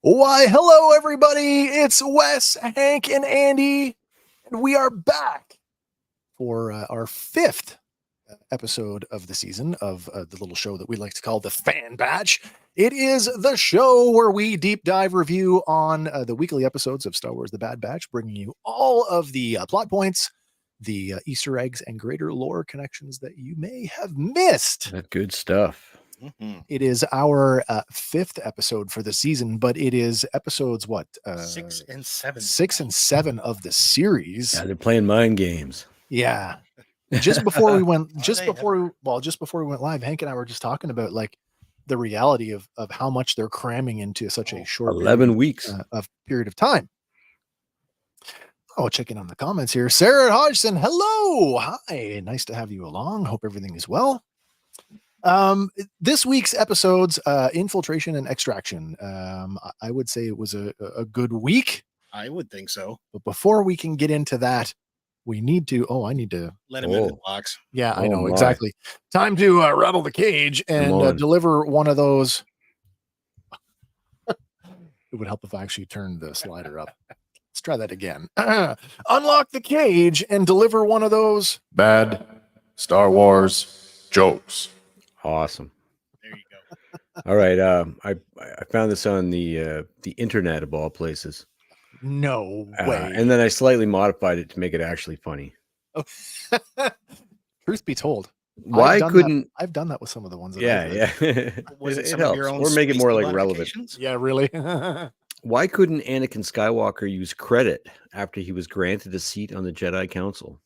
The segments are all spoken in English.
Why, hello, everybody. It's Wes, Hank, and Andy, and we are back for our fifth episode of the season of the little show that we like to call the Fan Batch. It is the show where we deep dive review on the weekly episodes of Star Wars The Bad Batch, bringing you all of the plot points, the Easter eggs, and greater lore connections that you may have missed. That good stuff. Mm-hmm. It is our fifth episode for the season, but it is episodes 6 and 7. 6 and 7 of the series. Yeah, they're playing mind games. Yeah. Just before we went, before we went live, Hank and I were just talking about like the reality of how much they're cramming into such a short 11 weeks of period of time. Oh, check in on the comments here. Sarah Hodgson, hello. Hi. Nice to have you along. Hope everything is well. This week's episodes, Infiltration and Extraction. I would say it was a good week. I would think so. But before we can get into that, we need to, I need to let him in the box. Yeah, I know. Exactly. Time to rattle the cage and deliver one of those. It would help if I actually turned the slider up. Let's try that again. Unlock the cage and deliver one of those bad Star Wars jokes. Awesome. There you go. All right. I found this on the internet of all places. No way. And then I slightly modified it to make it actually funny. Oh. Truth be told, why couldn't I've done that with some of the ones that it helps. Or make it more like relevant. Yeah, really. Why couldn't Anakin Skywalker use credit after he was granted a seat on the Jedi Council?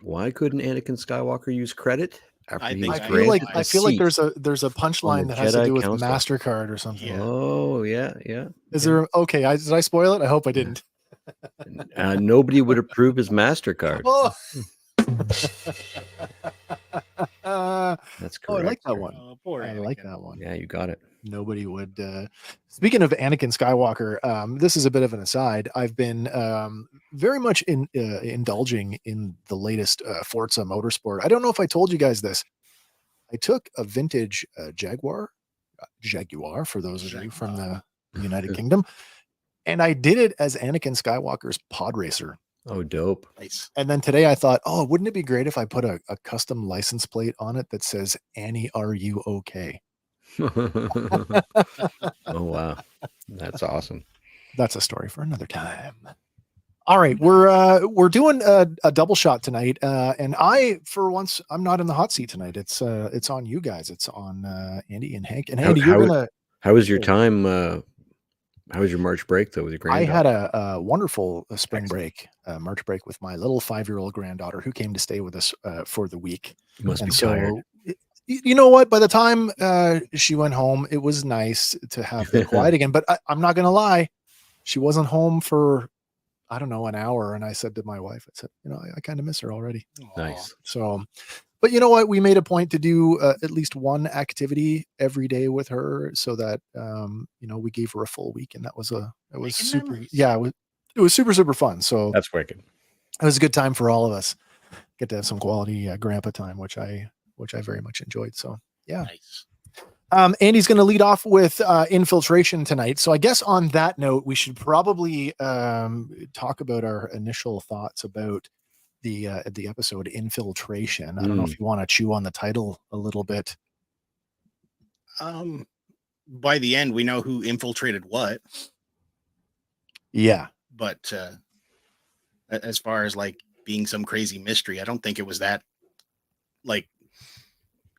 Why couldn't Anakin Skywalker use credit after he was granted I feel like there's a punchline that has to do with MasterCard or something. Yeah. Oh, yeah. Is there okay? Did I spoil it? I hope I didn't. Nobody would approve his MasterCard. Oh. That's correct. Oh, I like that one. I like that one. Yeah, you got it. Nobody would. Speaking of Anakin Skywalker, this is a bit of an aside. I've been very much indulging in the latest Forza Motorsport. I don't know if I told you guys this. I took a vintage Jaguar for those of you from the United Kingdom, and I did it as Anakin Skywalker's pod racer. Oh, dope. Nice. And then today I thought, wouldn't it be great if I put a custom license plate on it that says, Annie, are you okay? Oh, wow. That's awesome. That's a story for another time. All right. We're doing a double shot tonight. And for once, I'm not in the hot seat tonight. It's on you guys. It's on Andy and Hank. And Andy, how was your time? How was your March break though with your granddaughter? I had a wonderful spring break, March break with my little 5-year-old granddaughter who came to stay with us for the week. You must be tired. You know what? By the time she went home, it was nice to have the quiet again. But I'm not going to lie. She wasn't home for, I don't know, an hour. And I said to my wife, I said, I kind of miss her already. Nice. So, but you know what? We made a point to do at least one activity every day with her so that, we gave her a full week. And it was super. Nice. Yeah, it was super, super fun. So that's wicked. It was a good time for all of us. Get to have some quality grandpa time, which I very much enjoyed. So yeah. Nice. Andy's going to lead off with Infiltration tonight. So I guess on that note, we should probably talk about our initial thoughts about the episode Infiltration. I don't know if you want to chew on the title a little bit. By the end, we know who infiltrated what. Yeah. But as far as like being some crazy mystery, I don't think it was that like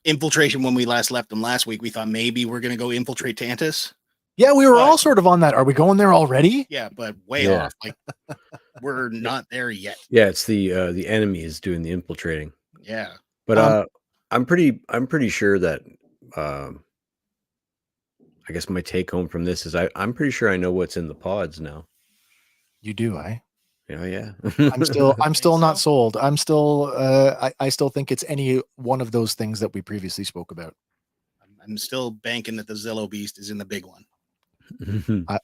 Infiltration, when we last left them last week, we thought maybe we're going to go infiltrate Tantus. Yeah, we were But- all sort of on that. Are we going there already? Yeah, but way Yeah. off. Like we're not there yet. Yeah, it's the enemy is doing the infiltrating. Yeah. But I'm pretty sure that I guess my take home from this is I'm pretty sure I know what's in the pods now. You do, eh? Yeah. I'm still Think not so? sold. I'm still I still think it's any one of those things that we previously spoke about. I'm still banking that the Zillow beast is in the big one.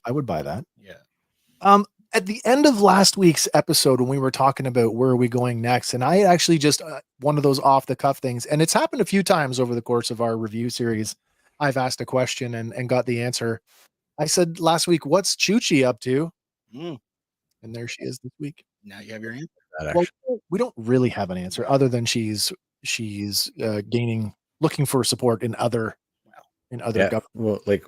I would buy that. Yeah. At the end of last week's episode, when we were talking about where are we going next, and I actually just one of those off the cuff things, and it's happened a few times over the course of our review series. I've asked a question and got the answer. I said last week, "What's Chuchi up to?" Mm, And there she is this week. now you have your answer. That Well, actually- we don't really have an answer other than she's looking for support in other yeah, governments. well, like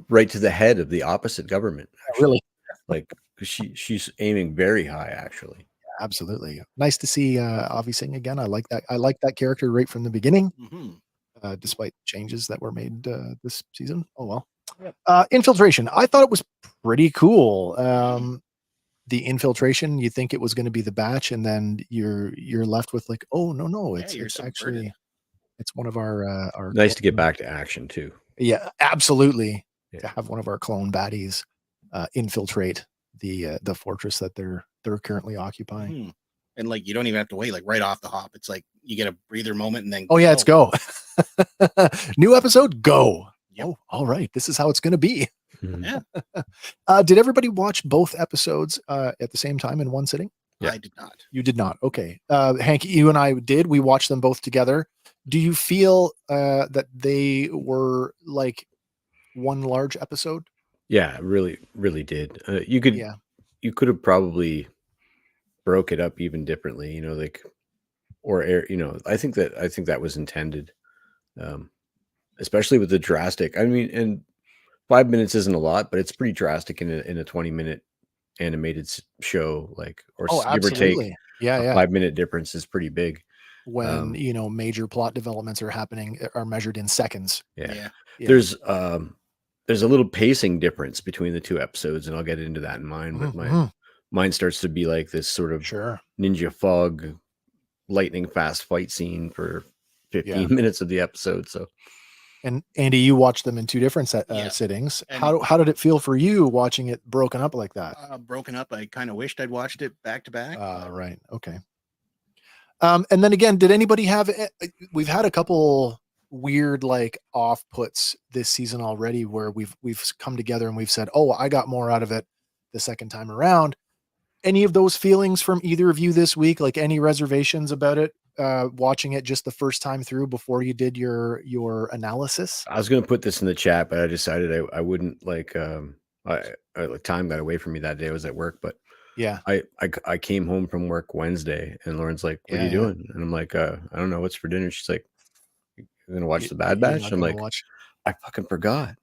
right to the head of the opposite government. Actually. Really, Like 'cause she's aiming very high, actually. absolutely. Nice to see Avi Singh again. I like that. I like that character right from the beginning. Mm-hmm. Despite changes that were made this season. Oh well. Infiltration. I thought it was pretty cool. The infiltration. You think it was going to be the batch, and then you're left with like, oh no, Yeah, it's you're it's subverted. actually it's one of our Nice to get clone- back to action too. Yeah, absolutely. Yeah. To have one of our clone baddies infiltrate the fortress that they're currently occupying. Mhm. And like you don't even have to wait, like right off the hop. It's like you get a breather moment and then Oh yeah, it's go. New episode, go. Yep. Oh, all right. This is how it's going to be. Yeah. Did everybody watch both episodes at the same time in one sitting? Yeah. I did not. You did not. Okay. Hank, you and I did. We watched them both together. Do you feel that they were like one large episode? Yeah, really did. You could have probably broke it up even differently, like I think that was intended. Especially with the drastic. I mean, and 5 minutes isn't a lot, but it's pretty drastic in a 20-minute animated show, like, or Oh, give or take absolutely. Yeah, a yeah. 5-minute difference is pretty big. When major plot developments are measured in seconds. Yeah. Yeah. There's a little pacing difference between the two episodes, and I'll get into that in mine, but Mhm. mine starts to be like this sort of Sure. ninja fog lightning fast fight scene for 15 Yeah. minutes of the episode. So And Andy, you watched them in two different Yeah. sittings. And- How did it feel for you watching it broken up like that? Broken up. I kind of wished I'd watched it back to back. Right. Okay. And then again, did anybody have? We've had a couple weird like off puts this season already, where we've come together and we've said, "Oh, I got more out of it the second time around." Any of those feelings from either of you this week? Like any reservations about it? Watching it just the first time through before you did your analysis? I was going to put this in the chat, but I decided I wouldn't like, time got away from me that day. I was at work, but Yeah. I came home from work Wednesday and Lauren's like, what are you Yeah, yeah. doing? And I'm like, I don't know what's for dinner. She's like, you're going to watch You- the Bad you're Batch? not I'm gonna like, watch. I fucking forgot.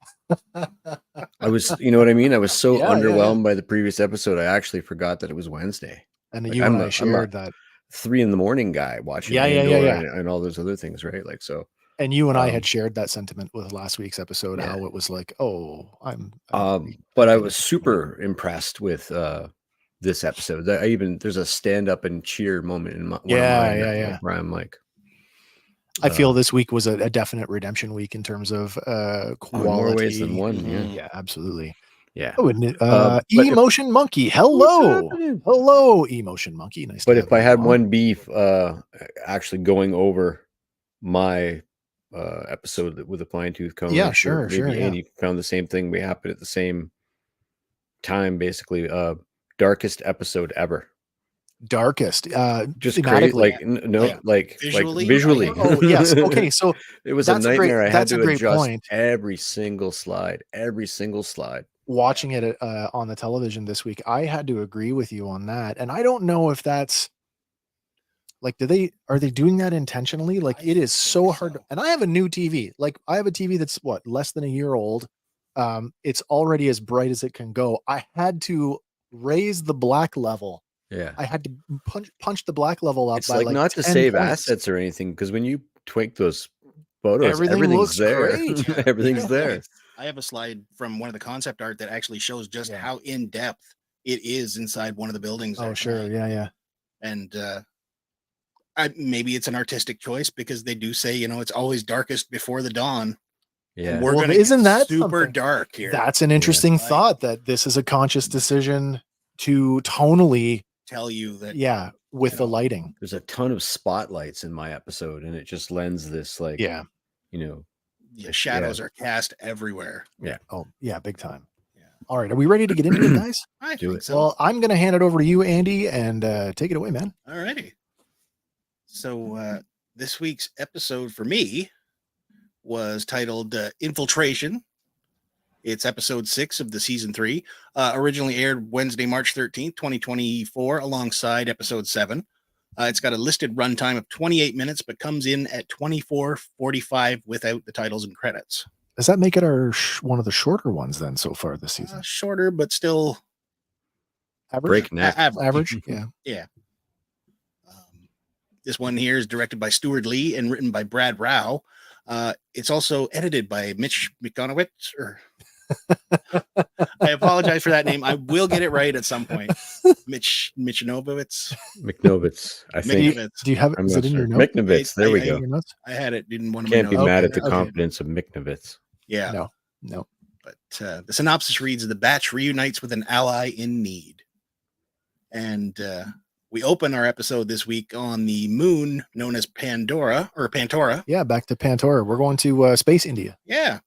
I was, you know what I mean? I was so Yeah, yeah, yeah. underwhelmed by the previous episode. I actually forgot that it was Wednesday. And Like, you I'm and a- I I'm shared that. 3 a.m. guy watching Yeah, yeah, yeah, Andor yeah. And all those other things, right? Like, so, And you and I Um, had shared that sentiment with last week's episode, Yeah. how it was like, oh, I'm but I was super impressed with this episode. There's a stand up and cheer moment in one of Yeah, mine, yeah, like, yeah. where I'm like, I feel this week was a definite redemption week in terms of in quality. more ways than one. Mhm. Yeah, absolutely. Yeah. Oh, and, but if- Emotion Monkey. What's Hello. happening? Hello, Emotion Monkey. Nice. But to if have I you had on. one beef, actually going over my episode with the fine tooth comb. Yeah, I'm sure, maybe yeah. Andy found the same thing. We happened at the same time, basically. Darkest episode ever. Darkest, Just crazy. thematically. Like no, Yeah. like Visually, visually. I- Oh yes. Okay. So It was a That's a great- nightmare. I had that's a to great adjust point. every single slide. watching it on the television this week, I had to agree with you on that. And I don't know if that's like, are they doing that intentionally? Like, I it is so think hard. so. And I have a new TV. Like, I have a TV that's less than a year old. It's already as bright as it can go. I had to raise the black level. Yeah. I had to punch the black level up It's by like not to 10 save points. assets or anything, because when you twink those photos. Everything Everything's looks there. great. Everything's Yeah. there. I have a slide from one of the concept art that actually shows just Yeah. how in depth it is inside one of the buildings. Oh, sure. Yeah. And maybe it's an artistic choice because they do say, it's always darkest before the dawn. Yeah. And we're Well, gonna isn't get that super something? dark here. That's an interesting Like- thought, that this is a conscious decision to tonally, Tell you that with the lighting. There's a ton of spotlights in my episode, and it just lends this the shadows are cast everywhere. Oh, yeah, big time. Yeah. All right. Are we ready to get into it, guys? I Do think it. so. Well, I'm going to hand it over to you, Andy, and take it away, man. Alrighty. So this week's episode for me was titled Infiltration. It's episode 6 of the season 3. Originally aired Wednesday, March 13th, 2024, alongside episode 7. It's got a listed runtime of 28 minutes, but comes in at 24:45 without the titles and credits. Does that make it our one of the shorter ones then so far this season? Shorter, but still Average? breakneck. Average? Yeah. This one here is directed by Stuart Lee and written by Brad Rao. It's also edited by Mitch McDonowitz. I apologize for that name. I will get it right at some point. Mitch Michanovitz. McNovitz, I think. Do you have I'm is not it in your sure. notes? Miknovitz, there we I- go. In your notes? I had it in one of Can't my be notes. mad at the Okay. confidence of Miknovitz. Yeah. No. But the synopsis reads: the batch reunites with an ally in need. And we open our episode this week on the moon known as Pantora. Yeah, back to Pantora. We're going to Space India Yeah.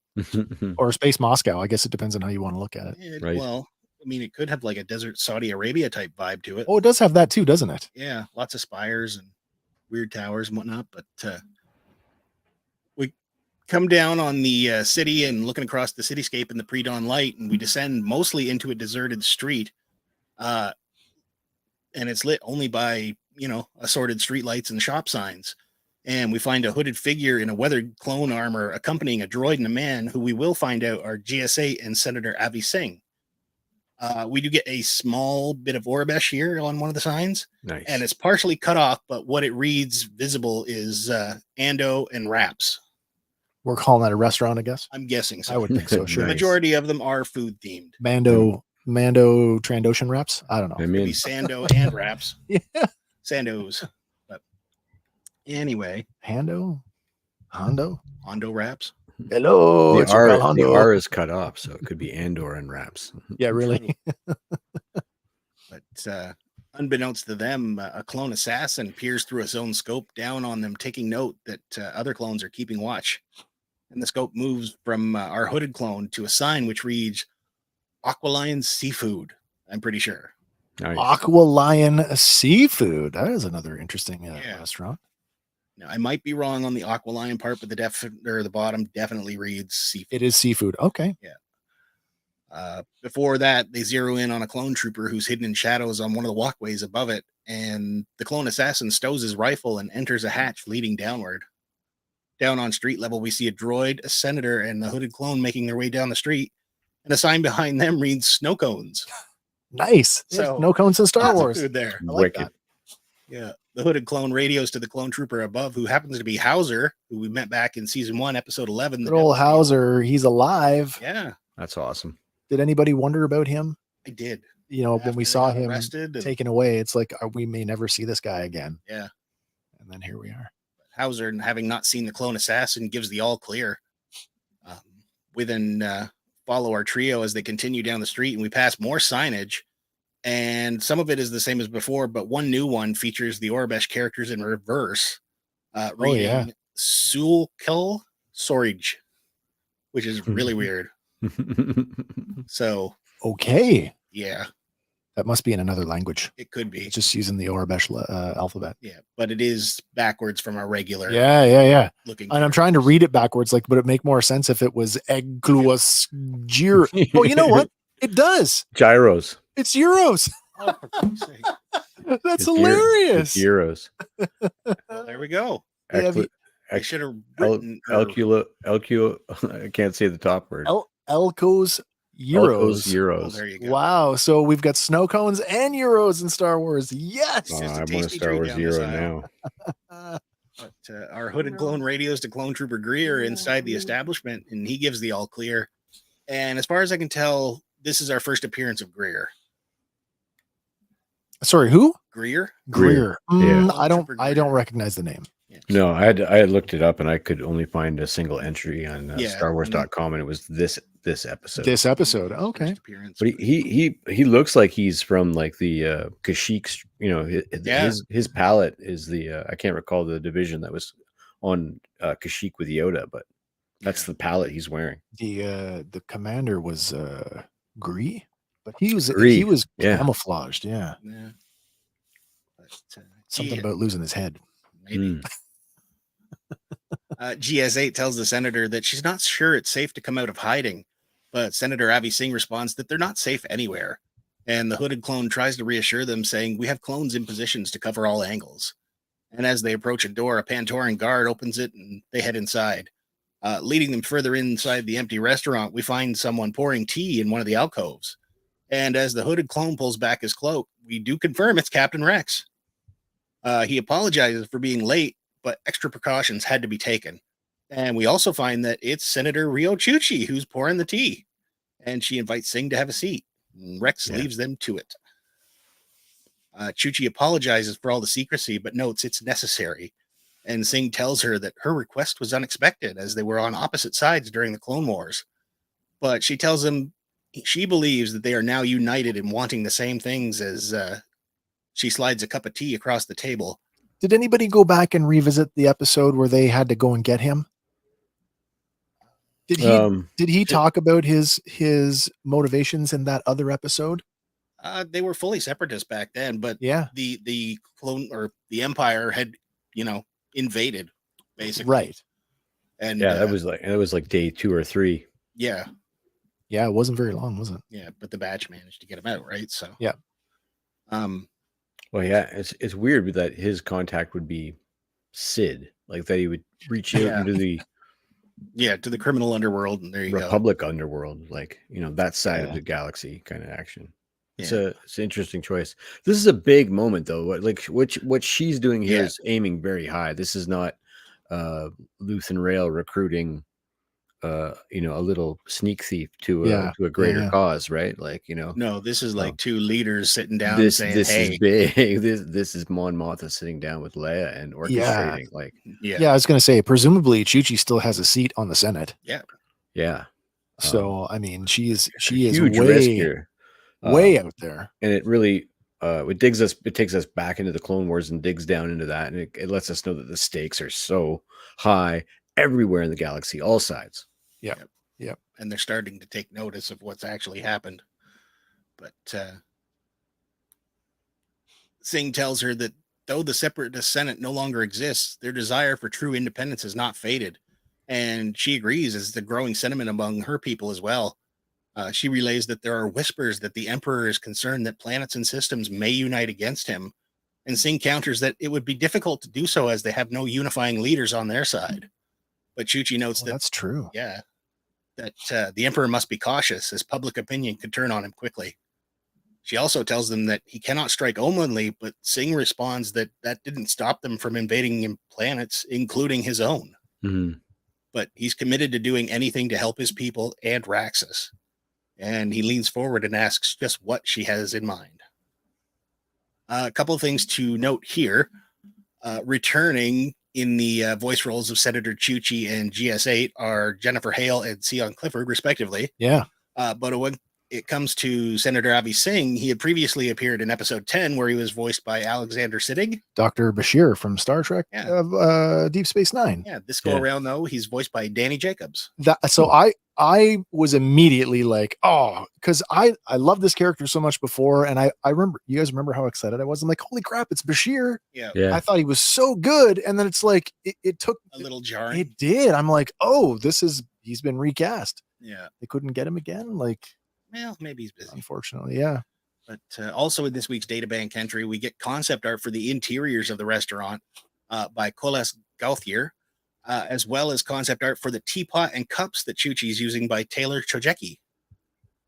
or Space Moscow. I guess it depends on how you want to look at it. Right. Well, I mean, it could have like a desert Saudi Arabia type vibe to it. Oh, it does have that too, doesn't it? Yeah, lots of spires and weird towers and whatnot. But we come down on the city and looking across the cityscape in the pre-dawn light, and we descend mostly into a deserted street. And it's lit only by, assorted streetlights and shop signs. And we find a hooded figure in a weathered clone armor accompanying a droid and a man who we will find out are GSA and Senator Avi Singh. We do get a small bit of Orabesh here on one of the signs, Nice. and it's partially cut off, but what it reads visible is Ando and Wraps. We're calling that a restaurant, I guess. I'm guessing so. I would think so. The Sure. Nice. majority of them are food themed. Mando Trandoshan wraps. I don't know. I'm Maybe in. Sando and Wraps. Yeah. Sandos. But anyway, Hondo. Ando Wraps. Hello. it's your pal The Hondo. R is cut off, so it could be Andor and Wraps. Yeah, really. But unbeknownst to them, a clone assassin peers through his own scope down on them, taking note that other clones are keeping watch. And the scope moves from our hooded clone to a sign which reads Aqualion Seafood, I'm pretty sure. Nice. Aqua Lion Seafood. That is another interesting Yeah. restaurant. Now, I might be wrong on the Aqualion part, but the bottom definitely reads Seafood. It is seafood. Okay. Before that, they zero in on a clone trooper who's hidden in shadows on one of the walkways above it, and the clone assassin stows his rifle and enters a hatch leading downward. Down on street level, we see a droid, a senator, and the hooded clone making their way down the street, and a sign behind them reads snow cones. Nice. So, No cones in Star Lots of Wars. food there. I like Wicked. that. Yeah. The hooded clone radios to the clone trooper above, who happens to be Hauser, who we met back in season 1, episode 11. the Good old Devil's Hauser. He's alive. Yeah, That's awesome. Did anybody wonder about him? I did. When After we they saw got him arrested, and taken away, it's like we may never see this guy again. Yeah. And then here we are. Hauser, having not seen the clone assassin, gives the all clear. We then follow our trio as they continue down the street, and we pass more signage. And some of it is the same as before, but one new one features the Orabesh characters in reverse. Reading Sulkel Sorge, which is really weird. So, Okay. yeah, That must be in another language. it could be. It's just using the Orabesh alphabet. Yeah, but it is backwards from our regular Yeah. looking. And I'm trying to read it backwards, would it make more sense if it was Egluas Gir? Oh, you know what? It does. Gyros. It's euros. Oh, for fuck's sake. That's It's gyro- hilarious. It's Euros. Well, there we go. Yeah, have you- I should have written Elculo. I can't say the top word. Elko's Elco's euros. Oh, Euros. there you go. Wow. So we've got snow cones and euros in Star Wars. Yes. It's just a I want a tasty Star treat Wars down this Euro aisle. now. But our hooded clone radios to Clone Trooper Greer inside the establishment, and he gives the all clear. And as far as I can tell, this is our first appearance of Greer. Sorry, who? Greer. Greer. Yeah. I don't recognize the name. Yeah. No, I had looked it up and I could only find a single entry on Yeah, StarWars.com, and it was this episode. This episode, First okay. appearance. But he looks like he's from like the Kashyyyk. You know, his palette is the I can't recall the division that was on Kashyyyk with Yoda, but that's the palette he's wearing. The commander was Gree, but he was Yeah. camouflaged. Yeah, Yeah. But, something about losing his head. maybe. GS8 tells the senator that she's not sure it's safe to come out of hiding, but Senator Avi Singh responds that they're not safe anywhere. And the hooded clone tries to reassure them, saying, "We have clones in positions to cover all angles." And as they approach a door, a Pantoran guard opens it and they head inside. Leading them further inside the empty restaurant, we find someone pouring tea in one of the alcoves. And as the hooded clone pulls back his cloak, we do confirm it's Captain Rex. He apologizes for being late, but extra precautions had to be taken. And we also find that it's Senator Rio Chuchi who's pouring the tea. And she invites Singh to have a seat. Rex leaves them to it. Chuchi apologizes for all the secrecy, but notes it's necessary. And Singh tells her that her request was unexpected as they were on opposite sides during the Clone Wars. But she tells him she believes that they are now united in wanting the same things as she slides a cup of tea across the table. Did anybody go back and revisit the episode where they had to go and get him? Did he talk about his motivations in that other episode? They were fully separatists back then, but yeah, the clone or the Empire had, invaded basically. Right. And it was like day 2 or 3. Yeah. Yeah, it wasn't very long, was it? Yeah, but the batch managed to get him out, right? So yeah. Well, yeah, it's weird that his contact would be Sid, like that he would reach out into the to the criminal underworld, and there you Republic underworld, like that side of the galaxy kind of action. It's an interesting choice. This is a big moment though. What she's doing here is aiming very high. This is not Luthen Rail recruiting a little sneak thief to a greater cause, right? No, this is like two leaders sitting down saying, this "Hey, is big. This is Mon Mothma sitting down with Leia and orchestrating." I was going to say, presumably Chuchi still has a seat on the Senate. Yeah. So I mean, she is huge way, risk here. Way out there, and it really it takes us back into the Clone Wars and digs down into that, and it lets us know that the stakes are so high everywhere in the galaxy, all sides. Yep. And they're starting to take notice of what's actually happened. But Singh tells her that though the separatist Senate no longer exists, their desire for true independence has not faded. And she agrees as the growing sentiment among her people as well. She relays that there are whispers that the Emperor is concerned that planets and systems may unite against him. And Singh counters that it would be difficult to do so as they have no unifying leaders on their side. But Chuchi notes that's true. Yeah. That the Emperor must be cautious as public opinion could turn on him quickly. She also tells them that he cannot strike openly, but Singh responds that didn't stop them from invading planets, including his own. Mm-hmm. But he's committed to doing anything to help his people and Raxus. And he leans forward and asks just what she has in mind. A couple of things to note here. Returning in the voice roles of Senator Chuchi and GS8 are Jennifer Hale and Sion Clifford, respectively. Yeah. But when it comes to Senator Avi Singh, he had previously appeared in episode 10, where he was voiced by Alexander Siddig. Dr. Bashir from Star Trek Deep Space Nine. Yeah, this go around, though, he's voiced by Danny Jacobs. So I was immediately like, oh, because I love this character so much before. And I remember, you guys remember how excited I was? I'm like, holy crap, it's Bashir. Yeah. I thought he was so good. And then it's like, it took a little jarring. It did. I'm like, oh, he's been recast. Yeah. They couldn't get him again. Well, maybe he's busy. Unfortunately, yeah. But also in this week's databank entry, we get concept art for the interiors of the restaurant by Colas Gauthier, as well as concept art for the teapot and cups that Chuchi's using by Taylor Chojecki.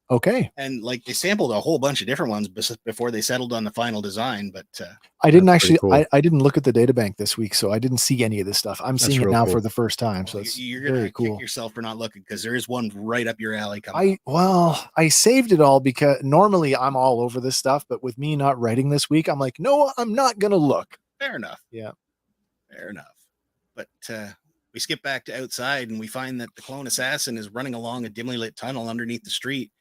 Okay. And like they sampled a whole bunch of different ones before they settled on the final design. But I didn't That's pretty actually, cool. I didn't look at the data bank this week, so I didn't see any of this stuff. I'm seeing it real now cool. for the first time. So well, it's you're very gonna cool. kick yourself for not looking, because there is one right up your alley coming. I saved it all because normally I'm all over this stuff, but with me not writing this week, I'm like, no, I'm not going to look. Fair enough. Yeah. Fair enough. But we skip back to outside and we find that the clone assassin is running along a dimly lit tunnel underneath the street.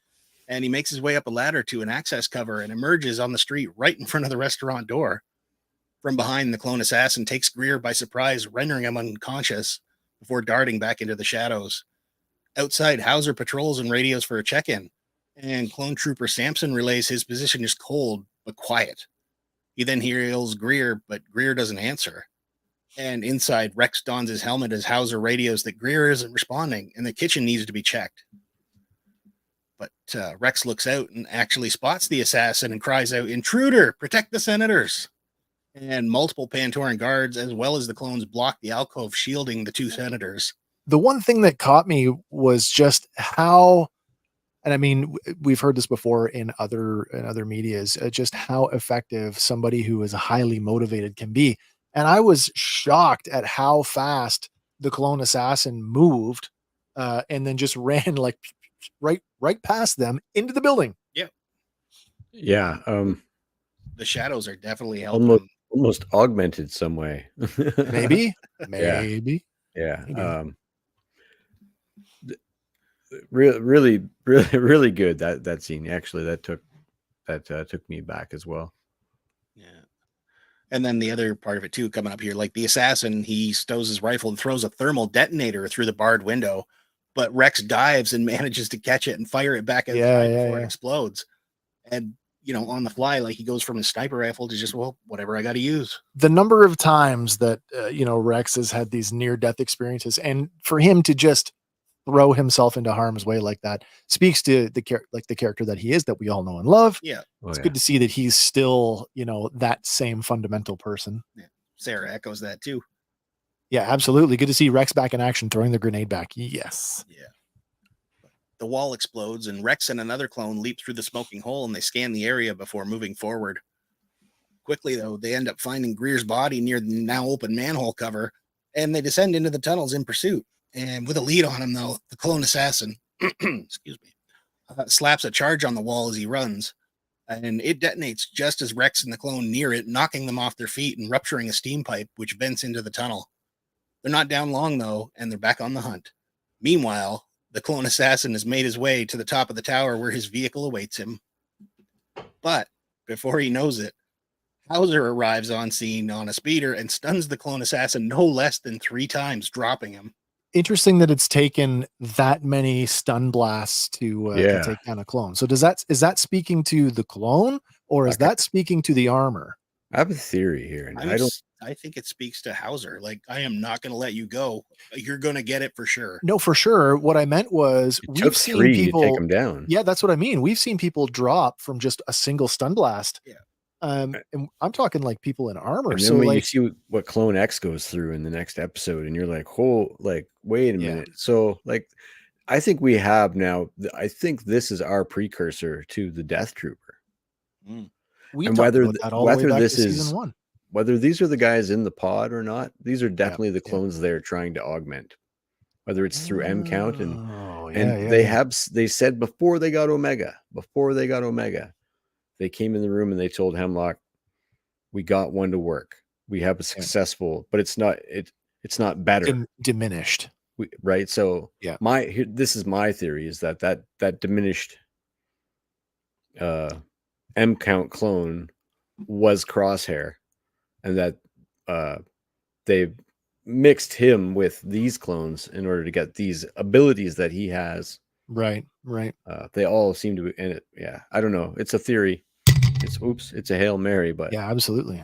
And he makes his way up a ladder to an access cover and emerges on the street right in front of the restaurant door. From behind, the clone assassin takes Greer by surprise, rendering him unconscious before darting back into the shadows. Outside, Hauser patrols and radios for a check-in, and clone trooper Sampson relays his position is cold but quiet. He then hails Greer, but Greer doesn't answer. And inside, Rex dons his helmet as Hauser radios that Greer isn't responding and the kitchen needs to be checked. But Rex looks out and actually spots the assassin and cries out, "Intruder, protect the senators!" And multiple Pantoran guards, as well as the clones, block the alcove shielding the two senators. The one thing that caught me was just how, and I mean, we've heard this before in other medias, just how effective somebody who is highly motivated can be. And I was shocked at how fast the clone assassin moved, and then just ran like right past them into the building. Yeah. The shadows are definitely helping. Almost augmented some way. Maybe. Yeah. Really good that scene. Actually, that took me back as well. Yeah. And then the other part of it too, coming up here, like the assassin, he stows his rifle and throws a thermal detonator through the barred window, but Rex dives and manages to catch it and fire it back outside before it explodes. And on the fly, like he goes from his sniper rifle to just, well, whatever I got to use. The number of times that Rex has had these near-death experiences, and for him to just throw himself into harm's way like that speaks to the character that he is, that we all know and love. Yeah. It's good to see that he's still, that same fundamental person. Yeah. Sarah echoes that too. Yeah, absolutely. Good to see Rex back in action, throwing the grenade back. Yes. Yeah. The wall explodes and Rex and another clone leap through the smoking hole and they scan the area before moving forward. Quickly, though, they end up finding Greer's body near the now open manhole cover, and they descend into the tunnels in pursuit. And with a lead on him, though, the clone assassin, excuse me, slaps a charge on the wall as he runs, and it detonates just as Rex and the clone near it, knocking them off their feet and rupturing a steam pipe, which vents into the tunnel. They're not down long, though, and they're back on the hunt. Meanwhile, the clone assassin has made his way to the top of the tower where his vehicle awaits him. But before he knows it, Hauser arrives on scene on a speeder and stuns the clone assassin no less than 3 times, dropping him. Interesting that it's taken that many stun blasts to take down a clone. So is that speaking to the clone, or is that speaking to the armor? I have a theory here, and I think it speaks to Hauser. Like, I am not going to let you go. You're going to get it for sure. No, for sure. What I meant was we've seen 3 people to take him down. Yeah, that's what I mean. We've seen people drop from just a single stun blast. Yeah. And I'm talking like people in armor. And then when you see what Clone X goes through in the next episode, and you're like, wait a minute. So, like, I think we have now. I think this is our precursor to the Death Trooper. And whether this is season 1, whether these are the guys in the pod or not, these are definitely the clones they're trying to augment. Whether it's through M count they said before they got Omega, they came in the room and they told Hemlock, we got one to work. We have a successful, but it's not better. Diminished. Right. So this is my theory, is that diminished M count clone was Crosshair, and that they mixed him with these clones in order to get these abilities that he has. Right. They all seem to be in it. Yeah. I don't know. It's a theory. It's a Hail Mary, but yeah, absolutely.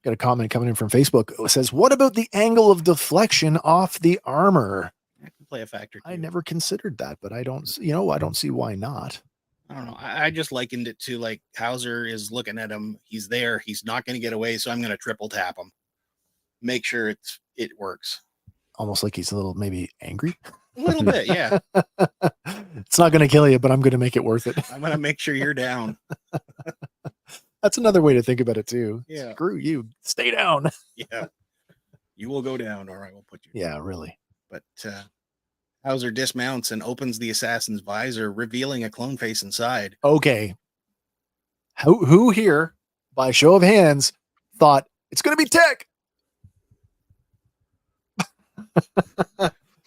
Got a comment coming in from Facebook. It says, what about the angle of deflection off the armor? That can play a factor too. I never considered that, but I don't see why not. I don't know. I just likened it to, like, Hauser is looking at him. He's there. He's not going to get away. So I'm going to triple tap him. Make sure it works. Almost like he's a little maybe angry. A little bit, yeah. It's not going to kill you, but I'm going to make it worth it. I'm gonna make sure you're down. That's another way to think about it too. Yeah. Screw you. Stay down. Yeah. You will go down, or I will put you down. Yeah, really. But Hauser dismounts and opens the assassin's visor, revealing a clone face inside. Okay. Who here, by show of hands, thought it's going to be Tech?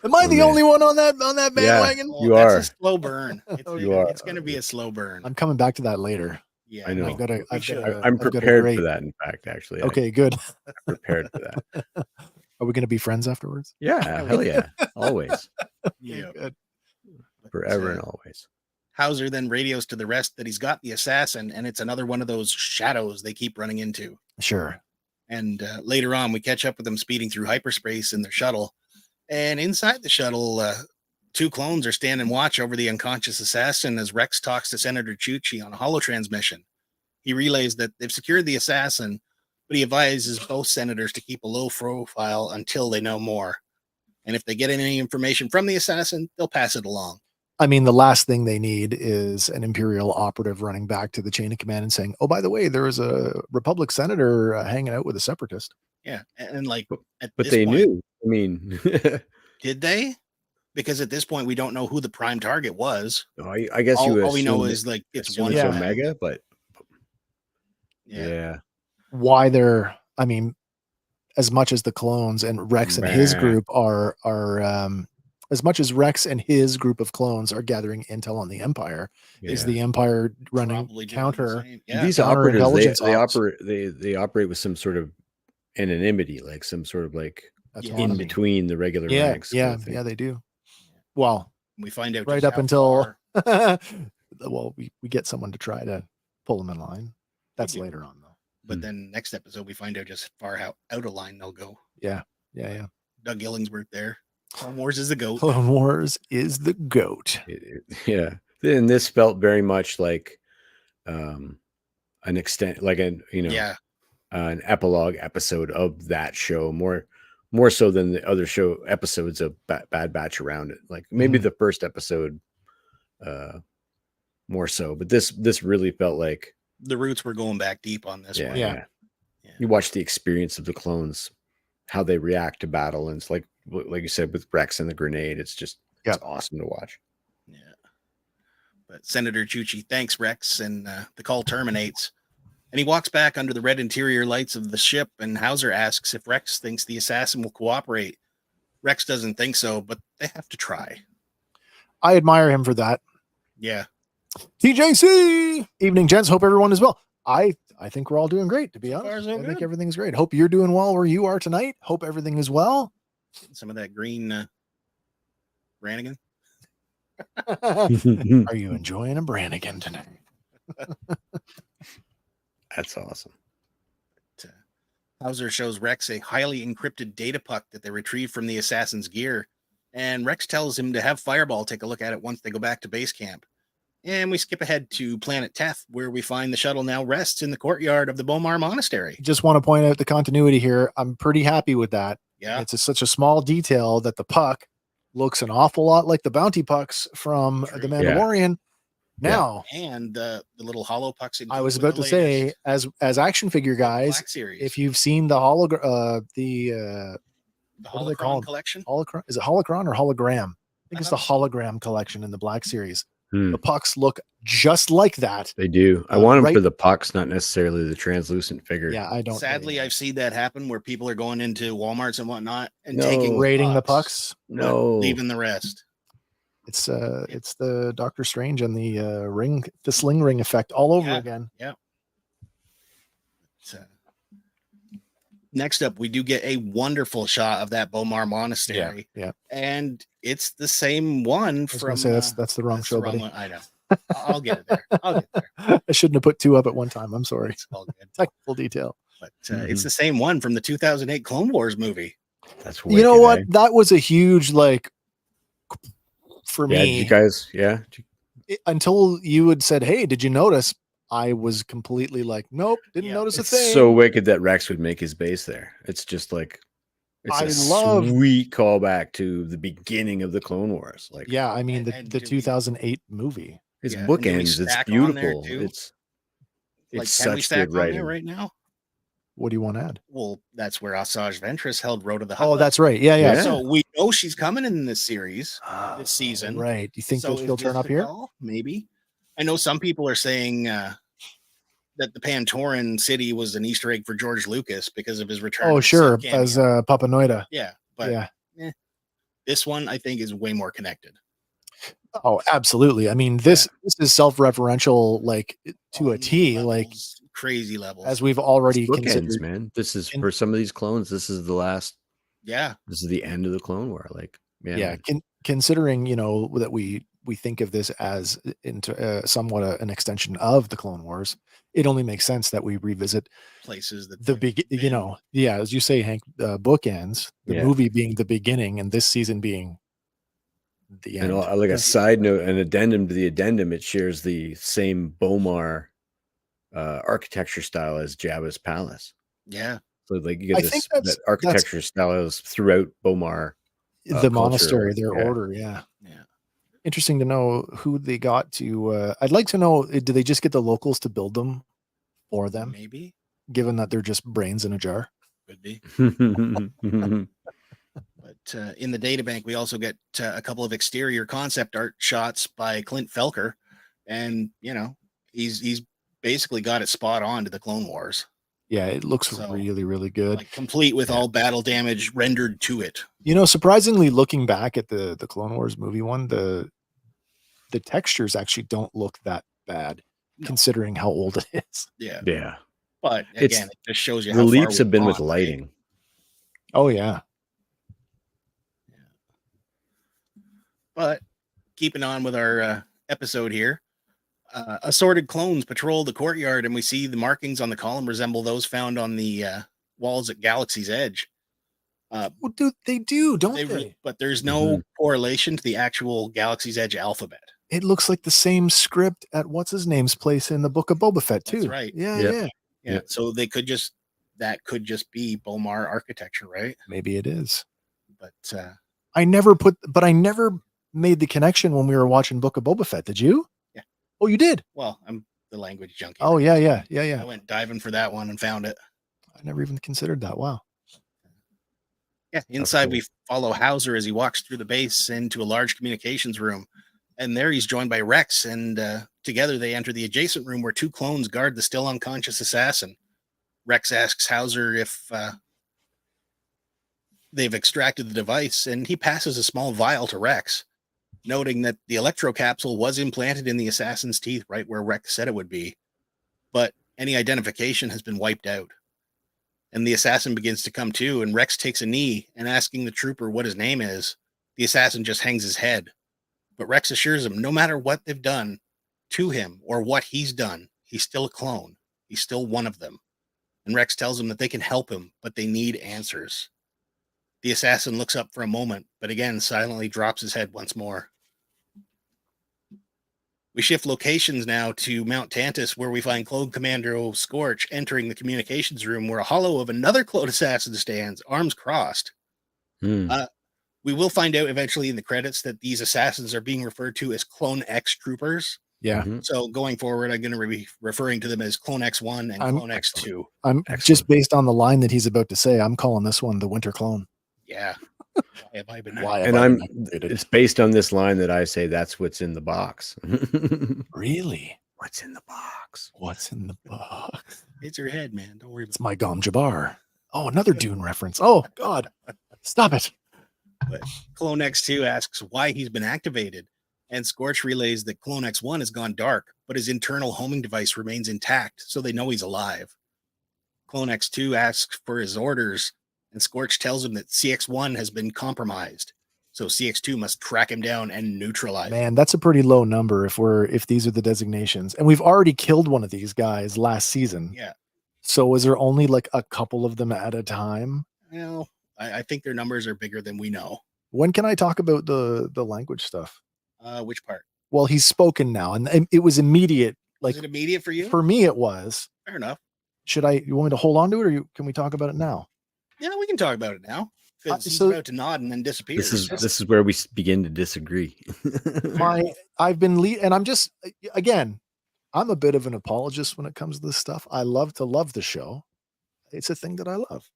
Am I the only one on that bandwagon? You that's are. a slow burn. You are. It's going to be a slow burn. I'm coming back to that later. Yeah, I know. I'm prepared for that. In fact, actually, Okay, good. I'm prepared for that. Are we going to be friends afterwards? Yeah, hell yeah, always, Yeah, Good. forever and always. Hauser then radios to the rest that he's got the assassin, and it's another one of those shadows they keep running into. Sure. And later on, we catch up with them speeding through hyperspace in their shuttle. And inside the shuttle, two clones are standing watch over the unconscious assassin as Rex talks to Senator Chuchi on a holotransmission. He relays that they've secured the assassin, but he advises both senators to keep a low profile until they know more. And if they get any information from the assassin, they'll pass it along. I mean, the last thing they need is an Imperial operative running back to the chain of command and saying, oh, by the way, there was a Republic senator hanging out with a separatist. Yeah. And like, but they knew. I mean, did they? Because at this point, we don't know who the prime target was. I guess all we know is like it's one Omega, but yeah. Why they're, I mean, as much as the clones and Rex and his group are as much as Rex and his group of clones are gathering intel on the Empire, is the Empire running counter? These operatives, they operate with some sort of anonymity, like some sort of like in between the regular ranks. Yeah, they do. Well, we find out right up until well, we get someone to try to pull them in line. That's later on, though. But then next episode, we find out just far out of line they'll go. Yeah. Doug Illingsworth there. Clone Wars is the GOAT. Clone Wars is the GOAT. Yeah. And this felt very much like an extent, like an epilogue episode of that show, more so than the other show episodes of Bad Batch around it. Like maybe the first episode more so, but this really felt like the roots were going back deep on this one. Yeah. You watch the experience of the clones, how they react to battle, and it's like you said with Rex and the grenade, it's awesome to watch. Yeah. But Senator Chuchi thanks Rex, and the call terminates. And he walks back under the red interior lights of the ship, and Hauser asks if Rex thinks the assassin will cooperate. Rex doesn't think so, but they have to try. I admire him for that. Yeah. TJC! Evening, gents. Hope everyone is well. I think we're all doing great, to be honest. I think everything's great. Hope you're doing well where you are tonight. Hope everything is well. Some of that green Brannigan. Are you enjoying a Brannigan tonight? That's awesome. Hauser shows Rex a highly encrypted data puck that they retrieved from the assassin's gear, and Rex tells him to have Fireball take a look at it once they go back to base camp. And we skip ahead to planet Teth, where we find the shuttle now rests in the courtyard of the Bomar Monastery. Just want to point out the continuity here. I'm pretty happy with that. Yeah. It's such a small detail that the puck looks an awful lot like the bounty pucks from The Mandalorian. Now, and the little hollow pucks. I was about to say, as action figure guys, if you've seen the the Holocron collection, is it Holocron or Hologram? I think it's the Hologram collection in the Black Series. The pucks look just like that. They do. I want them for the pucks, not necessarily the translucent figure. Yeah, I don't. Sadly, I've seen that happen where people are going into Walmarts and whatnot and raiding the pucks. No, leaving the rest. It's the Doctor Strange and the sling ring effect all over again. Yeah. Next up, we do get a wonderful shot of that Bomar Monastery. Yeah. And it's the same one from. That's the wrong show, buddy. I know. I'll get it there. I shouldn't have put two up at one time. I'm sorry. It's all good. Technical detail. But it's the same one from the 2008 Clone Wars movie. That's wicked, you know what? That was a huge for me. You guys, until you had said, "Hey, did you notice?" I was completely like, "Nope, didn't notice a thing." So wicked that Rex would make his base there. It's just like It's I a love- sweet callback to the beginning of the Clone Wars. Like, Yeah, I mean And the do we- 2008 movie. it's Yeah, and do we bookends. It's stack on there beautiful. too? It's Like, it's can we such stack good on writing. there right now? What do you want to add? Well, that's where Asajj Ventress held Road to the Hut. Oh, that's right. Yeah, yeah. Yeah. So we know she's coming in this series, Ah, this season. right. You think So that is she'll turn this up the here? call? Maybe. I know some people are saying that the Pantoran city was an Easter egg for George Lucas because of his return. Oh, of the sure. Sith cameo. As Papa Noida. Yeah, but Yeah. this one I think is way more connected. Oh, absolutely. I mean, this is self-referential, like to a T, like Levels, crazy levels. as we've already It's bookends, considered. man. This is in- for some of these clones. This is the last. Yeah, This is the end of the Clone War. Like, Yeah, considering that we think of this as into somewhat an extension of the Clone Wars, it only makes sense that we revisit places that the they've big, been. as you say, Hank, bookends. The Yeah. movie being the beginning, and this season being the and end. like a side note, an addendum to the addendum, it shares the same Bomar architecture style as Jabba's palace. Yeah, So like you I get think this that's that architecture style is throughout Bomar. the culture, monastery, their yeah. order. Yeah. yeah. Interesting to know who they got to. I'd like to know, did they just get the locals to build them for them, Maybe given that they're just brains in a jar? could be. But in the databank, we also get a couple of exterior concept art shots by Clint Felker, and he's basically got it spot on to the Clone Wars, Yeah, it looks So, really, really good. like complete with all battle damage rendered to it. Surprisingly, looking back at the Clone Wars movie one, the textures actually don't look that bad, No. considering how old it is. Yeah, Yeah. but It's- again, it just shows you The how far leaps have we've been with gone, right? lighting. Oh yeah, But keeping on with our episode here, assorted clones patrol the courtyard, and we see the markings on the column resemble those found on the walls at Galaxy's Edge. well, they do, don't they? But there's no correlation to the actual Galaxy's Edge alphabet. It looks like the same script at what's his name's place in the Book of Boba Fett too. That's right. Yeah, Yep. yeah. Yeah, Yep. so that could just be Bomar architecture, right? Maybe it is. But I never made the connection when we were watching Book of Boba Fett. Did you? Yeah. Oh, you did. well, I'm the language junkie. Oh right? yeah. I went diving for that one and found it. I never even considered that. Wow. Yeah, inside cool. we follow Hauser as he walks through the base into a large communications room, and there he's joined by Rex, and together they enter the adjacent room where two clones guard the still unconscious assassin. Rex asks Hauser if they've extracted the device, and he passes a small vial to Rex, noting that the electro capsule was implanted in the assassin's teeth right where Rex said it would be, but any identification has been wiped out. And the assassin begins to come to, and Rex takes a knee, and asking the trooper what his name is, the assassin just hangs his head. But Rex assures him no matter what they've done to him or what he's done, he's still a clone. He's still one of them. And Rex tells him that they can help him, but they need answers. The assassin looks up for a moment, but again silently drops his head once more. We shift locations now to Mount Tantus, where we find Clone Commando Scorch entering the communications room where a hollow of another clone assassin stands, arms crossed. Hmm. We will find out eventually in the credits that these assassins are being referred to as Clone X troopers. Yeah. Mhm. So going forward, I'm going to be referring to them as Clone X1 and Clone X2. I'm just based on the line that he's about to say, I'm calling this one the Winter Clone. Yeah. Why have I been? Why? And have I been activated? it's based on this line that I say that's what's in the box. Really? What's in the box? What's in the box? It's your head, man. Don't worry about It's my Gom Jabbar. Oh, another Dune reference. Oh God. Stop it. it. But Clone X2 asks why he's been activated, and Scorch relays that Clone X1 has gone dark, but his internal homing device remains intact, so they know he's alive. Clone X2 asks for his orders, and Scorch tells him that CX1 has been compromised, so CX2 must track him down and neutralize him. Man, that's a pretty low number if these are the designations. And we've already killed one of these guys last season. Yeah. So is there only like a couple of them at a time? Well, I think their numbers are bigger than we know. When can I talk about the language stuff? Which part? Well, he's spoken now, and it was immediate. Like Is it immediate for you? for me, it was. Fair enough. You want me to hold on to it, or can we talk about it now? Yeah, we can talk about it now. because he's so about to nod and then disappears. This is where we begin to disagree. I've been and I'm just again, I'm a bit of an apologist when it comes to this stuff. I love the show. It's a thing that I love.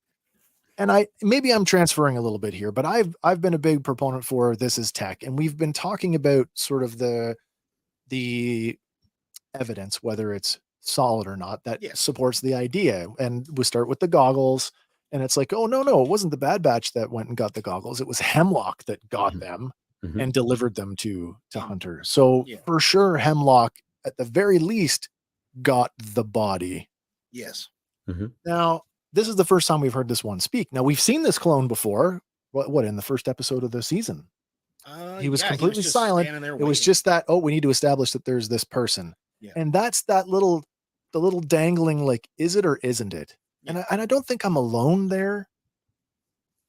And maybe I'm transferring a little bit here, but I've been a big proponent for This Is Tech, and we've been talking about sort of the evidence, whether it's solid or not, that supports the idea. And we start with the goggles, and it's like, oh no, it wasn't the Bad Batch that went and got the goggles. It was Hemlock that got them and delivered them to Hunter. So for sure, Hemlock at the very least got the body. Yes. Now, this is the first time we've heard this one speak. Now, we've seen this clone before. What in the first episode of the season? He was completely silent. It was just that, we need to establish that there's this person. Yeah. And that's the little dangling, like, is it or isn't it? Yeah. And I don't think I'm alone there,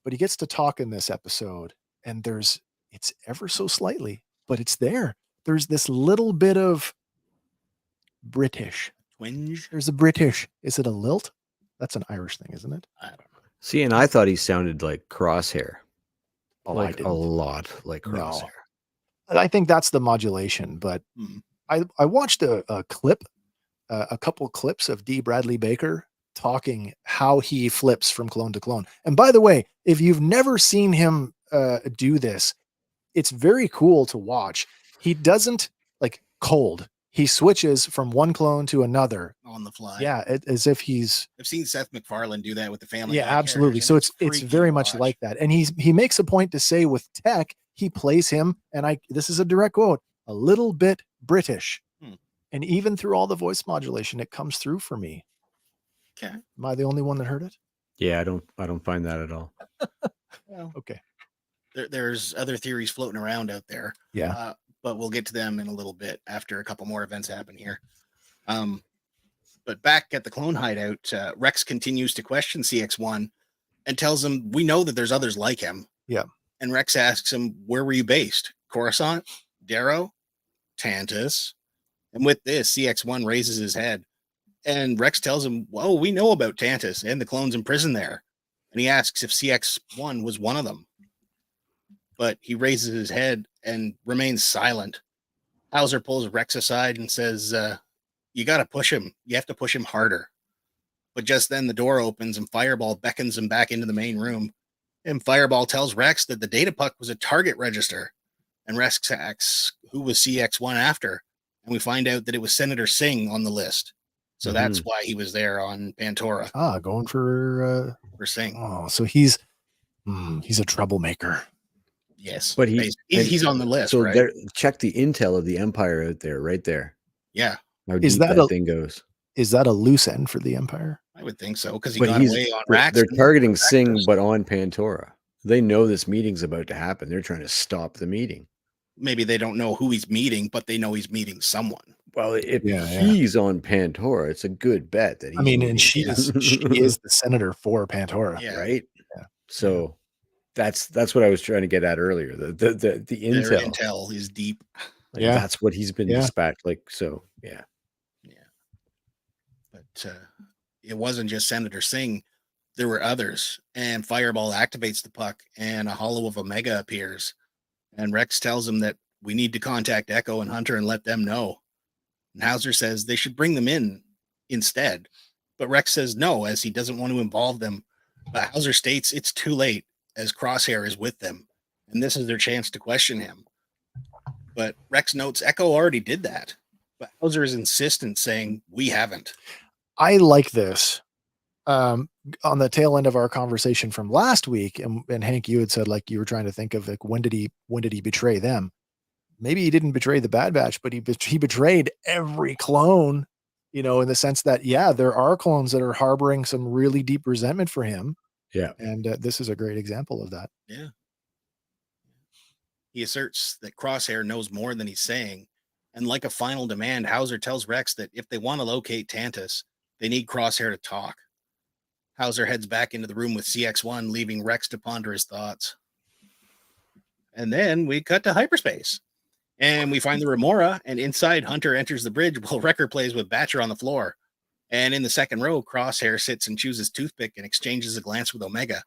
but he gets to talk in this episode, and it's ever so slightly, but it's there. There's this little bit of British. Twinge. There's a British. Is it a lilt? That's an Irish thing, isn't it? I don't know. See, and I thought he sounded like Crosshair. Oh, like a lot like Crosshair. No. I think that's the modulation, but I watched a clip, a couple clips of D. Bradley Baker talking how he flips from clone to clone. And by the way, if you've never seen him do this, it's very cool to watch. He doesn't like cold. He switches from one clone to another on the fly. Yeah, as if he's. I've seen Seth MacFarlane do that with the family. Yeah, absolutely. So it's very much like that. And he makes a point to say with Tech, he plays him, and this is a direct quote, a little bit British. And even through all the voice modulation, it comes through for me. Okay. Am I the only one that heard it? Yeah, I don't find that at all. Well, okay. There's other theories floating around out there. Yeah. But we'll get to them in a little bit after a couple more events happen here. But back at the clone hideout, Rex continues to question CX1 and tells him, we know that there's others like him. Yeah. And Rex asks him, where were you based? Coruscant? Darrow? Tantus? And with this, CX1 raises his head. And Rex tells him, well, we know about Tantus and the clones imprisoned there. And he asks if CX1 was one of them. But he raises his head and remains silent. Hauser pulls Rex aside and says, you got to push him. You have to push him harder. But just then the door opens and Fireball beckons him back into the main room. And Fireball tells Rex that the data puck was a target register. And Rex asks, who was CX1 after? And we find out that it was Senator Singh on the list. So that's why he was there on Pantora. Going for Singh. Oh, so he's a troublemaker. Yes, but he's on the list. So right? Check the intel of the Empire out there, right there. Yeah, how deep that thing goes. Is that a loose end for the Empire? I would think so because he got away on Rax. They're targeting Singh, but on Pantora. They know this meeting's about to happen. They're trying to stop the meeting. Maybe they don't know who he's meeting, but they know he's meeting someone. Well, if he's on Pantora, it's a good bet that he's. I mean, and she is the senator for Pantora, right? Yeah. So that's what I was trying to get at earlier. The intel. Their intel is deep. That's what he's been dispatched. Yeah. But it wasn't just Senator Singh. There were others, and Fireball activates the puck, and a hollow of Omega appears. And Rex tells him that we need to contact Echo and Hunter and let them know. And Hauser says they should bring them in instead. But Rex says no, as he doesn't want to involve them. But Hauser states it's too late, as Crosshair is with them. And this is their chance to question him. But Rex notes Echo already did that. But Hauser is insistent, saying we haven't. I like this. On the tail end of our conversation from last week, and Hank, you had said like you were trying to think of like when did he betray them? Maybe he didn't betray the Bad Batch, but he betrayed every clone, in the sense that there are clones that are harboring some really deep resentment for him. Yeah, and this is a great example of that. Yeah. He asserts that Crosshair knows more than he's saying, and like a final demand, Hauser tells Rex that if they want to locate Tantus, they need Crosshair to talk. Hauser heads back into the room with CX1, leaving Rex to ponder his thoughts. And then we cut to hyperspace. And we find the Remora, and inside Hunter enters the bridge while Wrecker plays with Batcher on the floor. And in the second row, Crosshair sits and chews his toothpick and exchanges a glance with Omega.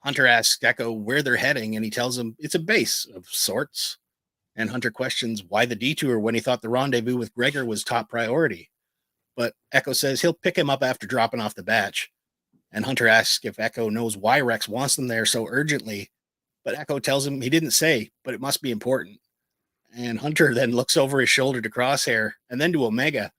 Hunter asks Echo where they're heading, and he tells him it's a base of sorts. And Hunter questions why the detour when he thought the rendezvous with Gregor was top priority. But Echo says he'll pick him up after dropping off the batch. And Hunter asks if Echo knows why Rex wants them there so urgently. But Echo tells him he didn't say, but it must be important. And Hunter then looks over his shoulder to Crosshair and then to Omega.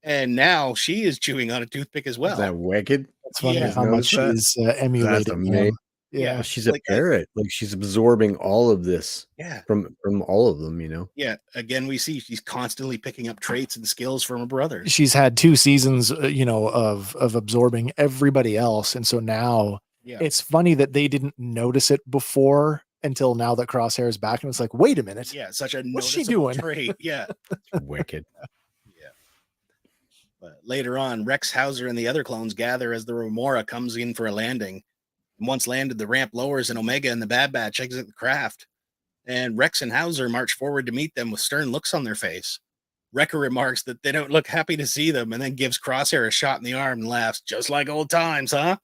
And now she is chewing on a toothpick as well. Is that wicked? It's funny Yeah. how much Notice she's emulating amazing. him. Yeah. She's like, a parrot. Like she's absorbing all of this Yeah. from all of them, you know. Yeah. Again, we see she's constantly picking up traits and skills from her brothers. She's had 2 seasons, of absorbing everybody else, and so now it's funny that they didn't notice it before until now that Crosshair is back, and it's like, wait a minute, Yeah, such a what's she noticeable doing? trait. Yeah. Wicked. Yeah. But later on, Rex, Hauser, and the other clones gather as the Remora comes in for a landing. And once landed, the ramp lowers and Omega and the Bad Batch exit the craft. And Rex and Hauser march forward to meet them with stern looks on their face. Wrecker remarks that they don't look happy to see them and then gives Crosshair a shot in the arm and laughs, just like old times, huh?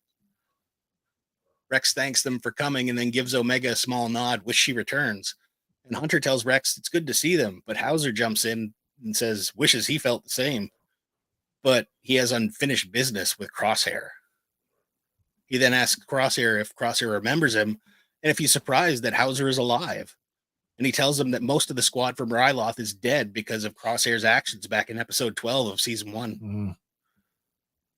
Rex thanks them for coming and then gives Omega a small nod, which she returns. And Hunter tells Rex it's good to see them, but Hauser jumps in and says wishes he felt the same. But he has unfinished business with Crosshair. He then asks Crosshair if Crosshair remembers him and if he's surprised that Hauser is alive. And he tells him that most of the squad from Ryloth is dead because of Crosshair's actions back in episode 12 of season 1. Mm.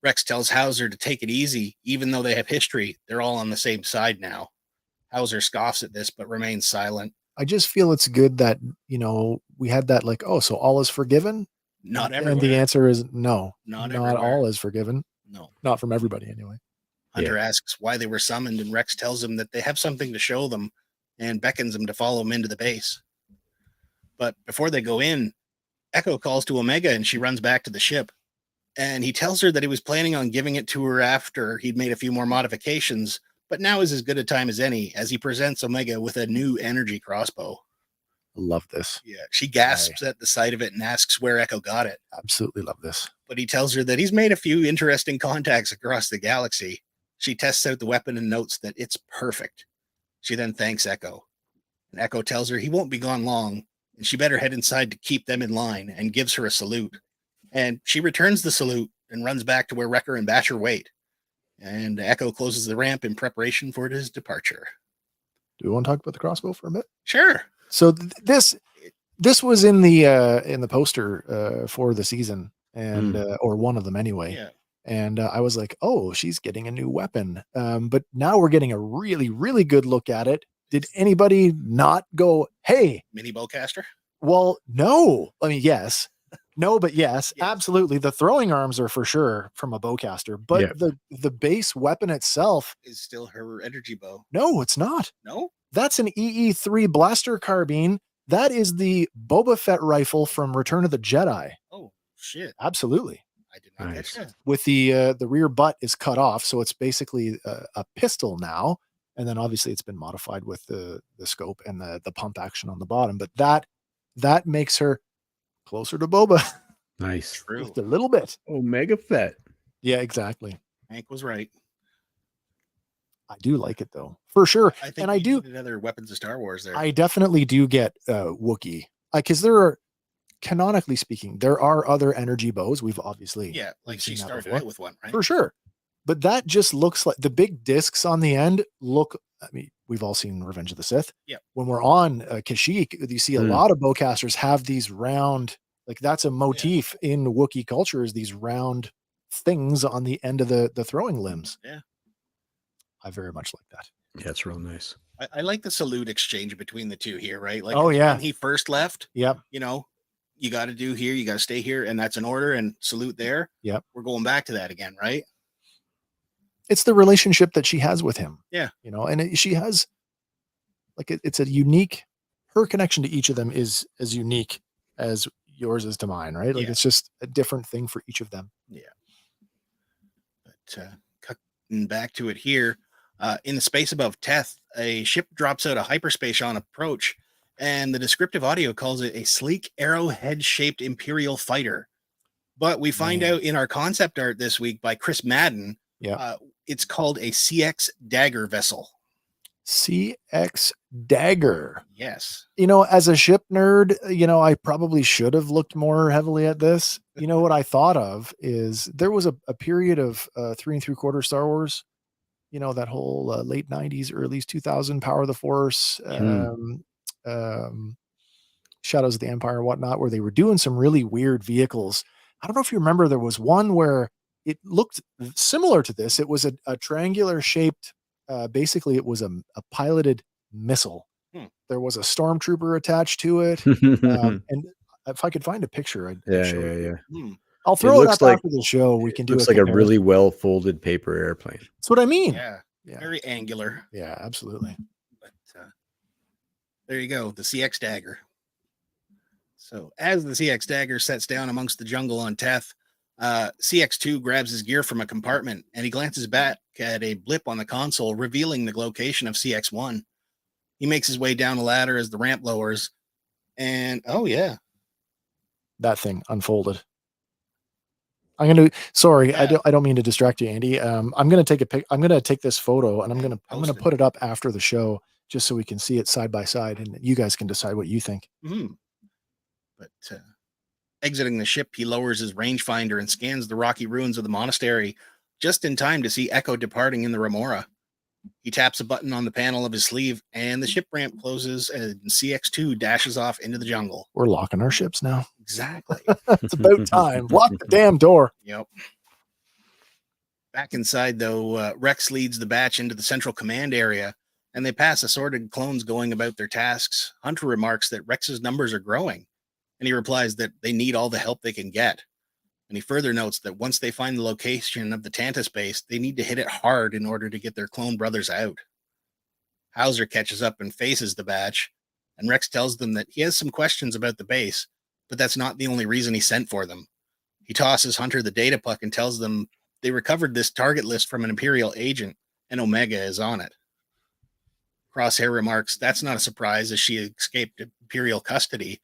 Rex tells Hauser to take it easy, even though they have history. They're all on the same side now. Hauser scoffs at this, but remains silent. I just feel it's good that, we had that like, oh, so all is forgiven? Not everywhere. And the answer is no. Not all everywhere. is forgiven. No. Not from everybody anyway. Hunter asks why they were summoned, and Rex tells him that they have something to show them and beckons them to follow him into the base. But before they go in, Echo calls to Omega and she runs back to the ship. And he tells her that he was planning on giving it to her after he'd made a few more modifications, but now is as good a time as any as he presents Omega with a new energy crossbow. I love this. Yeah, she gasps at the sight of it and asks where Echo got it. Absolutely love this. But he tells her that he's made a few interesting contacts across the galaxy. She tests out the weapon and notes that it's perfect. She then thanks Echo. And Echo tells her he won't be gone long, and she better head inside to keep them in line, and gives her a salute. And she returns the salute and runs back to where Wrecker and Basher wait. And Echo closes the ramp in preparation for his departure. Do we want to talk about the crossbow for a bit? Sure. So this was in the poster for the season, and or one of them anyway. Yeah. And I was like, oh, she's getting a new weapon. But now we're getting a really, really good look at it. Did anybody not go, hey, Mini bowcaster? well, no. I mean, yes. No, but yes, Yes. absolutely. The throwing arms are for sure from a bowcaster, but Yeah. the base weapon itself, Is still her energy bow. no, it's not. No? That's an EE3 blaster carbine. That is the Boba Fett rifle from Return of the Jedi. Oh, shit. Absolutely. I did not Nice. catch that. With the rear butt is cut off, so it's basically a pistol now. And then obviously it's been modified with the scope and the pump action on the bottom. But that makes her closer to Boba Nice. True. just a little bit. Omega Fett. Yeah, exactly. Hank was right. I do like it though, for sure. I think And I we do. needed another Weapons of Star Wars there. I definitely do get Wookiee because there are, canonically speaking, there are other energy bows. We've obviously yeah, like we've she seen that started before. out with one, right? For sure. But that just looks like the big discs on the end look. I mean, we've all seen Revenge of the Sith. Yeah. When we're on Kashyyyk, you see a lot of bowcasters have these round, like that's a motif in Wookiee culture, is these round things on the end of the throwing limbs. Yeah. I very much like that. Yeah, it's real nice. I like the salute exchange between the two here, right? Like, Oh, yeah. when he first left, Yep. you know, you got to do here, you got to stay here, and that's an order, and salute there. Yep. We're going back to that again, right? It's the relationship that she has with him. Yeah. And she has like, it's a unique, her connection to each of them is as unique as yours is to mine, right? Like Yeah. it's just a different thing for each of them. But cutting back to it here, in the space above Teth, a ship drops out a hyperspace on approach, and the descriptive audio calls it a sleek arrowhead-shaped Imperial fighter. But we find out in our concept art this week by Chris Madden, Yeah. it's called a CX Dagger vessel. CX Dagger. Yes. As a ship nerd, I probably should have looked more heavily at this. What I thought of is there was a period of 3 3/4 Star Wars, that whole late 90s, early 2000 Power of the Force, Shadows of the Empire and whatnot, where they were doing some really weird vehicles. I don't know if you remember, there was one where it looked similar to this. It was a triangular shaped, basically it was a piloted missile. There was a stormtrooper attached to it. And if I could find a picture, I'd show it. I'll throw it up after the show. We can do looks like a really well folded paper airplane. That's what I mean. Yeah. Very angular. Yeah, absolutely. But there you go. The CX Dagger. So as the CX Dagger sets down amongst the jungle on Teth, CX2 grabs his gear from a compartment and he glances back at a blip on the console, revealing the location of CX1. He makes his way down a ladder as the ramp lowers, and that thing unfolded. I'm gonna. Sorry, I don't mean to distract you, Andy. I'm gonna take a pic. I'm gonna take this photo and I'm gonna put it up after the show, just so we can see it side by side, and you guys can decide what you think. But exiting the ship, he lowers his rangefinder and scans the rocky ruins of the monastery, just in time to see Echo departing in the Remora. He taps a button on the panel of his sleeve, and the ship ramp closes, and CX2 dashes off into the jungle. We're locking our ships now. Exactly. It's about time. Lock the damn door. Yep. Back inside, though, Rex leads the batch into the central command area, and they pass assorted clones going about their tasks. Hunter remarks that Rex's numbers are growing, and he replies that they need all the help they can get. And he further notes that once they find the location of the Tantus base, they need to hit it hard in order to get their clone brothers out. Hauser catches up and faces the batch, and Rex tells them that he has some questions about the base, but that's not the only reason he sent for them. He tosses Hunter the data puck and tells them they recovered this target list from an Imperial agent, and Omega is on it. Crosshair remarks that's not a surprise as she escaped Imperial custody,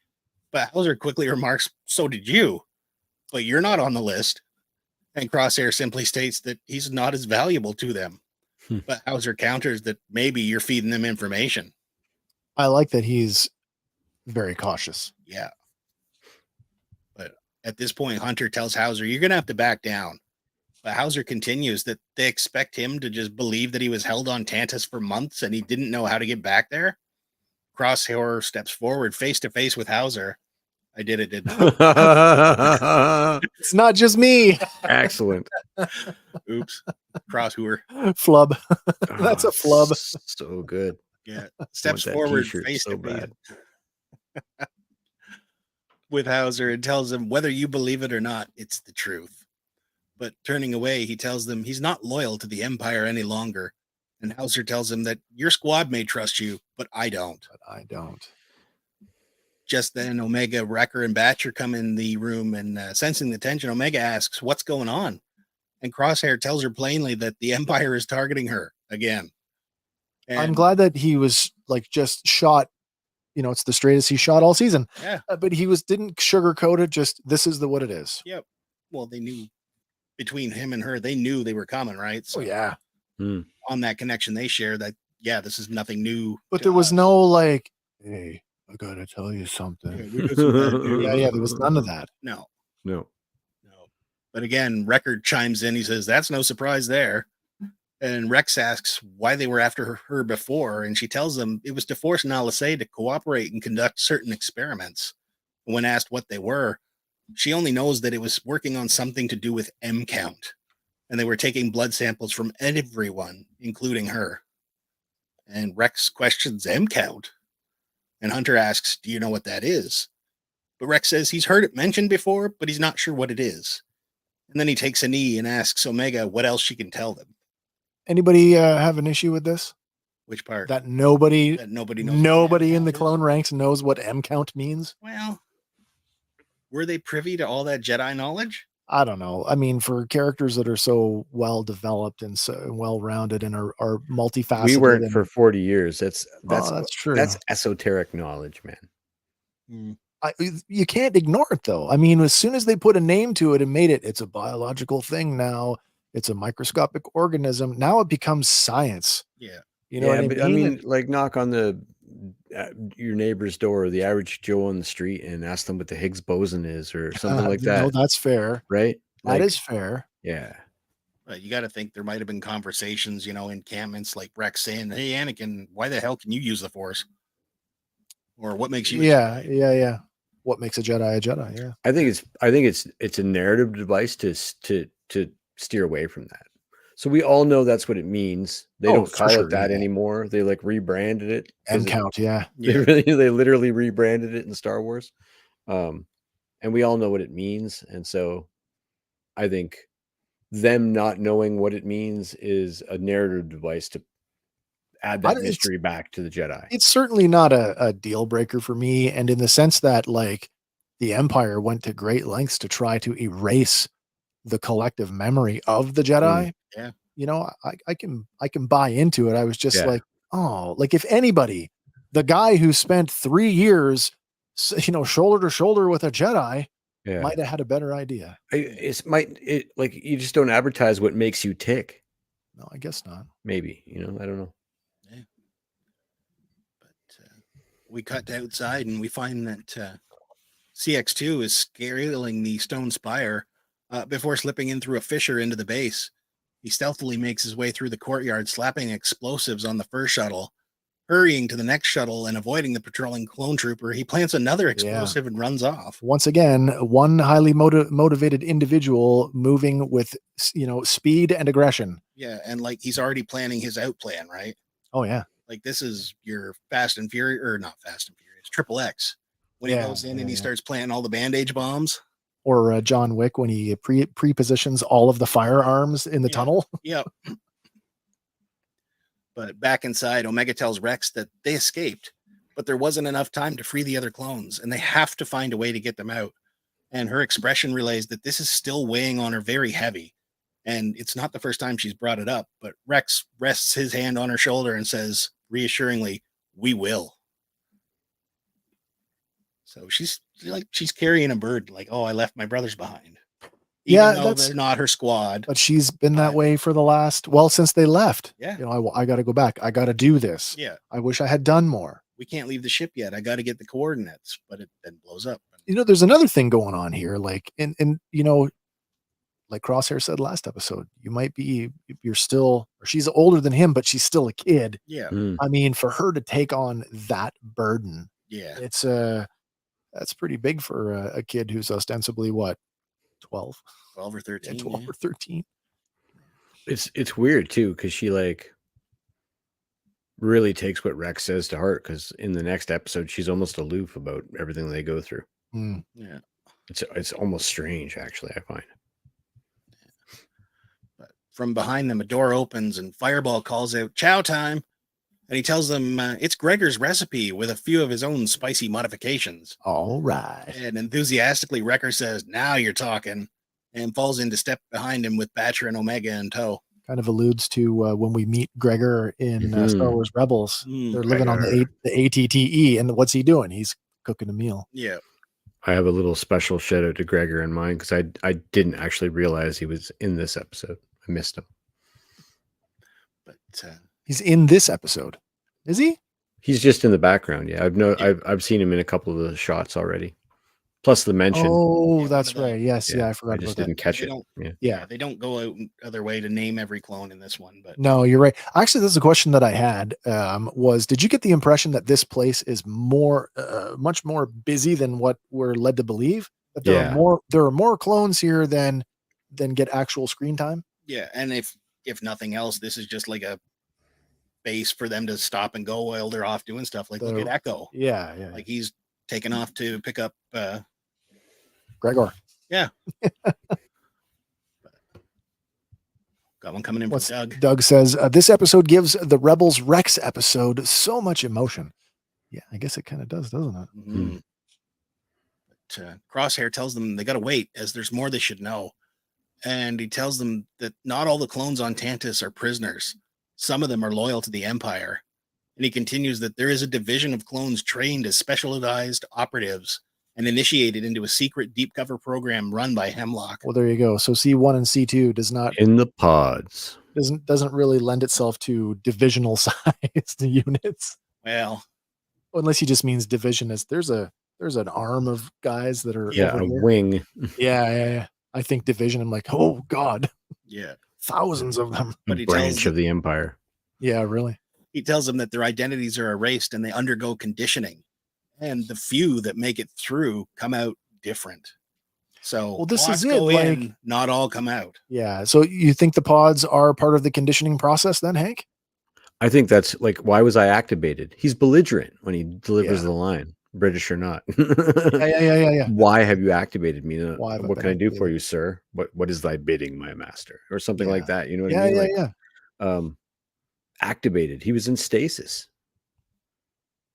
but Hauser quickly remarks, so did you. But you're not on the list. And Crosshair simply states that he's not as valuable to them. But Hauser counters that maybe you're feeding them information. I like that he's very cautious. Yeah. But at this point, Hunter tells Hauser, you're going to have to back down. But Hauser continues that they expect him to just believe that he was held on Tantus for months and he didn't know how to get back there. Crosshair steps forward face to face with Hauser. I did it, didn't I? It's not just me. Excellent. Oops. Crosshooer. Flub. That's a flub. So good. Yeah. Steps forward face to face with Hauser and tells him, whether you believe it or not, it's the truth. But turning away, he tells them he's not loyal to the Empire any longer. And Hauser tells him that your squad may trust you, but I don't. Just then, Omega, Wrecker, and Batcher come in the room, and sensing the tension, Omega asks, what's going on? And Crosshair tells her plainly that the Empire is targeting her again. And I'm glad that he was just shot. It's the straightest he shot all season. Yeah. But he didn't sugarcoat it. Just, this is what it is. Yep. Well, they knew between him and her, they knew they were coming, right? So yeah. On that connection they share that, this is nothing new. But there was no hey, I gotta tell you something. Yeah, there was none of that. No. But again, Record chimes in. He says, that's no surprise there. And Rex asks why they were after her before. And she tells them it was to force Nalisay to cooperate and conduct certain experiments. When asked what they were, she only knows that it was working on something to do with M count. And they were taking blood samples from everyone, including her. And Rex questions M count. And Hunter asks, do you know what that is? But Rex says he's heard it mentioned before, but he's not sure what it is. And then he takes a knee and asks Omega what else she can tell them. Anybody have an issue with this? Which part? That nobody knows. Nobody in the clone ranks knows what M count means? Well, were they privy to all that Jedi knowledge? I don't know. I mean, for characters that are so well developed and so well rounded and are multifaceted. We weren't for 40 years. That's true. That's esoteric knowledge, man. You can't ignore it though. I mean, as soon as they put a name to it and made it's a biological thing now, it's a microscopic organism. Now it becomes science. Yeah. You know what I but mean? I mean, like knock on your neighbor's door, or the average Joe on the street, and ask them what the Higgs boson is, or something like No, that, that's fair. right? That Like, is fair. yeah, You got to think there might have been conversations, encampments like Rex saying, "Hey, Anakin, why the hell can you use the Force? Or what makes you a Yeah, Jedi?" yeah. What makes a Jedi a Jedi? Yeah. I think it's a narrative device to steer away from that. So we all know that's what it means. They Oh, don't for call sure, it that yeah. anymore. They like rebranded it M count, yeah. Yeah. they literally rebranded it in Star Wars. And we all know what it means. And so I think them not knowing what it means is a narrative device to add that mystery back to the Jedi. It's certainly not a deal breaker for me. And in the sense that, like, the Empire went to great lengths to try to erase the collective memory of the Jedi. Yeah. You know, I can buy into it. I was just Yeah. like, oh, like if anybody, the guy who spent 3 years, shoulder to shoulder with a Jedi Yeah. might have had a better idea. Like you just don't advertise what makes you tick. No, I guess not. Maybe, I don't know. Yeah. But we cut to outside and we find that CX2 is scaling the stone spire before slipping in through a fissure into the base. He stealthily makes his way through the courtyard, slapping explosives on the first shuttle. Hurrying to the next shuttle and avoiding the patrolling clone trooper, he plants another explosive and runs off. Once again, one highly motivated individual moving with, speed and aggression. Yeah, and like he's already planning his out plan, right? Oh yeah. Like this is your Fast and Furious, or not Fast and Furious, Triple X. When he goes in and he starts planting all the bandage bombs. Or John Wick when he pre-positions all of the firearms in the tunnel. Yep. But back inside, Omega tells Rex that they escaped, but there wasn't enough time to free the other clones, and they have to find a way to get them out. And her expression relays that this is still weighing on her very heavy. And it's not the first time she's brought it up, but Rex rests his hand on her shoulder and says reassuringly, "We will." So she's carrying a burden, like, "Oh, I left my brothers behind." Even though they're not her squad. But she's been that way for since they left. Yeah. I got to go back. I got to do this. Yeah. I wish I had done more. We can't leave the ship yet. I got to get the coordinates, but it then blows up. There's another thing going on here. Like, like Crosshair said last episode, you're still, or she's older than him, but she's still a kid. Yeah. I mean, for her to take on that burden, yeah, that's pretty big for a kid who's ostensibly what, 12 or 13. 12 or 13. It's weird too, because she like really takes what Rex says to heart, because in the next episode she's almost aloof about everything they go through. Yeah, it's almost strange, actually, I find. But from behind them, a door opens and Fireball calls out, "Chow time," and he tells them it's Gregor's recipe with a few of his own spicy modifications. All right. And enthusiastically, Wrecker says, "Now you're talking," and falls in to step behind him with Batcher and Omega in tow. Kind of alludes to when we meet Gregor in Star Wars Rebels. They're living on the ATTE, and what's he doing? He's cooking a meal. Yeah. I have a little special shout out to Gregor in mind, because I didn't actually realize he was in this episode. I missed him. But he's in this episode, is he? He's just in the background. Yeah, I've seen him in a couple of the shots already. Plus the mention. Oh, that's right. Yes, yeah, I forgot. I just didn't catch it. Yeah, they don't go out other way to name every clone in this one. But no, you're right. Actually, this is a question that I had. Was did you get the impression that this place is much more busy than what we're led to believe? That there are more clones here than get actual screen time. Yeah, and if nothing else, this is just like a base for them to stop and go while they're off doing stuff. Like look at Echo. Yeah. Like he's taken off to pick up Gregor. Yeah. Got one coming in from Doug. Doug says, this episode gives the Rebels Rex episode so much emotion. Yeah, I guess it kind of does, doesn't it? Mm-hmm. But, Crosshair tells them they got to wait, as there's more they should know. And he tells them that not all the clones on Tantus are prisoners. Some of them are loyal to the Empire. And he continues that there is a division of clones trained as specialized operatives, and initiated into a secret deep cover program run by Hemlock. Well, there you go. So C1 and C2 does not In the pods. doesn't really lend itself to divisional sized units. Well, Unless he just means division as there's an arm of guys that are Yeah, over a here. wing. Yeah. I think division. I'm like, oh God, yeah. thousands of them. But he Branch tells of the empire. Yeah, really. He tells them that their identities are erased and they undergo conditioning. And the few that make it through come out different. So Well, this is lots it, go like- in, not all come out. Yeah. So you think the pods are part of the conditioning process then, Hank? I think that's like, why was I activated? He's belligerent when he delivers Yeah. the line, British or not. Yeah. Why have you activated me? Why have I What been can I do for activated? you, sir? What is thy bidding, my master? Or something like that. You know what Yeah, I mean? yeah. Like, activated. He was in stasis.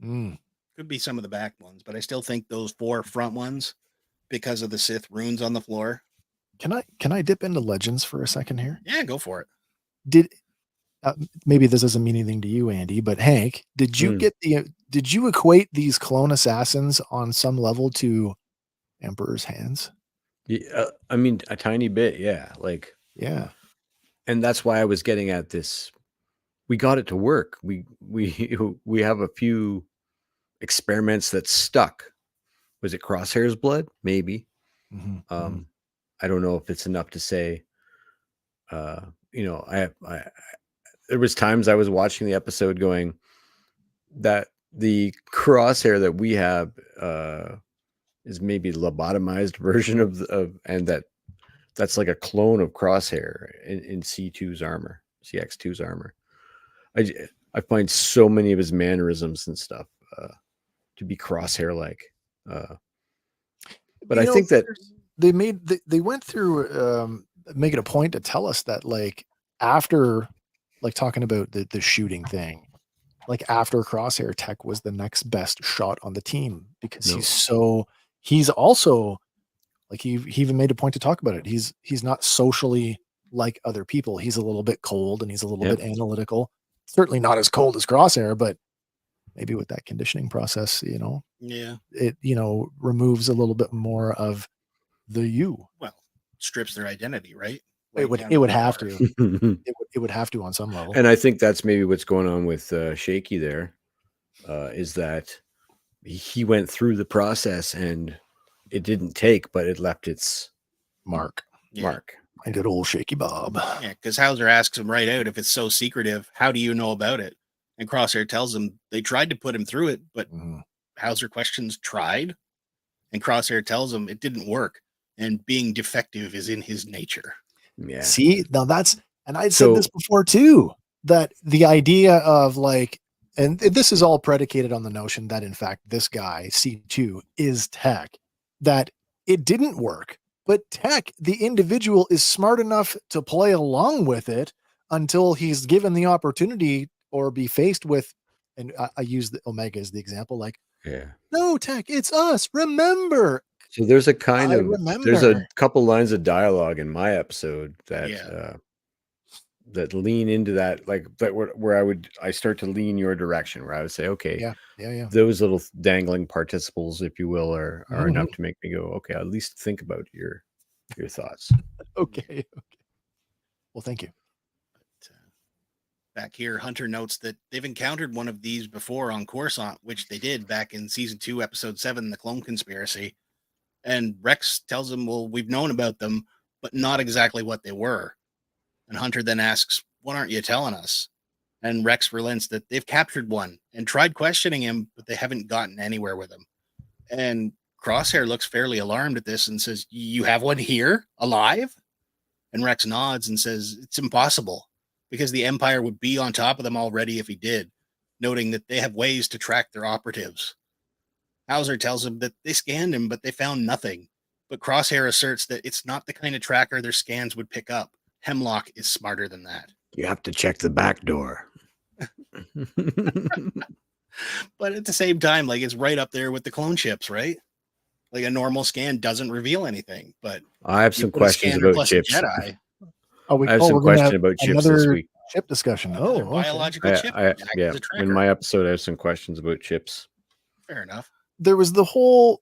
Mm. Could be some of the back ones, but I still think those 4 front ones, because of the Sith runes on the floor. Can I dip into legends for a second here? Yeah, go for it. Did maybe this doesn't mean anything to you, Andy, but Hank, did you did you equate these clone assassins on some level to Emperor's hands? Yeah, I mean, a tiny bit. Yeah. Like, Yeah. and that's why I was getting at this. We got it to work. We have a few experiments that stuck. Was it Crosshair's blood? Maybe. Mhm. I don't know if it's enough to say. You know, I there was times I was watching the episode going that the Crosshair that we have is maybe lobotomized version of and that's like a clone of Crosshair in C2's armor, CX2's armor. I find so many of his mannerisms and stuff to be Crosshair like. But I think that they went through making a point to tell us that like after like talking about the shooting thing, like after Crosshair, Tech was the next best shot on the team because he's also like he even made a point to talk about it. He's not socially like other people. He's a little bit cold and he's a little bit analytical. Certainly not as cold as Crosshair, but maybe with that conditioning process, Yeah. it removes a little bit more of the you. Well, strips their identity, right? It would have to. It would have to on some level. And I think that's maybe what's going on with Shaky there, is that he went through the process and it didn't take, but it left its mark. Yeah. And good old Shaky Bob. Yeah, because Hauser asks him right out, if it's so secretive, how do you know about it? And Crosshair tells him they tried to put him through it, but Hauser questions tried. And Crosshair tells him it didn't work. And being defective is in his nature. Yeah. See, now and I'd said this before too, that the idea of like, and this is all predicated on the notion that in fact, this guy, C2, is Tech, that it didn't work. But Tech, the individual, is smart enough to play along with it until he's given the opportunity or be faced with, and I use the Omega as the example, like, no, Tech, it's us. Remember. So there's a there's a couple lines of dialogue in my episode that that lean into that, like that where I start to lean your direction, where I would say, okay, those little dangling participles, if you will, are enough to make me go, okay, at least think about your thoughts. Okay. Well, thank you. Back here, Hunter notes that they've encountered one of these before on Coruscant, which they did back in season 2, episode 7, The Clone Conspiracy. And Rex tells him, well, we've known about them, but not exactly what they were. And Hunter then asks, what aren't you telling us? And Rex relents that they've captured one and tried questioning him, but they haven't gotten anywhere with him. And Crosshair looks fairly alarmed at this and says, you have one here, alive? And Rex nods and says, it's impossible, because the Empire would be on top of them already if he did, noting that they have ways to track their operatives. Hauser tells him that they scanned him, but they found nothing. But Crosshair asserts that it's not the kind of tracker their scans would pick up. Hemlock is smarter than that. You have to check the back door. But at the same time, like, it's right up there with the clone chips, right? Like, a normal scan doesn't reveal anything, but I have some questions about chips. Jedi, I have some questions about chips this week. Chip discussion. biological chip. In my episode, I have some questions about chips. Fair enough. there was the whole.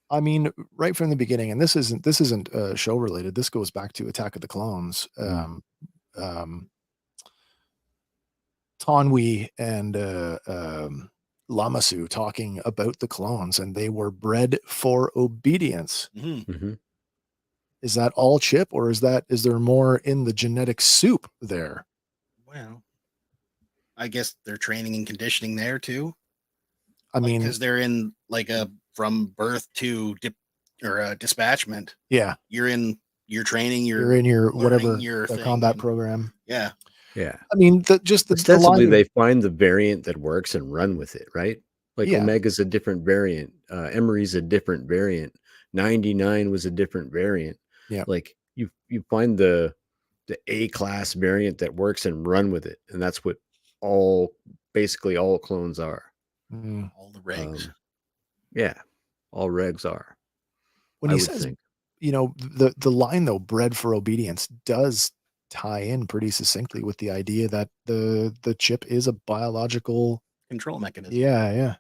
I mean, right from the beginning, and this isn't show related. This goes back to Attack of the Clones. Tonwi and Lamasu talking about the clones, and they were bred for obedience. Is that all Chip, or is there more in the genetic soup there? Well, I guess they're training and conditioning there too. I mean, because they're in like a from birth to dispatchment. Yeah, you're in your training. You're in your whatever your combat program. Yeah. I mean, the ostensibly line they find the variant that works and run with it, right? Like Yeah. Omega's a different variant, Emery's a different variant, 99 was a different variant. Yeah. Like you find the A class variant that works and run with it, and that's what basically all clones are. All the regs. Yeah, all regs are. When he says, you know, the line though, bred for obedience, does tie in pretty succinctly with the idea that the chip is a biological control mechanism. Yeah.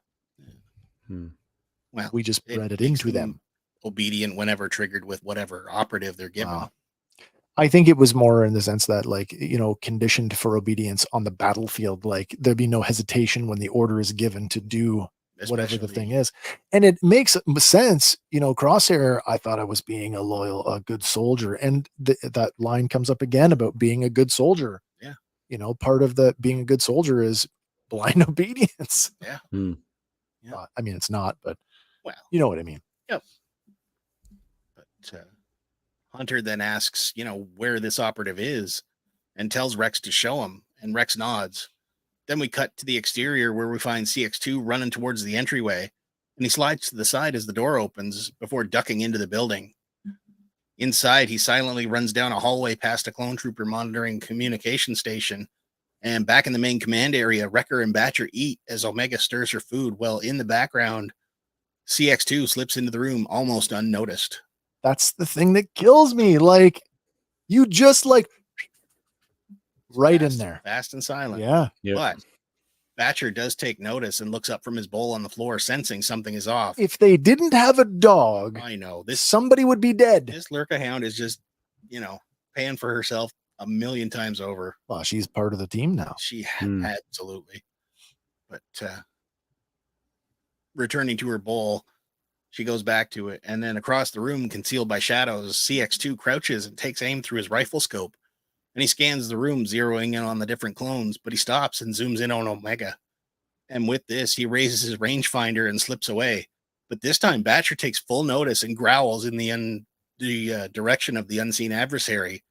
Well, we just bred it into them. Obedient whenever triggered with whatever operative they're given. Wow. I think it was more in the sense that, like, you know, conditioned for obedience on the battlefield, like there'd be no hesitation when the order is given to do whatever the thing is. And it makes sense. You know, Crosshair, I thought I was being a good soldier. And that line comes up again about being a good soldier. Yeah. You know, part of the being a good soldier is blind obedience. Yeah. I mean, it's not, but well, you know what I mean. Yep. But Hunter then asks, you know, where this operative is and tells Rex to show him, and Rex nods. Then we cut to the exterior where we find CX2 running towards the entryway, and he slides to the side as the door opens before ducking into the building. Inside, he silently runs down a hallway past a clone trooper monitoring communication station, and back in the main command area, Wrecker and Batcher eat as Omega stirs her food, while in the background, CX2 slips into the room almost unnoticed. That's the thing that kills me. Like, you just like in there. Fast and silent. Yeah. But Batcher does take notice and looks up from his bowl on the floor, sensing something is off. If they didn't have a dog, I know somebody would be dead. This Lurka Hound is just, you know, paying for herself a million times over. Well, she's part of the team now. She absolutely. But returning to her bowl, she goes back to it, and then across the room, concealed by shadows, CX2 crouches and takes aim through his rifle scope. And he scans the room, zeroing in on the different clones, but he stops and zooms in on Omega. And with this, he raises his rangefinder and slips away. But this time, Batcher takes full notice and growls in the direction of the unseen adversary.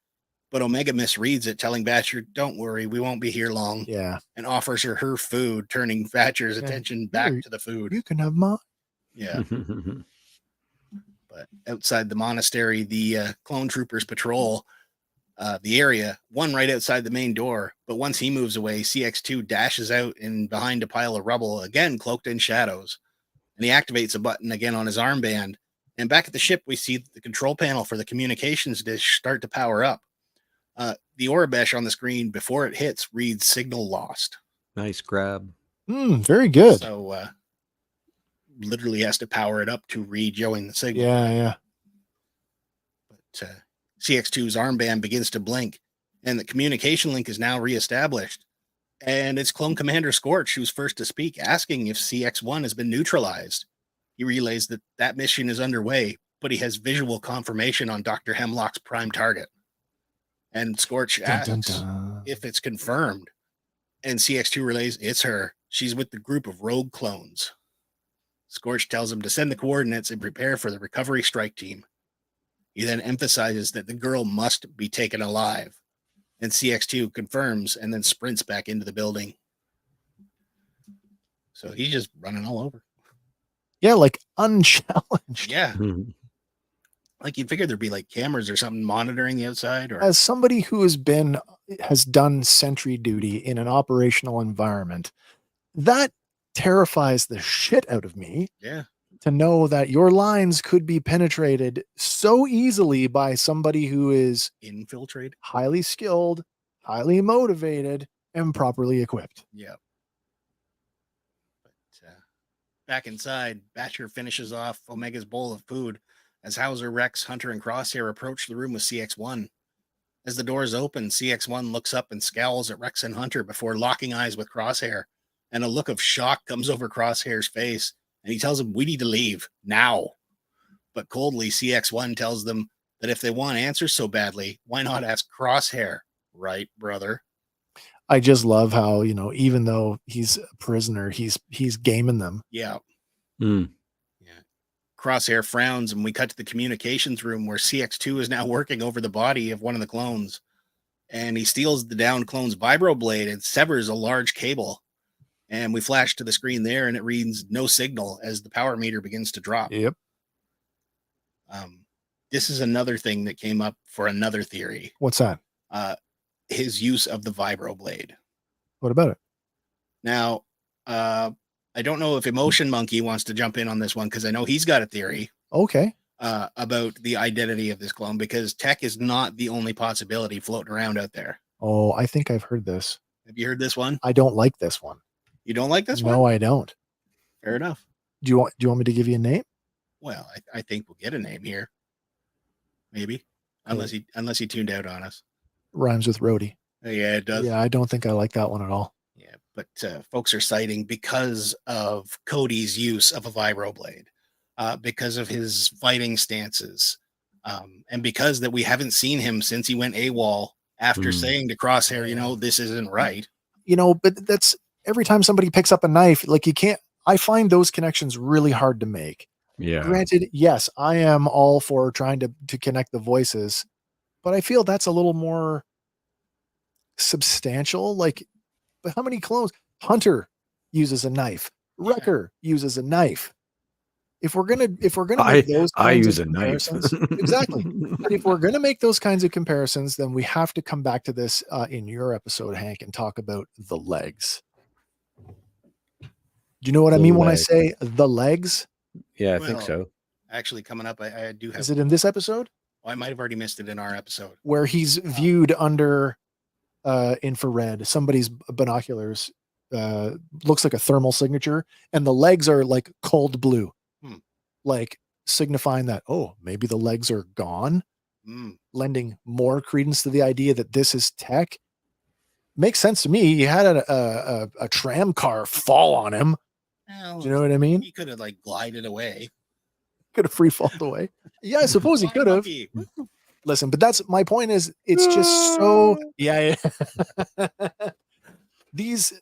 But Omega misreads it, telling Batcher, "Don't worry, we won't be here long." Yeah. And offers her food, turning Batcher's attention back to the food. You can have mine. Yeah. But outside the monastery, the clone troopers patrol the area, one right outside the main door. But once he moves away, CX2 dashes out and behind a pile of rubble, again cloaked in shadows. And he activates a button again on his armband. And back at the ship, we see the control panel for the communications dish start to power up. The Orabesh on the screen before it hits reads "signal lost." Nice grab. Very good. So literally has to power it up to rejoin the signal. Yeah. But CX2's armband begins to blink, and the communication link is now reestablished. And it's Clone Commander Scorch who's first to speak, asking if CX1 has been neutralized. He relays that mission is underway, but he has visual confirmation on Dr. Hemlock's prime target. And Scorch asks if it's confirmed. And CX2 relays, "It's her. She's with the group of rogue clones." Scorch tells him to send the coordinates and prepare for the recovery strike team. He then emphasizes that the girl must be taken alive. And CX2 confirms and then sprints back into the building. So he's just running all over. Yeah, like unchallenged. Yeah. Like you'd figure there'd be like cameras or something monitoring the outside. Or as somebody who has done sentry duty in an operational environment, that terrifies the shit out of me. Yeah. To know that your lines could be penetrated so easily by somebody who is infiltrated, highly skilled, highly motivated, and properly equipped. Yeah. But Back inside, Batcher finishes off Omega's bowl of food as Hauser, Rex, Hunter, and Crosshair approach the room with CX1. As the doors open, CX1 looks up and scowls at Rex and Hunter before locking eyes with Crosshair, and a look of shock comes over Crosshair's face, and he tells him, "We need to leave, now." But coldly, CX1 tells them that if they want answers so badly, why not ask Crosshair? Right, brother? I just love how, even though he's a prisoner, he's gaming them. Yeah. Mm. Yeah. Crosshair frowns, and we cut to the communications room where CX2 is now working over the body of one of the clones. And he steals the downed clone's vibroblade and severs a large cable. And we flash to the screen there, and it reads no signal as the power meter begins to drop. Yep. This is another thing that came up for another theory. What's that? His use of the vibroblade. What about it? Now, I don't know if Emotion Monkey wants to jump in on this one, because I know he's got a theory Okay. about the identity of this clone, because tech is not the only possibility floating around out there. Oh, I think I've heard this. Have you heard this one? I don't like this one. You don't like this one? No, I don't. Fair enough. Do you want me to give you a name? Well, I think we'll get a name here. Maybe. Unless he tuned out on us. Rhymes with roadie. Yeah, it does. Yeah, I don't think I like that one at all. Yeah, but folks are citing because of Cody's use of a vibroblade, because of his fighting stances, and because that we haven't seen him since he went AWOL after saying to Crosshair, this isn't right. But that's every time somebody picks up a knife, like I find those connections really hard to make. Yeah. Granted, yes, I am all for trying to connect the voices, but I feel that's a little more substantial. Like, but how many clones? Hunter uses a knife. Wrecker uses a knife. If we're gonna make those I kinds use of a knife. comparisons, exactly. But if we're gonna make those kinds of comparisons, then we have to come back to this in your episode, Hank, and talk about the legs. Do you know what I mean when I say the legs? Yeah, I think so. Actually, coming up, I do have. Is it in this episode? I might have already missed it in our episode. Where he's viewed under infrared, somebody's binoculars, looks like a thermal signature, and the legs are like cold blue, like signifying that, maybe the legs are gone, lending more credence to the idea that this is tech. Makes sense to me. He had a tram car fall on him. Well, do you know what I mean? He could have glided away. Could have free falled away. Yeah, I suppose he could have. Listen, but that's my point is it's just so these,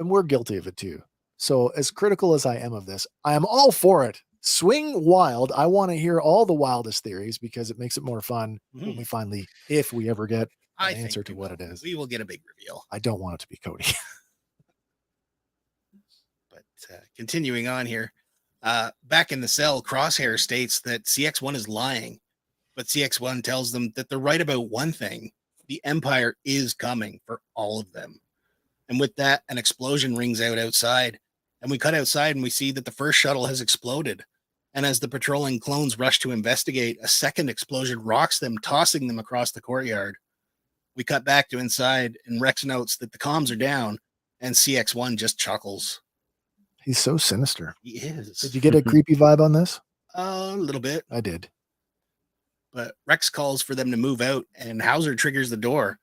and we're guilty of it too. So as critical as I am of this, I am all for it. Swing wild. I want to hear all the wildest theories because it makes it more fun when we finally, if we ever get an answer to what it is. We will get a big reveal. I don't want it to be Cody. But continuing on here, back in the cell, Crosshair states that CX1 is lying, but CX1 tells them that they're right about one thing. The Empire is coming for all of them. And with that, an explosion rings out outside, and we cut outside and we see that the first shuttle has exploded. And as the patrolling clones rush to investigate, a second explosion rocks them, tossing them across the courtyard. We cut back to inside, and Rex notes that the comms are down, and CX1 just chuckles. He's so sinister. He is. Did you get a creepy vibe on this? A little bit. I did. But Rex calls for them to move out, and Hauser triggers the door.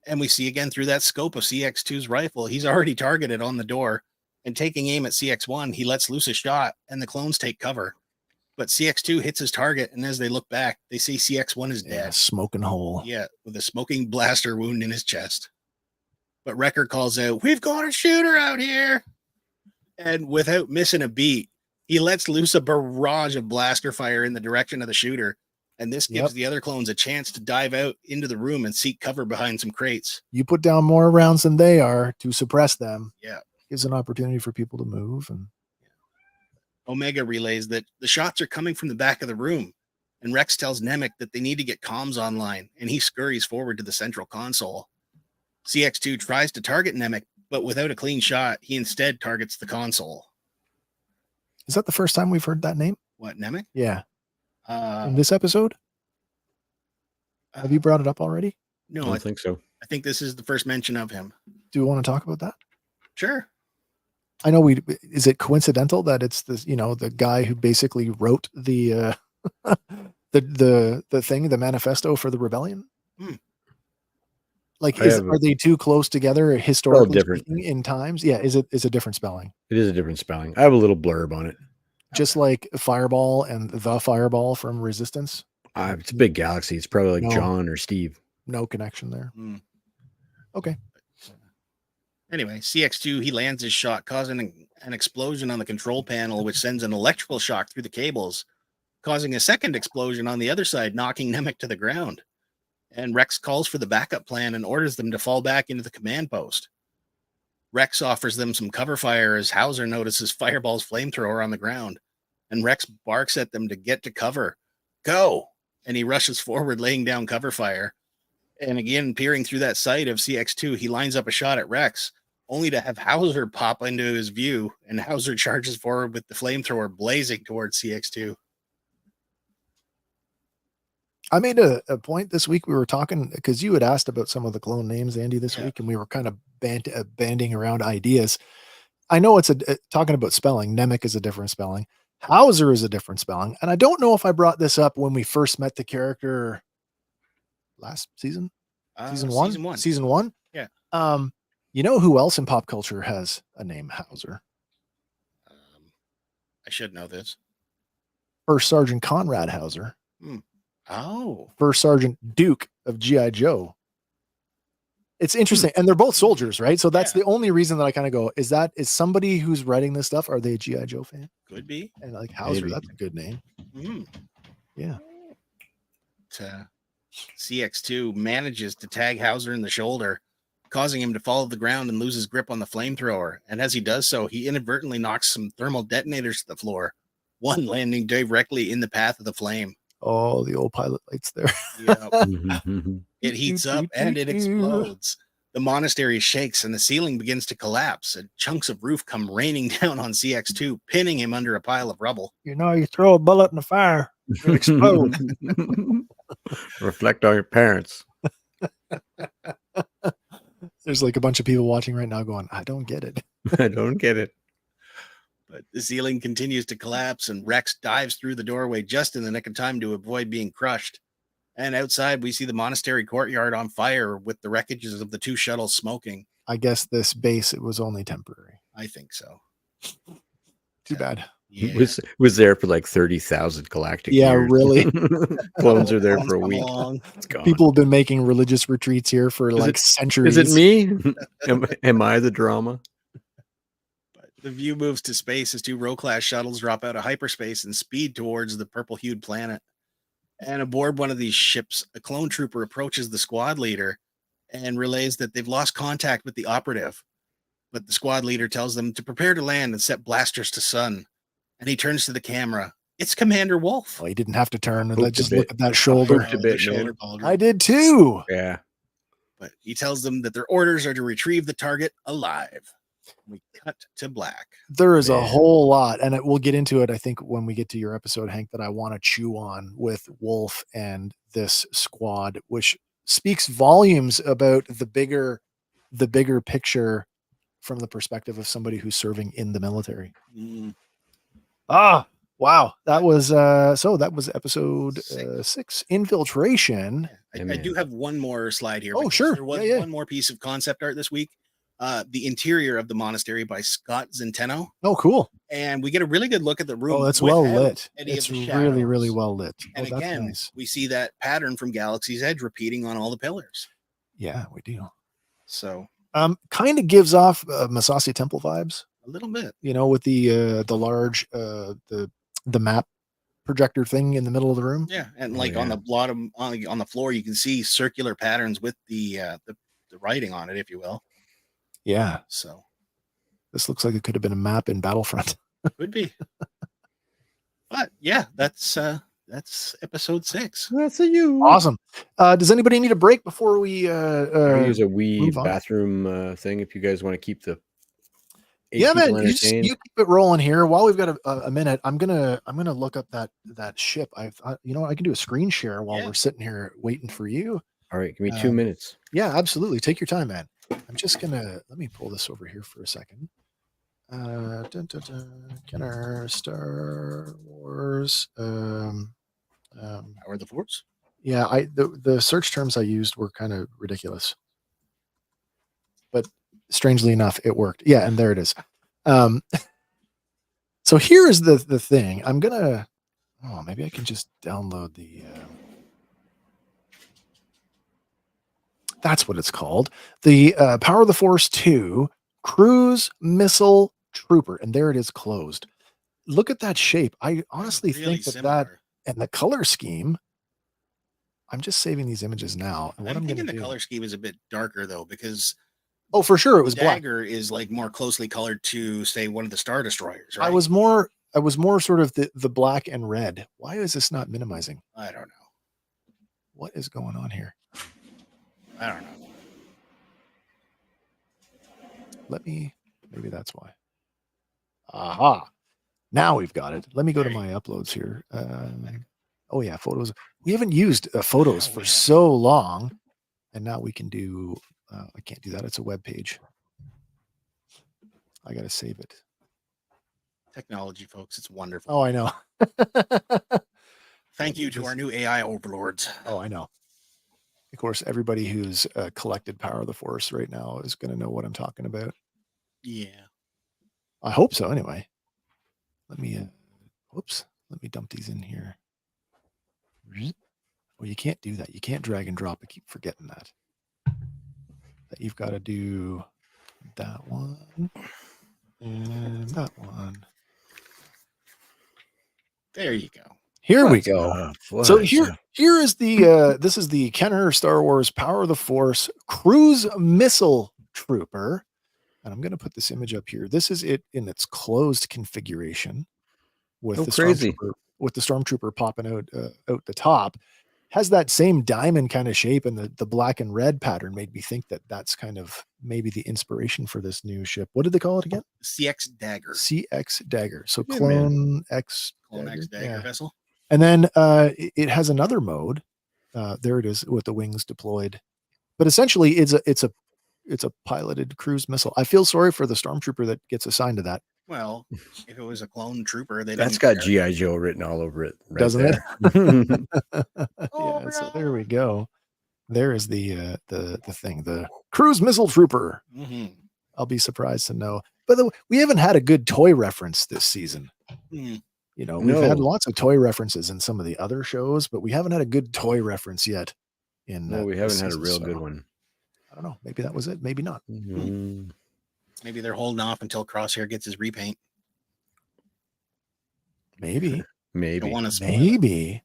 And we see again through that scope of CX2's rifle, he's already targeted on the door. And taking aim at CX1, he lets loose a shot, and the clones take cover. But CX2 hits his target, and as they look back, they see CX1 is dead. Smoking hole. Yeah, with a smoking blaster wound in his chest. But Wrecker calls out, "We've got a shooter out here!" And without missing a beat, he lets loose a barrage of blaster fire in the direction of the shooter. And this gives the other clones a chance to dive out into the room and seek cover behind some crates. You put down more rounds than they are to suppress them. Yeah. Gives an opportunity for people to move. And Omega relays that the shots are coming from the back of the room. And Rex tells Nemec that they need to get comms online, and he scurries forward to the central console. CX2 tries to target Nemec, but without a clean shot, he instead targets the console. Is that the first time we've heard that name? What, Nemec? Yeah. In this episode? Have you brought it up already? No, I think so. I think this is the first mention of him. Do you want to talk about that? Sure. I know is it coincidental that it's this, the guy who basically wrote the the thing, the manifesto for the rebellion? Like, are they too close together historically speaking in times? Yeah, is a different spelling? It is a different spelling. I have a little blurb on it. Just like Fireball and the Fireball from Resistance. It's a big galaxy. It's probably like John or Steve. No connection there. Okay. Anyway, CX2, he lands his shot, causing an explosion on the control panel, which sends an electrical shock through the cables, causing a second explosion on the other side, knocking Nemec to the ground. And Rex calls for the backup plan and orders them to fall back into the command post. Rex offers them some cover fire as Hauser notices Fireball's flamethrower on the ground, and Rex barks at them to get to cover. Go! And he rushes forward, laying down cover fire. And again, peering through that sight of CX2, he lines up a shot at Rex, only to have Hauser pop into his view, and Hauser charges forward with the flamethrower blazing towards CX2. I made a point this week. We were talking because you had asked about some of the clone names, Andy, this week, and we were kind of banding around ideas. I know it's talking about spelling. Nemec is a different spelling. Hauser is a different spelling. And I don't know if I brought this up when we first met the character last season. Season one. Yeah. You know who else in pop culture has a name Hauser? I should know this. First Sergeant Conrad Hauser. Oh. First Sergeant Duke of G.I. Joe. It's interesting. And they're both soldiers, right? So that's the only reason that I kind of go, is somebody who's writing this stuff, are they a G.I. Joe fan? Could be. And like Hauser, that's a good name. Yeah. CX2 manages to tag Hauser in the shoulder, causing him to fall to the ground and lose his grip on the flamethrower. And as he does so, he inadvertently knocks some thermal detonators to the floor, one landing directly in the path of the flame. Oh, the old pilot lights there. It heats up and it explodes. The monastery shakes and the ceiling begins to collapse, and chunks of roof come raining down on CX2, pinning him under a pile of rubble. You throw a bullet in the fire, it explodes. Reflect on your parents. There's like a bunch of people watching right now going, I don't get it. I don't get it. But the ceiling continues to collapse, and Rex dives through the doorway just in the nick of time to avoid being crushed. And outside, we see the monastery courtyard on fire with the wreckages of the two shuttles smoking. I guess this base, it was only temporary. I think so. Too bad. Yeah. It was there for like 30,000 galactic years. Really. Clones are there for a week. It's gone. People have been making religious retreats here for centuries. Is it me? Am I the drama? The view moves to space as two Row-class shuttles drop out of hyperspace and speed towards the purple-hued planet. And aboard one of these ships, a clone trooper approaches the squad leader and relays that they've lost contact with the operative. But the squad leader tells them to prepare to land and set blasters to sun. And he turns to the camera. It's Commander Wolf. Well, he didn't have to turn. Just look at that shoulder. Shoulder I did too. Yeah. But he tells them that their orders are to retrieve the target alive. We cut to black. There is a whole lot, and we'll get into it, I think, when we get to your episode, Hank, that I want to chew on with Wolf and this squad, which speaks volumes about the bigger picture from the perspective of somebody who's serving in the military. Wow. That was episode 6, Infiltration. I do have one more slide here. Oh, sure. There was one more piece of concept art this week. The interior of the monastery by Scott Zenteno. Oh, cool. And we get a really good look at the room. Oh, that's well lit. It's really, really well lit. And again, we see that pattern from Galaxy's Edge repeating on all the pillars. Yeah, we do. So kind of gives off Masasi Temple vibes. A little bit. With the large the map projector thing in the middle of the room. Yeah, and on the bottom on the floor you can see circular patterns with the writing on it, if you will. Yeah. So this looks like it could have been a map in Battlefront. Could be. But yeah, that's episode 6. That's you. Awesome. Does anybody need a break before we use a wee bathroom thing if you guys want to keep the man, you keep it rolling here while we've got a minute. I'm gonna look up that ship. I can do a screen share while we're sitting here waiting for you. All right, give me 2 minutes. Yeah, absolutely. Take your time, man. I'm just gonna let me pull this over here for a second. Kenner, Star Wars. Power of the Force. Yeah, the search terms I used were kind of ridiculous, but strangely enough, it worked. Yeah, and there it is. So here is the thing. I'm gonna. Oh, maybe I can just download the. That's what it's called. The Power of the Force 2 Cruise Missile Trooper, and there it is, closed. Look at that shape. I honestly Really think that similar. and the color scheme. I'm just saving these images now. And what I'm I'm going thinking to the do. color scheme is a bit darker though, because Oh, for sure, it was the black. dagger is like more closely colored to say one of the Star Destroyers, right? I was more sort of the black and red. Why is this not minimizing? I don't know. What is going on here? I don't know. Maybe that's why. Aha. Now we've got it. Let me go to my uploads here. Oh yeah, photos. We haven't used photos for so long, and now we can do. I can't do that. It's a web page. I got to save it. Technology, folks, it's wonderful. Oh, I know. Thank you to our new AI overlords. Oh, I know. Of course, everybody who's collected Power of the Force right now is going to know what I'm talking about. Yeah. I hope so. Anyway, let me. Whoops. Let me dump these in here. Oh, you can't do that. You can't drag and drop. I keep forgetting that. That you've got to do that one and that one. There you go. Here we go. So here is the this is the Kenner Star Wars Power of the Force Cruise Missile Trooper. And I'm going to put this image up here. This is it in its closed configuration with the Stormtrooper popping out the top. Has that same diamond kind of shape, and the black and red pattern made me think that that's kind of maybe the inspiration for this new ship. What did they call it again? CX Dagger. CX Dagger. So Clone X Dagger vessel. And then it has another mode. There it is with the wings deployed. But essentially, it's a piloted cruise missile. I feel sorry for the Stormtrooper that gets assigned to that. Well, if it was a clone trooper, that's got G.I. Joe written all over it, right? Doesn't there. it? Yeah, so there we go. There is the thing, the cruise missile trooper. Mm-hmm. I'll be surprised to know. By the way, we haven't had a good toy reference this season. Mm. You know, we've had lots of toy references in some of the other shows, but we haven't had a good toy reference yet. No, we haven't had a real good one. I don't know. Maybe that was it. Maybe not. Mm-hmm. Maybe they're holding off until Crosshair gets his repaint. Maybe. Maybe.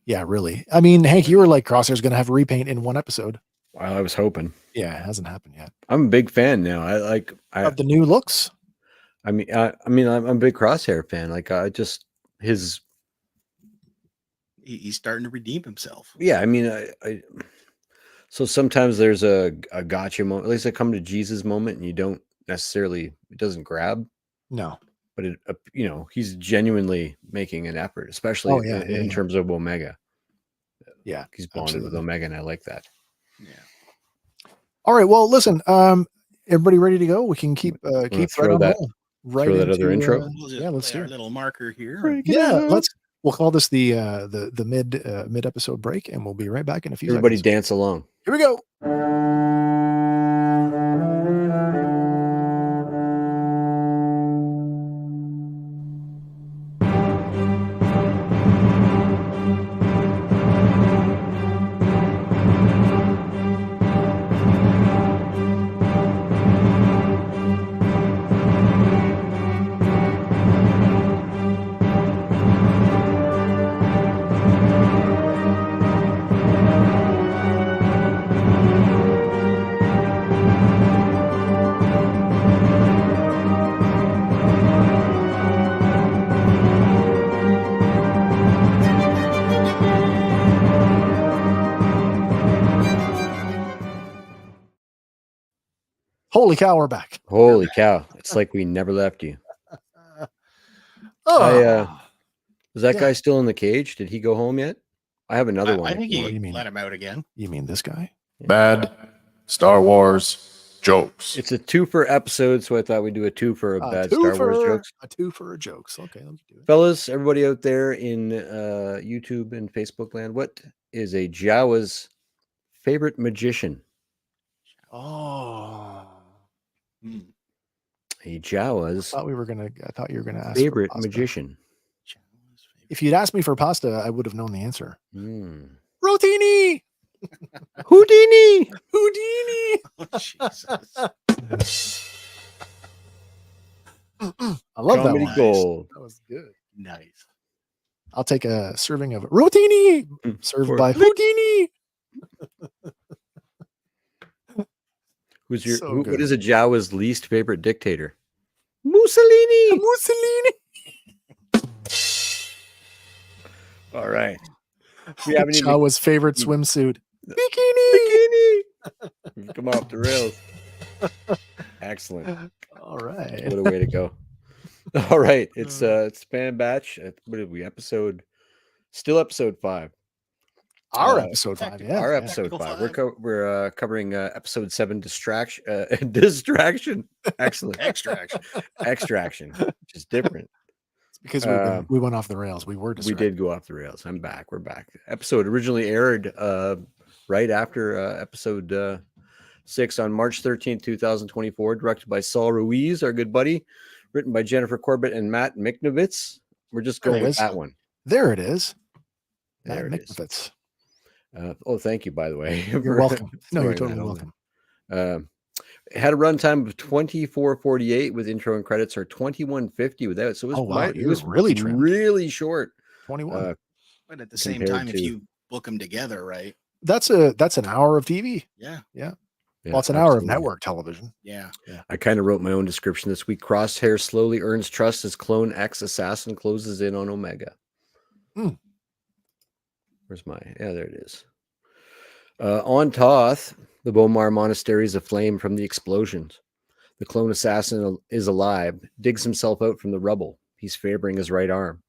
Yeah, really. I mean, Hank, you were like, Crosshair's going to have a repaint in one episode. Well, I was hoping. Yeah, it hasn't happened yet. I'm a big fan now. I of the new looks. I'm a big Crosshair fan. Like he's starting to redeem himself. Yeah, I mean, so sometimes there's a gotcha moment, at least a come to Jesus moment, and you don't necessarily, it doesn't grab. No. But he's genuinely making an effort, especially in terms of Omega. Yeah. He's bonded with Omega, and I like that. Yeah. All right. Well, listen, everybody ready to go? We can keep right on that, right throw that other intro. Let's do a little marker here. We'll call this the mid episode break, and we'll be right back in a few Everybody seconds. dance along. Here we go. Holy cow, we're back. Holy cow. It's like we never left you. Was that guy still in the cage? Did he go home yet? I have another one. I think he let him out again. You mean this guy? Bad Star Wars jokes. It's a 2-for episode, so I thought we'd do a 2-for of bad Star Wars jokes. A 2-for jokes. Okay, let's do it. Fellas, everybody out there in YouTube and Facebook land, what is a Jawa's favorite magician? Oh. A Jawa's I thought you were gonna ask favorite for pasta. magician. If you'd asked me for pasta, I would have known the answer. Houdini! Rotini! Houdini! Oh, Jesus. I love Comedy that one. gold. That was good. Nice. I'll take a serving of rotini served by Houdini. Who's your So good. what is a Jawa's least favorite dictator? Mussolini. Mussolini. All right. We have any Jawa's favorite swimsuit. Bikini. We've come off the rails. Excellent. All right. What a way to go. All right. It's Spam Batch. What did we episode 5. Our episode 5, yeah. Our yeah. episode Technical 5. We're covering episode 7, distraction. Excellent. Extraction, which is different. It's because we went off the rails. We were We distracted. did go off the rails. I'm back. We're back. Episode originally aired right after episode 6 on March 13th, 2024, directed by Saul Ruiz, our good buddy, written by Jennifer Corbett and Matt Miknovitz. We're just going with that one. There it is. There Matt it is. Miknovitz. Thank you, by the way. You're welcome. No, you're throwing totally that on welcome. It had a runtime of 24:48 with intro and credits, or 21:50 without. So it was, It was really trimmed. really short. 21. But at the same Compared time, if to- you book them together, right? That's an hour of TV. Yeah. Well, it's an hour of absolutely. network television. Yeah. I kind of wrote my own description this week. Crosshair slowly earns trust as Clone X assassin closes in on Omega. Where's my? Yeah, there it is. On Toth, the Bomar monastery is aflame from the explosions. The clone assassin is alive, digs himself out from the rubble. He's favoring his right arm.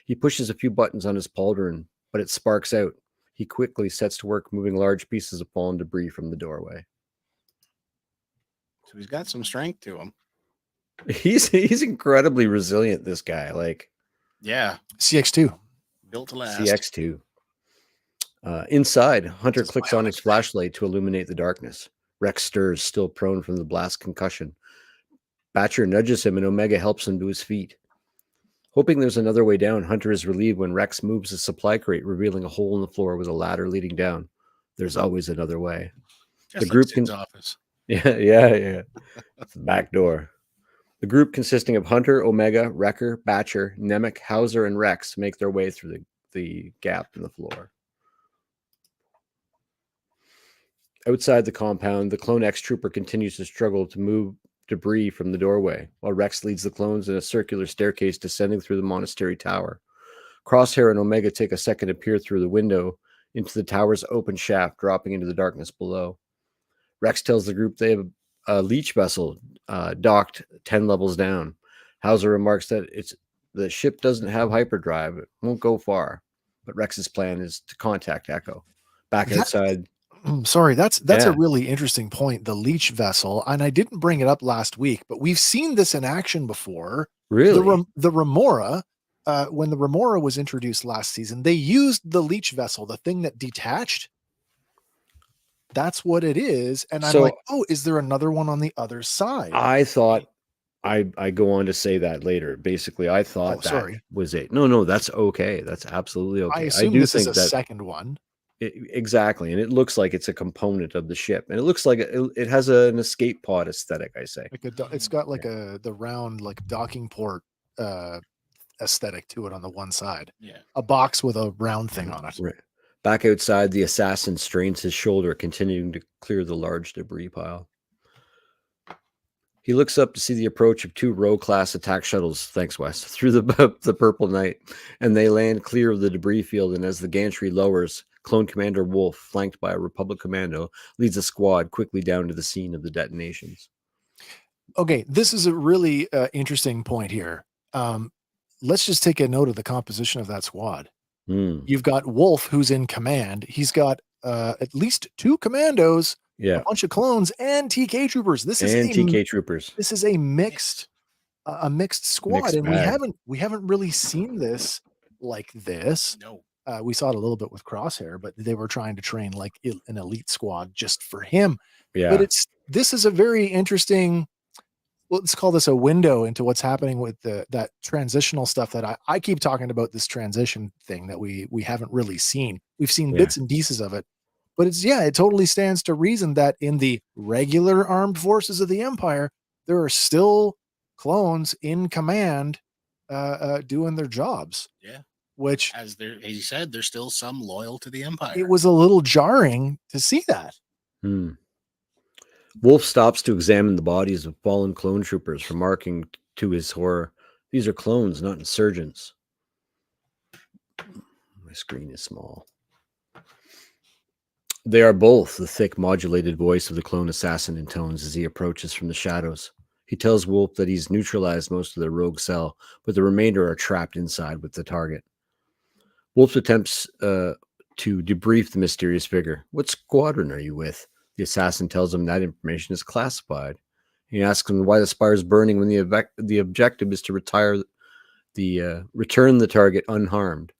He pushes a few buttons on his pauldron, but it sparks out. He quickly sets to work moving large pieces of fallen debris from the doorway. So he's got some strength to him. He's incredibly resilient, this guy. Like Yeah. CX2. Built to last. CX2. Inside, Hunter This is clicks on bionic. his flashlight to illuminate the darkness. Rex stirs, still prone from the blast concussion. Batcher nudges him and Omega helps him to his feet. Hoping there's another way down, Hunter is relieved when Rex moves his supply crate, revealing a hole in the floor with a ladder leading down. There's always another way. Just the group like Sid's can- office. Yeah. It's the back door. The group consisting of Hunter, Omega, Wrecker, Batcher, Nemec, Hauser, and Rex make their way through the gap in the floor. Outside the compound, the Clone X trooper continues to struggle to move debris from the doorway, while Rex leads the clones in a circular staircase descending through the monastery tower. Crosshair and Omega take a second to peer through the window into the tower's open shaft, dropping into the darkness below. Rex tells the group they have a leech vessel docked 10 levels down. Hauser remarks that the ship doesn't have hyperdrive. It won't go far. But Rex's plan is to contact Echo. Back outside. Sorry, that's Yeah. a really interesting point. The leech vessel, and I didn't bring it up last week, but we've seen this in action before. Really? The Remora, when the Remora was introduced last season, they used the leech vessel, the thing that detached. That's what it is, and I'm So- like, oh, is there another one on the other side? I thought I go on to say that later. Basically, I thought that sorry. was it. No, that's okay. That's absolutely okay. I assume do this is think a that second one. exactly, and it looks like it's a component of the ship, and it looks like it has an escape pod aesthetic. I say. It's got like the round like docking port aesthetic to it on the one side. Yeah. A box with a round thing on it. Right. Back outside, the assassin strains his shoulder, continuing to clear the large debris pile. He looks up to see the approach of 2 Row-class attack shuttles, thanks, Wes, through the purple night, and they land clear of the debris field, and as the gantry lowers, Clone Commander Wolf, flanked by a Republic commando, leads a squad quickly down to the scene of the detonations. Okay, this is a really interesting point here. Let's just take a note of the composition of that squad. You've got Wolf, who's in command. He's got at least 2 commandos, Yeah. a bunch of clones and TK troopers. This is TK troopers. This is a mixed squad, Mixed and bag. we haven't really seen this like this. No. We saw it a little bit with Crosshair, but they were trying to train like an elite squad just for him. Yeah. But this is a very interesting. Let's call this a window into what's happening with that transitional stuff that I keep talking about, this transition thing that we haven't really seen. We've seen bits and pieces of it, but it totally stands to reason that in the regular armed forces of the Empire, there are still clones in command doing their jobs. Yeah. Which, as you said, there's still some loyal to the Empire. It was a little jarring to see that. Wolf stops to examine the bodies of fallen clone troopers, remarking to his horror, "These are clones, not insurgents." My screen is small. "They are both," the thick, modulated voice of the clone assassin intones as he approaches from the shadows. He tells Wolf that he's neutralized most of their rogue cell, but the remainder are trapped inside with the target. Wolf attempts to debrief the mysterious figure. "What squadron are you with?" The assassin tells him that information is classified. He asks him why the spire is burning when the objective is to return the target unharmed.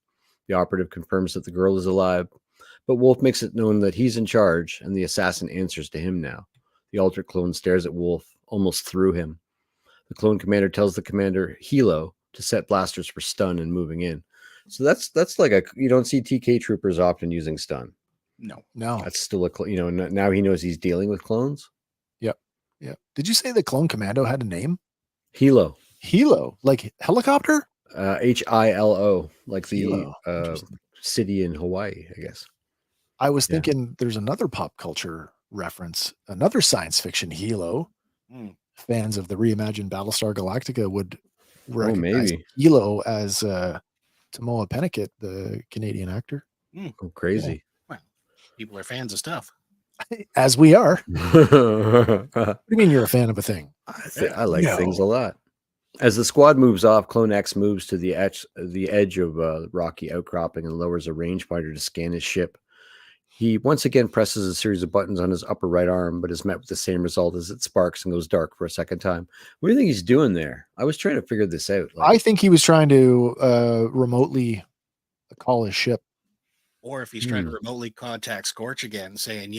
The operative confirms that the girl is alive, but Wolf makes it known that he's in charge, and the assassin answers to him now. The altered clone stares at Wolf, almost through him. The clone commander tells the commander, Hilo, to set blasters for stun and moving in. So that's like you don't see TK troopers often using stun. No. That's still now he knows he's dealing with clones. Yep. Did you say the clone commando had a name? Hilo, like helicopter? Hilo, like Hilo. the city in Hawaii, I guess. I was thinking there's another pop culture reference, another science fiction Hilo. Fans of the reimagined Battlestar Galactica would recognize Hilo as Tamoa Pennicott, the Canadian actor. Oh, crazy. Well, people are fans of stuff. As we are. What do you mean you're a fan of a thing? I like things a lot. As the squad moves off, Clone X moves to the edge of a rocky outcropping and lowers a rangefinder to scan his ship. He once again presses a series of buttons on his upper right arm, but is met with the same result as it sparks and goes dark for a second time. What do you think he's doing there? I was trying to figure this out. I think he was trying to remotely call his ship. Or if he's trying to remotely contact Scorch again, saying,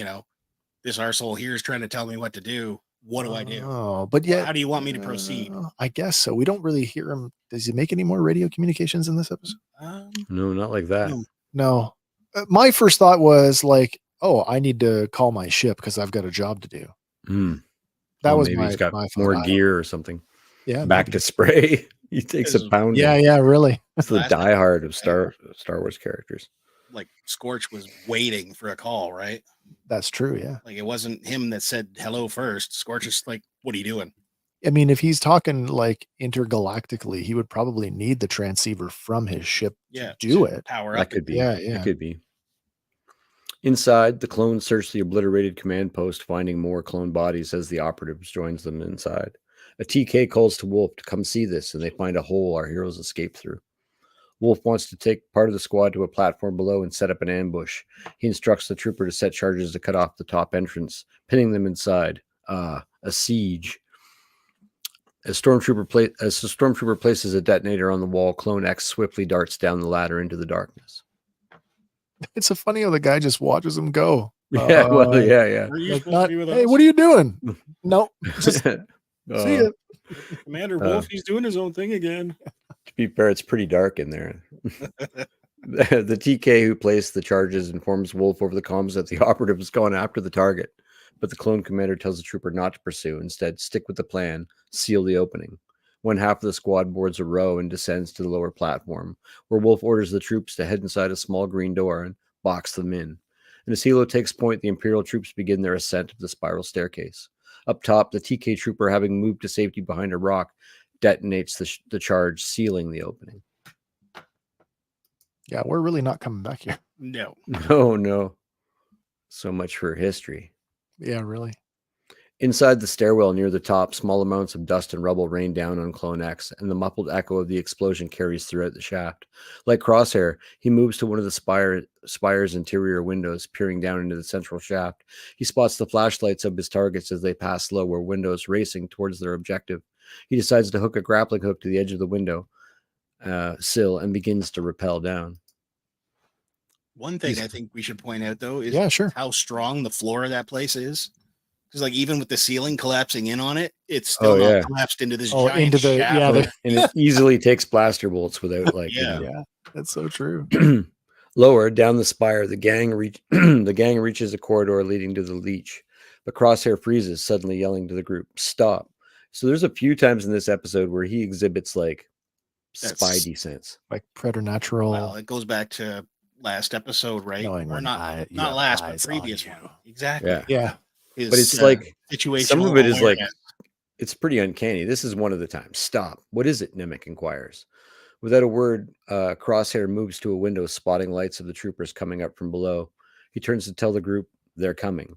this arsehole here is trying to tell me what to do. What do I do? Oh, but yeah. How do you want me to proceed? I guess so. We don't really hear him. Does he make any more radio communications in this episode? No, not like that. No. My first thought was like, oh, I need to call my ship because I've got a job to do. That was maybe he's got my more gear or something. Yeah. Back to spray. He takes a pound. Yeah, really. It's the diehard of Star Wars characters. Like Scorch was waiting for a call, right? That's true, yeah. Like it wasn't him that said hello first. Scorch is like, what are you doing? I mean, if he's talking like intergalactically, he would probably need the transceiver from his ship to do it. Power up. That could be. Yeah. It could be. Inside, the clones search the obliterated command post, finding more clone bodies as the operatives joins them inside. A TK calls to Wolf to come see this, and they find a hole our heroes escape through. Wolf wants to take part of the squad to a platform below and set up an ambush. He instructs the trooper to set charges to cut off the top entrance, pinning them inside. A siege. As the stormtrooper places a detonator on the wall, Clone X swiftly darts down the ladder into the darkness. It's so funny how the guy just watches him go. Yeah, yeah. Like hey, what are you doing? No, just see it. Commander Wolf, he's doing his own thing again. To be fair, it's pretty dark in there. The TK who placed the charges informs Wolf over the comms that the operative has gone after the target, but the clone commander tells the trooper not to pursue. Instead, stick with the plan, seal the opening. One half of the squad boards a row and descends to the lower platform, where Wolf orders the troops to head inside a small green door and box them in. And as Hilo takes point, the Imperial troops begin their ascent of the spiral staircase. Up top, the TK trooper, having moved to safety behind a rock, detonates the charge, sealing the opening. Yeah, we're really not coming back here. No. No. So much for history. Yeah, really. Inside the stairwell near the top, small amounts of dust and rubble rain down on Clone X, and the muffled echo of the explosion carries throughout the shaft. Like Crosshair, he moves to one of the spire's interior windows, peering down into the central shaft. He spots the flashlights of his targets as they pass lower windows, racing towards their objective. He decides to hook a grappling hook to the edge of the window sill and begins to rappel down. One thing I think we should point out, though, is how strong the floor of that place is. Because, like, even with the ceiling collapsing in on it, it's still not collapsed into this giant shaft. And it easily takes blaster bolts without, like, that's so true. Lower down the spire, the gang reaches a corridor leading to the leech, but Crosshair freezes, suddenly yelling to the group, "Stop!" So there's a few times in this episode where he exhibits like spidey sense, like preternatural. Well, it goes back to last episode, right? Or not last, but previous one. Exactly. Yeah. But it's like some of it is like it's pretty uncanny. This is one of the times. "Stop! What is it?" Nemec inquires. Without a word, Crosshair moves to a window, spotting lights of the troopers coming up from below. He turns to tell the group they're coming.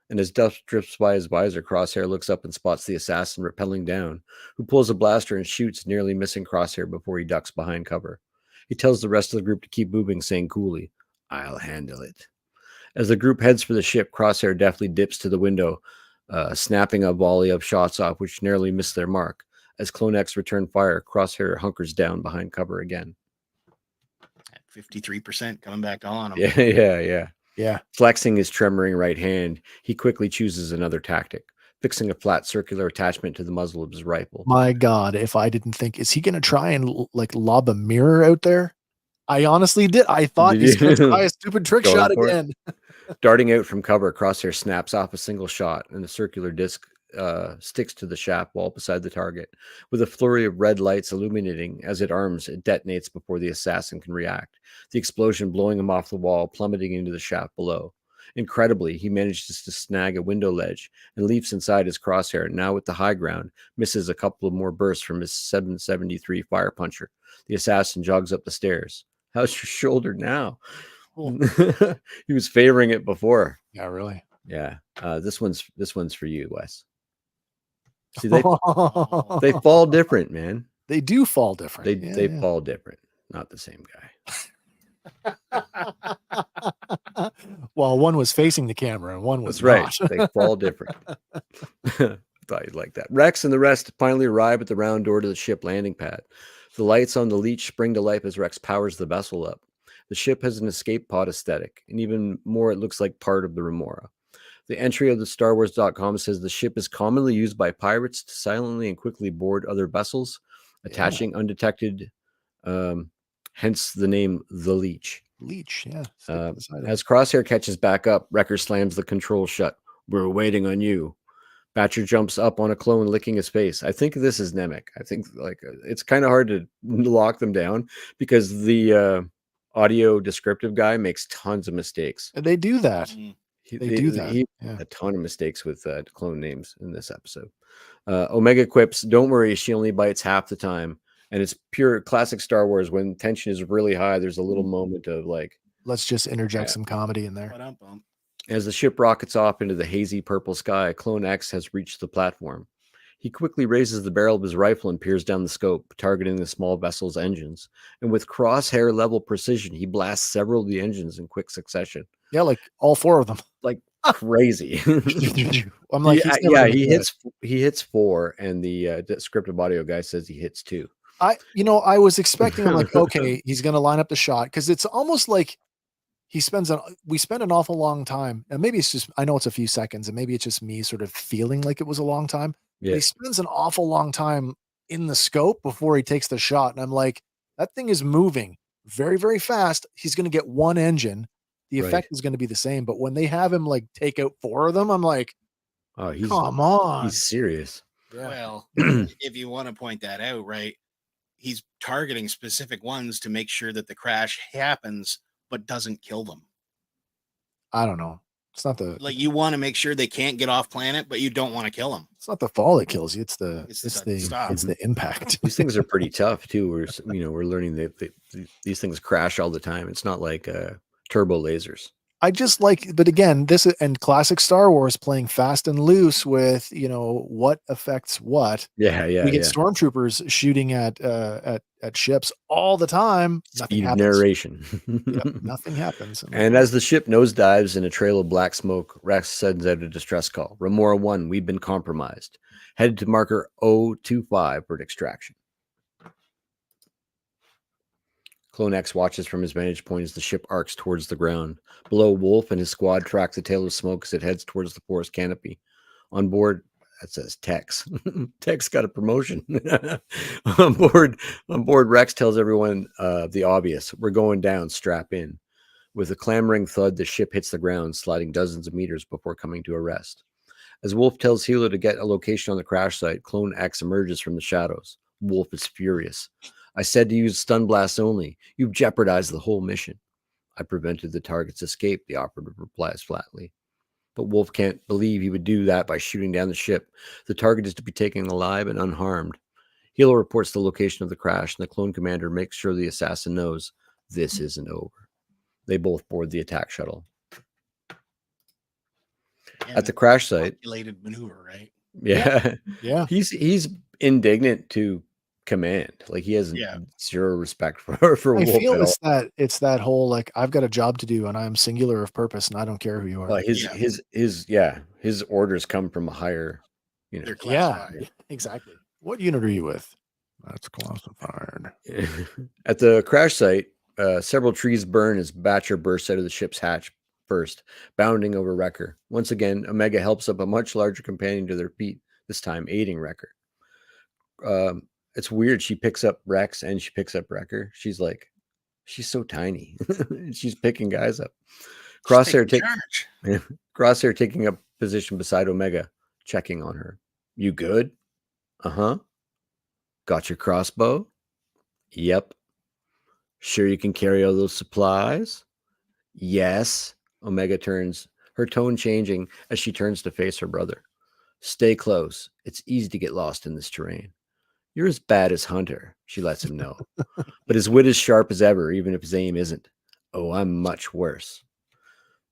And as dust drips by his visor, Crosshair looks up and spots the assassin rappelling down, who pulls a blaster and shoots, nearly missing Crosshair before he ducks behind cover. He tells the rest of the group to keep moving, saying coolly, "I'll handle it." As the group heads for the ship, Crosshair deftly dips to the window, snapping a volley of shots off, which narrowly missed their mark. As Clone X return fire, Crosshair hunkers down behind cover again. At 53% coming back on him. Yeah. Flexing his tremoring right hand, he quickly chooses another tactic, fixing a flat circular attachment to the muzzle of his rifle. My God, if I didn't think, is he going to try and like lob a mirror out there? I honestly did. I thought he's going to try a stupid trick shot again. Darting out from cover, Crosshair snaps off a single shot, and the circular disc sticks to the shaft wall beside the target. With a flurry of red lights illuminating as it arms, it detonates before the assassin can react, the explosion blowing him off the wall, plummeting into the shaft below. Incredibly, he manages to snag a window ledge and leaps inside his Crosshair, now with the high ground, misses a couple of more bursts from his 773 fire puncher. The assassin jogs up the stairs. "How's your shoulder now?" He was favoring it before. Yeah, really. Yeah. This one's for you, Wes. See, they fall different, man. They do fall different. They fall different. Not the same guy. Well, one was facing the camera and one was That's not. Right. They fall different. Thought you'd like that. Rex and the rest finally arrive at the round door to the ship landing pad. The lights on the leech spring to life as Rex powers the vessel up. The ship has an escape pod aesthetic, and even more, it looks like part of the Remora. The entry of the StarWars.com says the ship is commonly used by pirates to silently and quickly board other vessels, attaching undetected, hence the name The Leech. Leech, yeah. As Crosshair catches back up, Wrecker slams the controls shut. "We're waiting on you." Batcher jumps up on a clone, licking his face. I think this is Nemec. I think like it's kind of hard to lock them down because the audio descriptive guy makes tons of mistakes. They do that. They do that. He a ton of mistakes with clone names in this episode. Omega quips, "Don't worry, she only bites half the time." And it's pure classic Star Wars. When tension is really high, there's a little moment of like, let's just interject some comedy in there. As the ship rockets off into the hazy purple sky, Clone X has reached the platform. He quickly raises the barrel of his rifle and peers down the scope, targeting the small vessel's engines. And with Crosshair level precision, he blasts several of the engines in quick succession. Yeah, like all four of them. Like crazy. I'm like, he hits 4, and the descriptive audio guy says he hits 2. I was expecting, I'm like, okay, he's going to line up the shot, because it's almost like we spend an awful long time, and maybe it's just, I know it's a few seconds, and maybe it's just me sort of feeling like it was a long time. Yeah. He spends an awful long time in the scope before he takes the shot, and I'm like, that thing is moving very, very fast. He's going to get one engine. The effect is going to be the same, but when they have him like take out 4 of them, I'm like, oh, come on, he's serious. Yeah. Well, if you want to point that out, right, he's targeting specific ones to make sure that the crash happens, but doesn't kill them. I don't know. It's not the like you want to make sure they can't get off planet, but you don't want to kill them. It's not the fall that kills you. It's the impact. These things are pretty tough too. We're learning that these things crash all the time. It's not like turbo lasers. I just like, but again, this is and classic Star Wars playing fast and loose with, you know, what affects what. Yeah, We get stormtroopers shooting at ships all the time. Nothing Speed of happens. narration. Yep, nothing happens. And as the ship nosedives in a trail of black smoke, Rex sends out a distress call. Remora 1, we've been compromised. Headed to marker 025 for extraction. Clone X watches from his vantage point as the ship arcs towards the ground. Below, Wolf and his squad track the tail of smoke as it heads towards the forest canopy. On board, that says Tex. Tex got a promotion. on board, Rex tells everyone the obvious. We're going down, strap in. With a clamoring thud, the ship hits the ground, sliding dozens of meters before coming to a rest. As Wolf tells Hilo to get a location on the crash site, Clone X emerges from the shadows. Wolf is furious. I said to use stun blasts only. You've jeopardized the whole mission. I prevented the target's escape, the operative replies flatly. But Wolf can't believe he would do that by shooting down the ship. The target is to be taken alive and unharmed. Hilo reports the location of the crash, and the clone commander makes sure the assassin knows this isn't over. They both board the attack shuttle. At the crash site, calculated maneuver, right? Yeah. He's indignant to command. Like he has zero respect for I Wolf feel at all. it's that whole like I've got a job to do and I'm singular of purpose and I don't care who you are. His orders come from a higher, you know. They're classified. Exactly. What unit are you with? That's classified. At the crash site, several trees burn as Batcher bursts out of the ship's hatch first, bounding over Wrecker. Once again, Omega helps up a much larger companion to their feet, this time aiding Wrecker. It's weird. She picks up Rex and she picks up Wrecker. She's so tiny. She's picking guys up. Crosshair taking up position beside Omega, checking on her. You good? Uh-huh. Got your crossbow? Yep. Sure you can carry all those supplies? Yes. Omega turns, her tone changing as she turns to face her brother. Stay close. It's easy to get lost in this terrain. You're as bad as Hunter, she lets him know. But his wit is sharp as ever, even if his aim isn't. Oh, I'm much worse.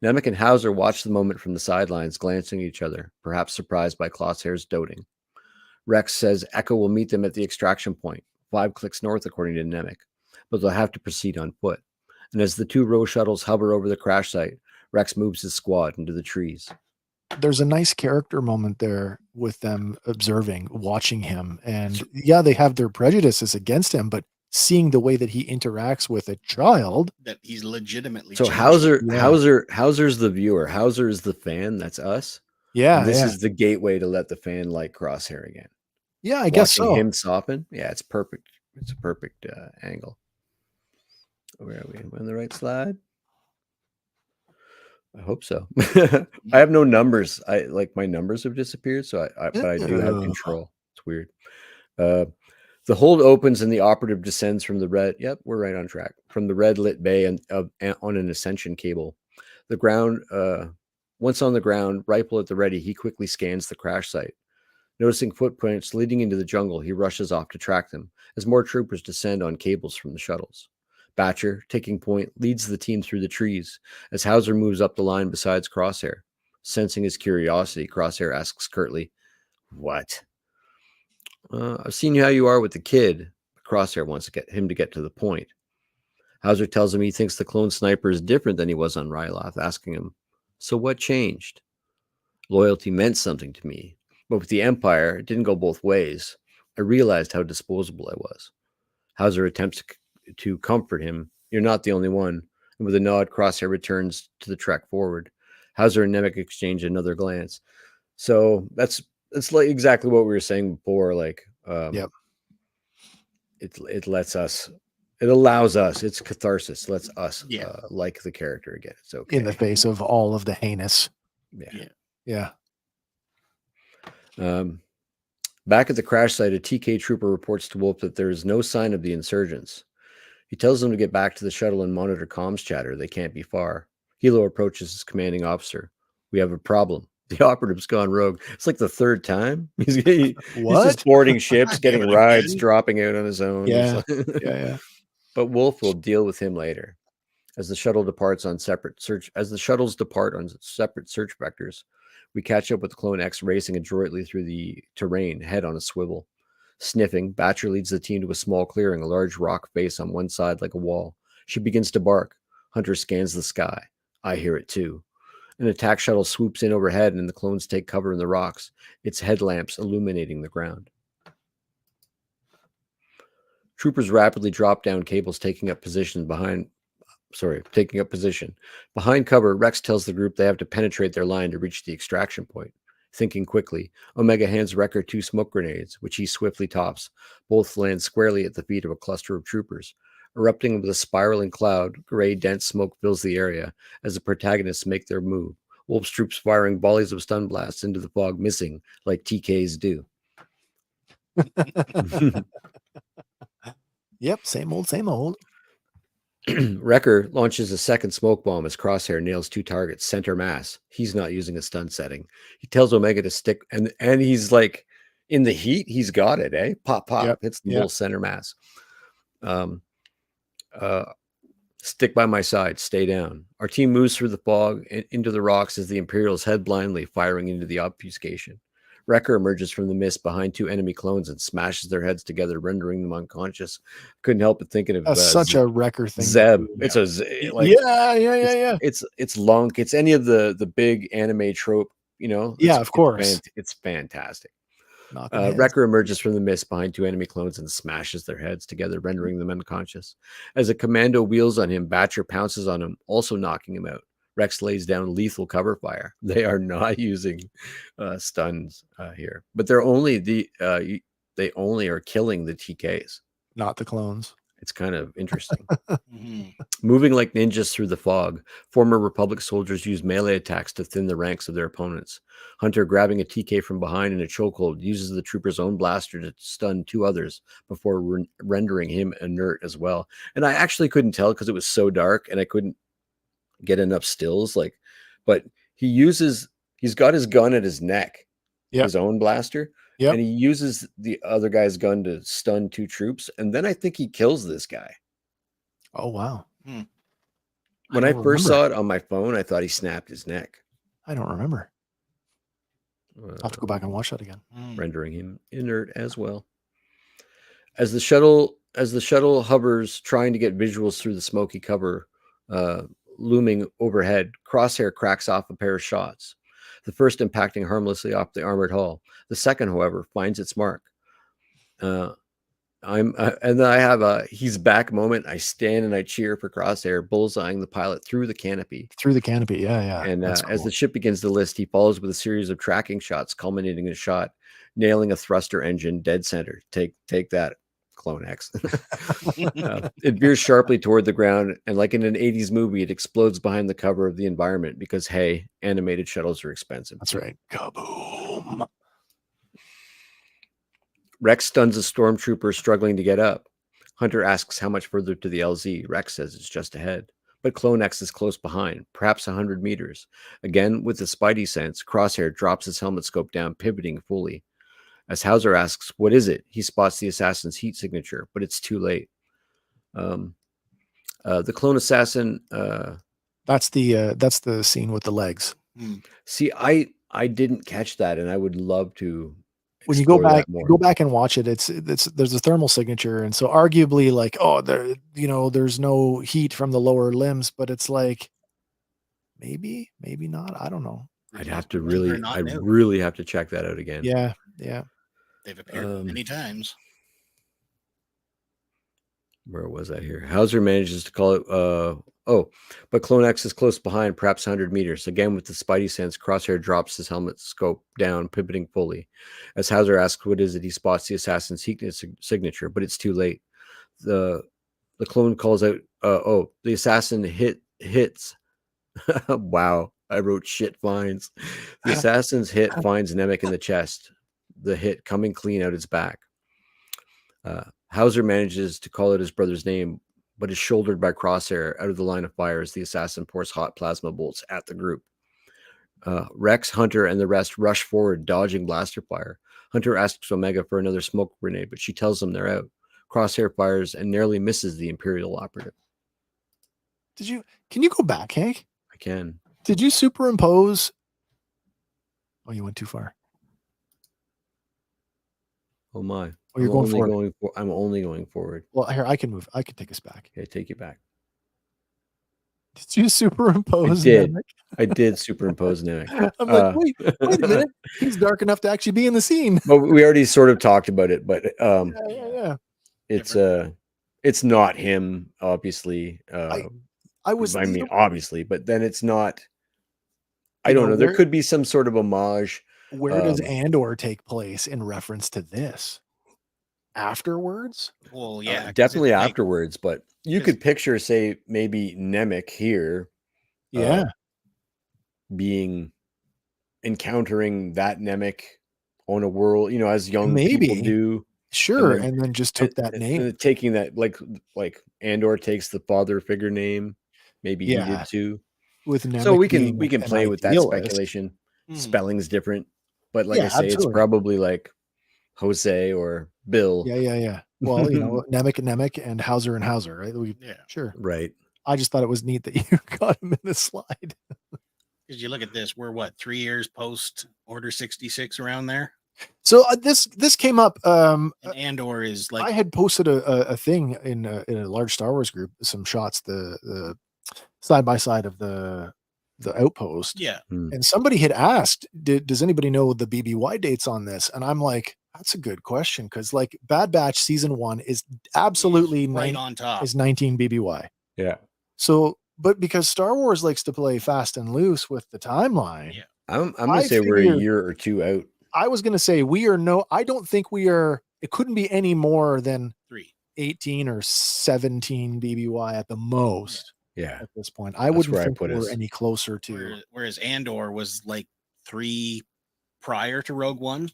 Nemec and Hauser watch the moment from the sidelines, glancing at each other, perhaps surprised by Crosshair's doting. Rex says Echo will meet them at the extraction point, 5 clicks north, according to Nemec, but they'll have to proceed on foot. And as the 2 row shuttles hover over the crash site, Rex moves his squad into the trees. There's a nice character moment there with them observing, watching him. And yeah, they have their prejudices against him, but seeing the way that he interacts with a child, that he's legitimately so Hauser's the viewer. Hauser is the fan. That's us. Yeah. And this is the gateway to let the fan like Crosshair again. Yeah, I guess so. Him soften. Yeah, it's perfect. It's a perfect angle. Where are we? Am I on the right slide? I hope so. I have no numbers. My numbers have disappeared, so but I do have control. It's weird. The hold opens and the operative descends from the red. Yep, we're right on track. From the red lit bay and on an ascension cable. The ground. Once on the ground, rifle at the ready, he quickly scans the crash site. Noticing footprints leading into the jungle, he rushes off to track them as more troopers descend on cables from the shuttles. Batcher, taking point, leads the team through the trees as Hauser moves up the line besides Crosshair. Sensing his curiosity, Crosshair asks curtly, "What?" I've seen how you are with the kid. Crosshair wants to get him to get to the point. Hauser tells him he thinks the clone sniper is different than he was on Ryloth, asking him, "So what changed?" Loyalty meant something to me, but with the Empire, it didn't go both ways. I realized how disposable I was. Hauser attempts to comfort him. You're not the only one. And with a nod, Crosshair returns to the trek forward. Hauser and Nemec exchange another glance. So that's like exactly what we were saying before. Like, it lets us, it allows us, it's catharsis, lets us like the character again. It's okay. In the face of all of the heinous. Yeah. Back at the crash site, a TK trooper reports to Wolf that there is no sign of the insurgents. He tells them to get back to the shuttle and monitor comms chatter. They can't be far. Hilo approaches his commanding officer. We have a problem. The operative's gone rogue. It's like the third time. He's just boarding ships, getting rides, dropping out on his own. Yeah. But Wolf will deal with him later. As the shuttles depart on separate search vectors, we catch up with Clone X racing adroitly through the terrain, head on a swivel. Sniffing, Batcher leads the team to a small clearing, a large rock face on one side like a wall. She begins to bark. Hunter scans the sky. I hear it too. An attack shuttle swoops in overhead, and the clones take cover in the rocks, its headlamps illuminating the ground. Troopers rapidly drop down cables, taking up position. Behind cover, Rex tells the group they have to penetrate their line to reach the extraction point. Thinking quickly, Omega hands Wrecker 2 smoke grenades, which he swiftly tops. Both land squarely at the feet of a cluster of troopers. Erupting with a spiraling cloud, gray, dense smoke fills the area as the protagonists make their move. Wolf's troops firing volleys of stun blasts into the fog, missing like TKs do. Yep, same old, same old. Wrecker launches a second smoke bomb as Crosshair nails 2 targets, center mass. He's not using a stun setting. He tells Omega to stick, and he's like, in the heat, he's got it, eh? Pop, pop. Yep. Hits the little center mass. Stick by my side. Stay down. Our team moves through the fog and into the rocks as the Imperials head blindly, firing into the obfuscation. Wrecker emerges from the mist behind 2 enemy clones and smashes their heads together, rendering them unconscious. Couldn't help but thinking of such a Wrecker thing. Zeb. It's a It's Lunk. It's any of the big anime trope. Of course. It's fantastic. Wrecker emerges from the mist behind 2 enemy clones and smashes their heads together, rendering them unconscious. As a commando wheels on him, Batcher pounces on him, also knocking him out. Rex lays down lethal cover fire. They are not using stuns here, but they only are killing the TKs, not the clones. It's kind of interesting. Moving like ninjas through the fog, former Republic soldiers use melee attacks to thin the ranks of their opponents. Hunter, grabbing a TK from behind in a chokehold, uses the trooper's own blaster to stun 2 others before rendering him inert as well. And I actually couldn't tell because it was so dark and I couldn't get enough stills. But he's got his gun at his neck, his own blaster. Yep. And he uses the other guy's gun to stun 2 troops. And then I think he kills this guy. Oh, wow. When I first saw it on my phone, I thought he snapped his neck. I don't remember. I'll have to go back and watch that again. Rendering him inert as well. As the shuttle hovers, trying to get visuals through the smoky cover looming overhead, Crosshair cracks off a pair of shots. The first impacting harmlessly off the armored hull. The second, however, finds its mark. And then I have a he's back moment. I stand and I cheer for Crosshair, bullseyeing the pilot through the canopy. Yeah. And as the ship begins to list, he follows with a series of tracking shots, culminating in a shot, nailing a thruster engine dead center. Take that, Clone X. It veers sharply toward the ground, and like in an 80s movie, it explodes behind the cover of the environment because, hey, animated shuttles are expensive. That's right. Kaboom. Rex stuns a stormtrooper struggling to get up. Hunter asks how much further to the LZ. Rex says it's just ahead. But Clone X is close behind, perhaps 100 meters. Again, with the Spidey sense, Crosshair drops his helmet scope down, pivoting fully. As Hauser asks, what is it? He spots the assassin's heat signature, but it's too late. The clone assassin... That's the scene with the legs. See, I didn't catch that, and I would love to... When you go back and watch it, there's a thermal signature, and so arguably, like, there's no heat from the lower limbs, but it's like maybe not. I don't know. I'd really have to check that out again. Yeah. They've appeared many times. Where was I here? Hauser manages to call it. But Clone X is close behind, perhaps 100 meters. Again, with the Spidey sense, Crosshair drops his helmet scope down, pivoting fully. As Hauser asks what is it, he spots the assassin's heat signature, but it's too late. The clone calls out, the assassin hits. Wow, I wrote shit finds. The assassin's hit finds Nemec in the chest. The hit coming clean out his back. Hauser manages to call out his brother's name, but is shouldered by Crosshair out of the line of fire as the assassin pours hot plasma bolts at the group. Rex, Hunter, and the rest rush forward, dodging blaster fire. Hunter asks Omega for another smoke grenade, but she tells them they're out. Crosshair fires and narrowly misses the Imperial operative. Can you go back, Hank? I can. Did you superimpose? Oh, you went too far. Oh my. Oh, you're going forward. I'm only going forward. Well, here, I can move. I can take us back. Okay, take you back. Did you superimpose? I did superimpose Namek. I'm like, wait a minute. He's dark enough to actually be in the scene. But we already sort of talked about it, but Yeah. it's not him, obviously. I mean, obviously, but then it's not. I don't know. There could be some sort of homage. Where does Andor take place in reference to this? Afterwards? Well, yeah, definitely afterwards. But you could picture, say, maybe Nemec here, encountering that Nemec on a world, as young people do. Sure, and then just took that name, taking that like Andor takes the father figure name. Maybe he did too. With Nemec, so we can play with that speculation. Spelling's different, but like I say, it's probably like Jose or Bill. Yeah. Well, Nemec and Hauser and Hauser, right? Sure, right. I just thought it was neat that you got him in the slide. Because you look at this, we're 3 years post Order 66 around there. So this came up. And Andor is like, I had posted a thing in a large Star Wars group, some shots, the side by side of the outpost. Yeah. And somebody had asked, does anybody know the BBY dates on this? And I'm like, that's a good question, because like Bad Batch season 1 is absolutely right on top. Is 19 BBY. Yeah. So, but because Star Wars likes to play fast and loose with the timeline, I'm gonna say we're a year or two out. I was gonna say I don't think we are. It couldn't be any more than 18 or 17 BBY at the most. Yeah. At this point, I wouldn't think we're any closer to. Whereas Andor was like 3 prior to Rogue One.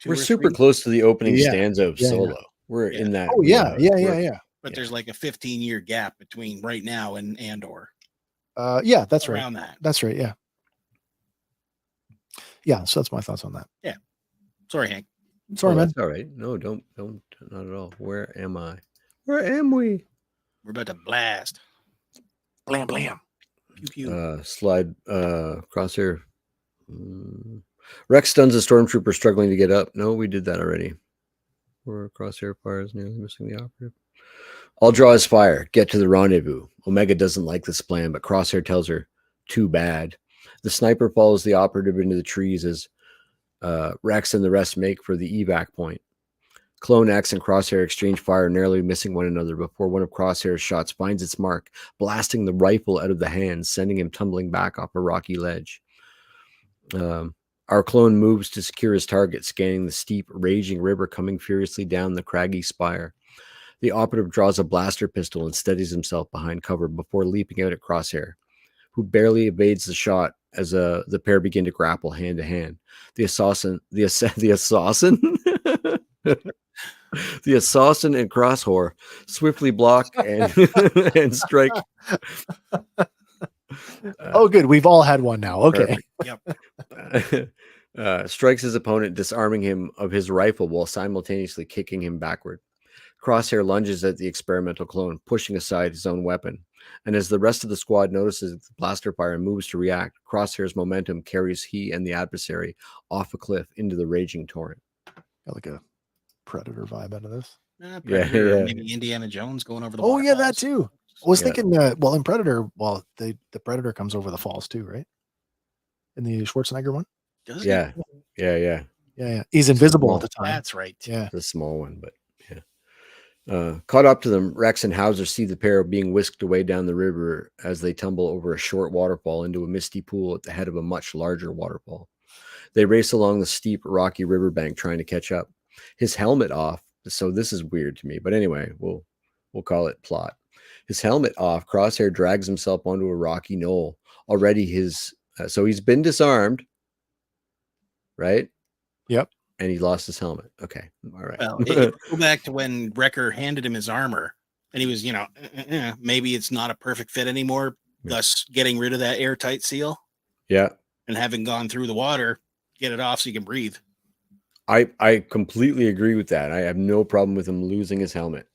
We're super close to the opening stanza of Solo. We're in that. Oh yeah. But there's like a 15-year gap between right now and Andor. Yeah, that's right. Around that. That's right. Yeah. Yeah. So that's my thoughts on that. Yeah. Sorry, Hank. Sorry, man. That's all right. No, don't, not at all. Where am I? Where am we? We're about to blast. Blam, blam. Pew, pew. Slide, crosshair. Rex stuns a stormtrooper struggling to get up. No, we did that already. Where crosshair fires nearly missing the operative. I'll draw his fire. Get to the rendezvous. Omega doesn't like this plan, but Crosshair tells her, too bad. The sniper follows the operative into the trees as Rex and the rest make for the evac point. Clone X and Crosshair exchange fire, narrowly missing one another before one of Crosshair's shots finds its mark, blasting the rifle out of the hands, sending him tumbling back off a rocky ledge. Our clone moves to secure his target, scanning the steep, raging river coming furiously down the craggy spire. The operative draws a blaster pistol and steadies himself behind cover before leaping out at Crosshair, who barely evades the shot as the pair begin to grapple hand to hand. The assassin and Crosshore swiftly block and strike. Oh, good. We've all had one now. Okay. Yep. Strikes his opponent, disarming him of his rifle while simultaneously kicking him backward. Crosshair lunges at the experimental clone, pushing aside his own weapon. And as the rest of the squad notices the blaster fire and moves to react, Crosshair's momentum carries he and the adversary off a cliff into the raging torrent. Got like a Predator vibe out of this. Predator, maybe Indiana Jones going over the waterfalls. Yeah, that too. I was thinking, in Predator, the Predator comes over the falls too, right? In the Schwarzenegger one? Does he? Yeah. He's invisible all the time. That's right. Yeah. It's a small one, but caught up to them, Rex and Hauser see the pair being whisked away down the river as they tumble over a short waterfall into a misty pool at the head of a much larger waterfall. They race along the steep, rocky riverbank trying to catch up. His helmet off, so this is weird to me, but anyway, we'll call it plot. His helmet off, Crosshair drags himself onto a rocky knoll. Already so he's been disarmed, right? Yep. And he lost his helmet. Okay. All right. Well, go back to when Wrecker handed him his armor and he was, maybe it's not a perfect fit anymore, thus getting rid of that airtight seal. Yeah. And having gone through the water, get it off so you can breathe. I completely agree with that. I have no problem with him losing his helmet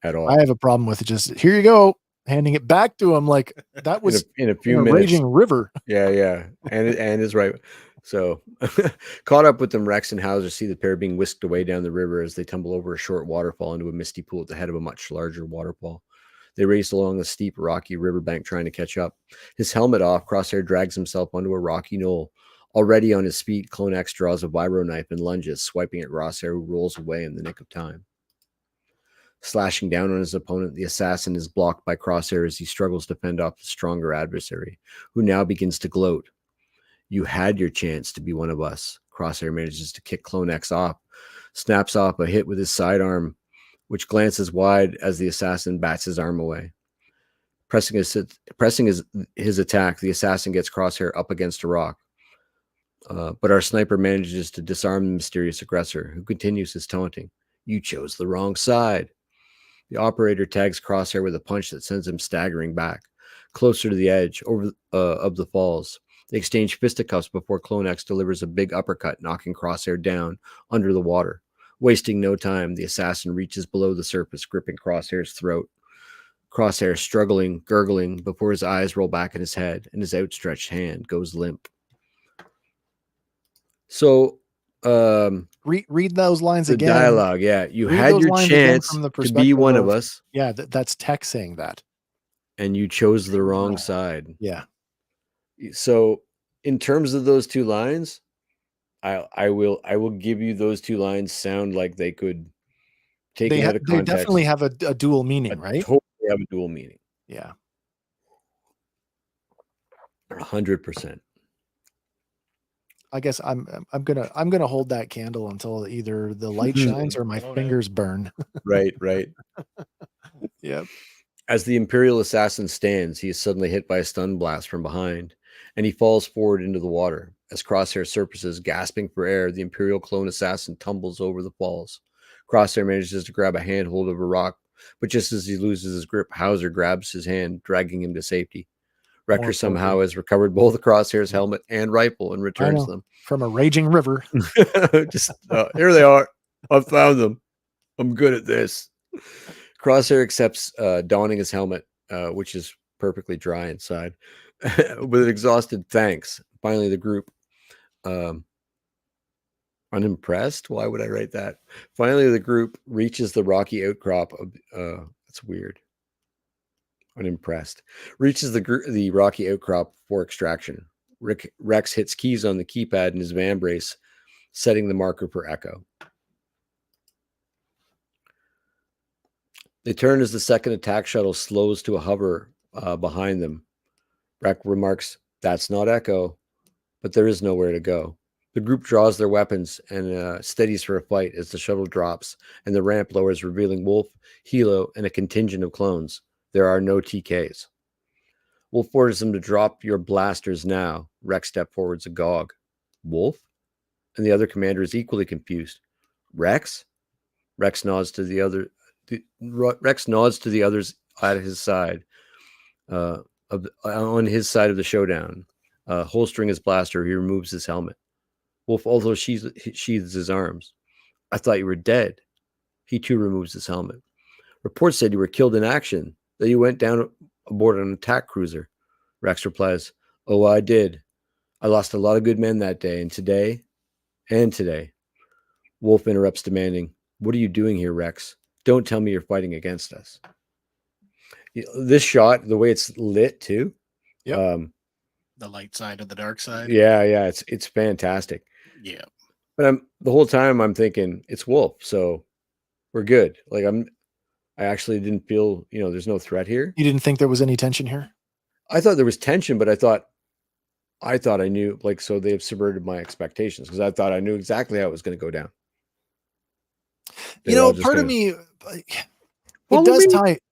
at all. I have a problem with it. Just here you go. handing it back to him like that was in a few a minutes. raging river. Yeah. And is right. So caught up with them, Rex and Hauser see the pair being whisked away down the river as they tumble over a short waterfall into a misty pool at the head of a much larger waterfall. They race along the steep, rocky riverbank trying to catch up. His helmet off, Crosshair drags himself onto a rocky knoll. Already on his feet, Clone X draws a vibro knife and lunges, swiping at Crosshair, who rolls away in the nick of time. Slashing down on his opponent, the assassin is blocked by Crosshair as he struggles to fend off the stronger adversary, who now begins to gloat. You had your chance to be one of us. Crosshair manages to kick Clone X off, snaps off a hit with his sidearm, which glances wide as the assassin bats his arm away. Pressing his attack, the assassin gets Crosshair up against a rock. But our sniper manages to disarm the mysterious aggressor, who continues his taunting. You chose the wrong side. The operator tags Crosshair with a punch that sends him staggering back, closer to the edge of the falls. They exchange fisticuffs before Clone X delivers a big uppercut, knocking Crosshair down under the water. Wasting no time, the assassin reaches below the surface, gripping Crosshair's throat. Crosshair struggling, gurgling, before his eyes roll back in his head, and his outstretched hand goes limp. So, read those lines the again. dialogue, yeah. You Read had those your lines again chance from the to be perspective one of us, Yeah, that's Tech saying that. and you chose the wrong side. Yeah. So, in terms of those two lines, I will give you those two lines sound like they could take it out of They context. definitely have a dual meaning, right? Totally have a dual meaning. Yeah. 100%. I guess I'm gonna hold that candle until either the light shines or my fingers burn. Right. Yep. As the Imperial assassin stands, he is suddenly hit by a stun blast from behind, and he falls forward into the water. As Crosshair surfaces, gasping for air, the Imperial clone assassin tumbles over the falls. Crosshair manages to grab a handhold of a rock, but just as he loses his grip, Hauser grabs his hand, dragging him to safety. Rector somehow has recovered both Crosshair's helmet and rifle and returns them from a raging river. Just here they are. I found them. I'm good at this. Crosshair accepts donning his helmet, which is perfectly dry inside, with an exhausted thanks. Finally, the group, unimpressed. Why would I write that? Finally, the group reaches the rocky outcrop of. That's weird. Unimpressed. Reaches the rocky outcrop for extraction. Rex hits keys on the keypad in his van brace, setting the marker for Echo. They turn as the second attack shuttle slows to a hover behind them. Rex remarks, "That's not Echo, but there is nowhere to go." The group draws their weapons and steadies for a fight as the shuttle drops and the ramp lowers, revealing Wolf, Hilo, and a contingent of clones. There are no TKs. Wolf orders them to drop your blasters now. Rex steps forwards agog. Wolf? And the other commander is equally confused. Rex? Rex nods to the others at his side, on his side of the showdown. Holstering his blaster, he removes his helmet. Wolf also sheathes his arms. I thought you were dead. He too removes his helmet. Reports said you were killed in action, that you went down aboard an attack cruiser. Rex replies, "Oh, I did. I lost a lot of good men that day, and today. Wolf interrupts, demanding, "What are you doing here, Rex? Don't tell me you're fighting against us." This shot, the way it's lit too. Yep. The light side of the dark side. Yeah, it's fantastic. Yeah. But the whole time I'm thinking it's Wolf, so we're good. Like I actually didn't feel, there's no threat here. You didn't think there was any tension here? I thought there was tension, but I thought I knew, so they've subverted my expectations because I thought I knew exactly how it was going to go down. Part of me,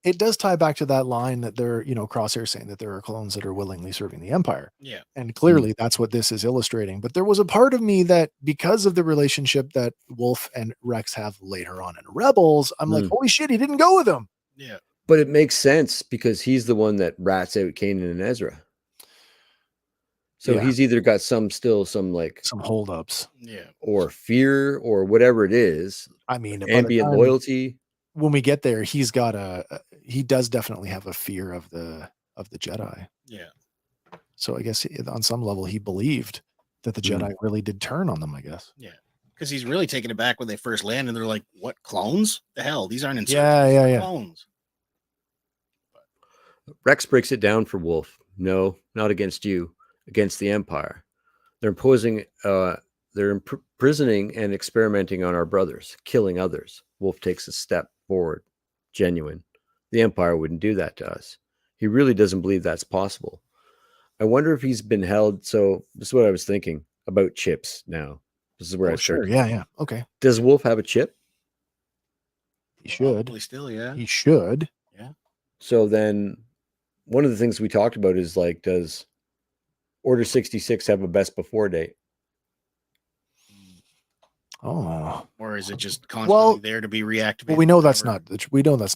it does tie back to that line that they're, Crosshair saying that there are clones that are willingly serving the Empire. Yeah. And clearly that's what this is illustrating. But there was a part of me that, because of the relationship that Wolf and Rex have later on in Rebels, I'm like, holy shit, he didn't go with them. Yeah. But it makes sense because he's the one that rats out Kanan and Ezra. So he's either got some holdups, or fear, or whatever it is. I mean, ambient loyalty. When we get there, he's got a he does definitely have a fear of the Jedi. Yeah. So I guess on some level he believed that the Jedi really did turn on them, I guess. Yeah. Because he's really taken it back when they first land and they're like, what, clones? The hell? These aren't insurgents. Yeah. Clones. Rex breaks it down for Wolf. No, not against you, against the Empire. They're imprisoning and experimenting on our brothers, killing others. Wolf takes a step forward. Genuine. The Empire wouldn't do that to us. He really doesn't believe that's possible. I wonder if he's been held. So this is what I was thinking about chips now. This is where I Sure. started. Yeah. Okay. Does Wolf have a chip? He should. Probably still, yeah. He should. Yeah. So then one of the things we talked about is like, does Order 66 have a best before date? Oh. Or is it just constantly there to be reactivated? Well, we know that's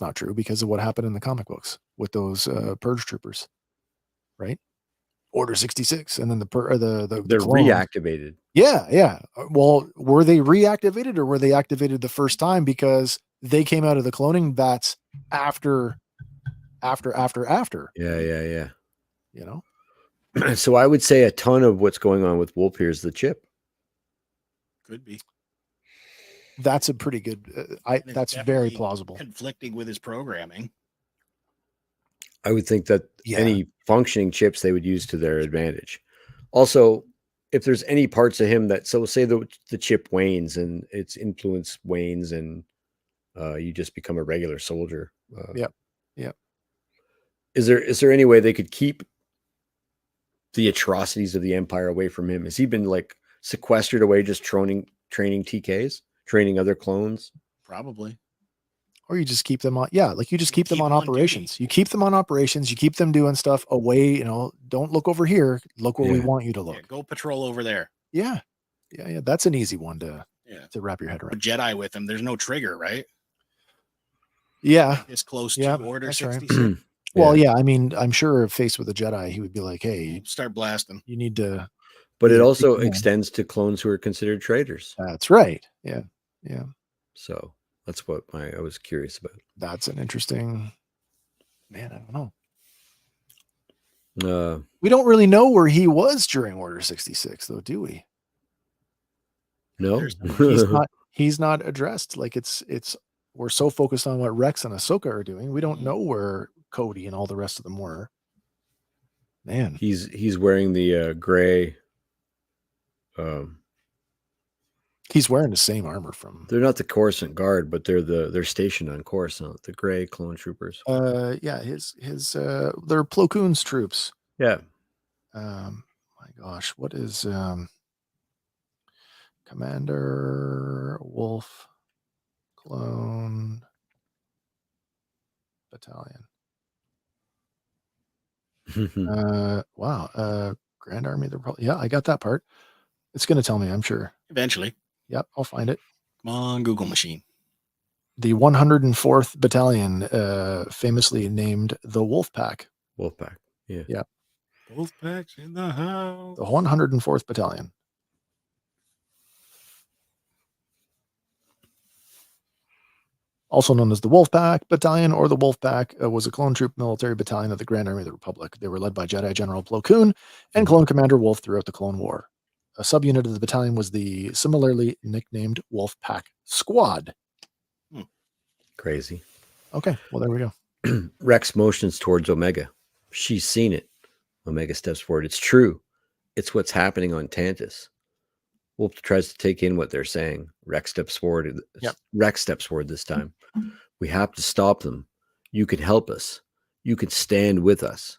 not true because of what happened in the comic books with those purge troopers, right? Order 66, and then the They're clones. reactivated. Yeah. Well, were they reactivated or were they activated the first time because they came out of the cloning vats after? Yeah. You know. So I would say a ton of what's going on with Wolf here is the chip. Could be. That's a pretty good. That's very plausible. Conflicting with his programming. I would think that any functioning chips they would use to their advantage. Also, if there's any parts of him that, so say the chip wanes and its influence wanes and you just become a regular soldier. Yep. Is there any way they could keep the atrocities of the Empire away from him? Has he been like sequestered away, just training TKs, training other clones? Probably. Or you just keep them on. Yeah. Like you just keep them on operations. You keep them on operations. You keep them doing stuff away. You know, don't look over here. Look where we want you to look. Yeah, go patrol over there. Yeah. That's an easy one to wrap your head around. A Jedi with him. There's no trigger, right? Yeah. It's close to Order 66. Right. Well, yeah. I mean, I'm sure faced with a Jedi, he would be like, hey, start blasting. You need to. But it also extends to clones who are considered traitors. That's right. Yeah. So that's what I was curious about. That's an interesting, man. I don't know. We don't really know where he was during Order 66, though, do we? No, he's not addressed. Like we're so focused on what Rex and Ahsoka are doing. We don't know where Cody and all the rest of them were. Man, he's wearing the gray. He's wearing the same armor from. They're not the Coruscant Guard, but they're stationed on Coruscant, the gray clone troopers. Yeah, his they're Plo Koon's troops. Yeah. My gosh, what is Commander Wolf Clone Battalion? Wow. Grand Army of the Republic. Yeah, I got that part. It's going to tell me, I'm sure. Eventually. Yep, I'll find it. Come on, Google machine. The 104th Battalion, famously named the Wolf Pack. Wolf Pack. Yeah. Yeah. Wolf Packs in the house. The 104th Battalion. Also known as the Wolf Pack Battalion or the Wolf Pack, was a clone troop military battalion of the Grand Army of the Republic. They were led by Jedi General Plo Koon and Clone Commander Wolf throughout the Clone War. A subunit of the battalion was the similarly nicknamed Wolf Pack Squad. Crazy. Okay, well, there we go. Rex motions towards Omega. She's seen it. Omega steps forward. It's true. It's what's happening on Tantus. Wolf tries to take in what they're saying. Rex steps forward. Yep. Rex steps forward this time. We have to stop them. You can help us. You can stand with us.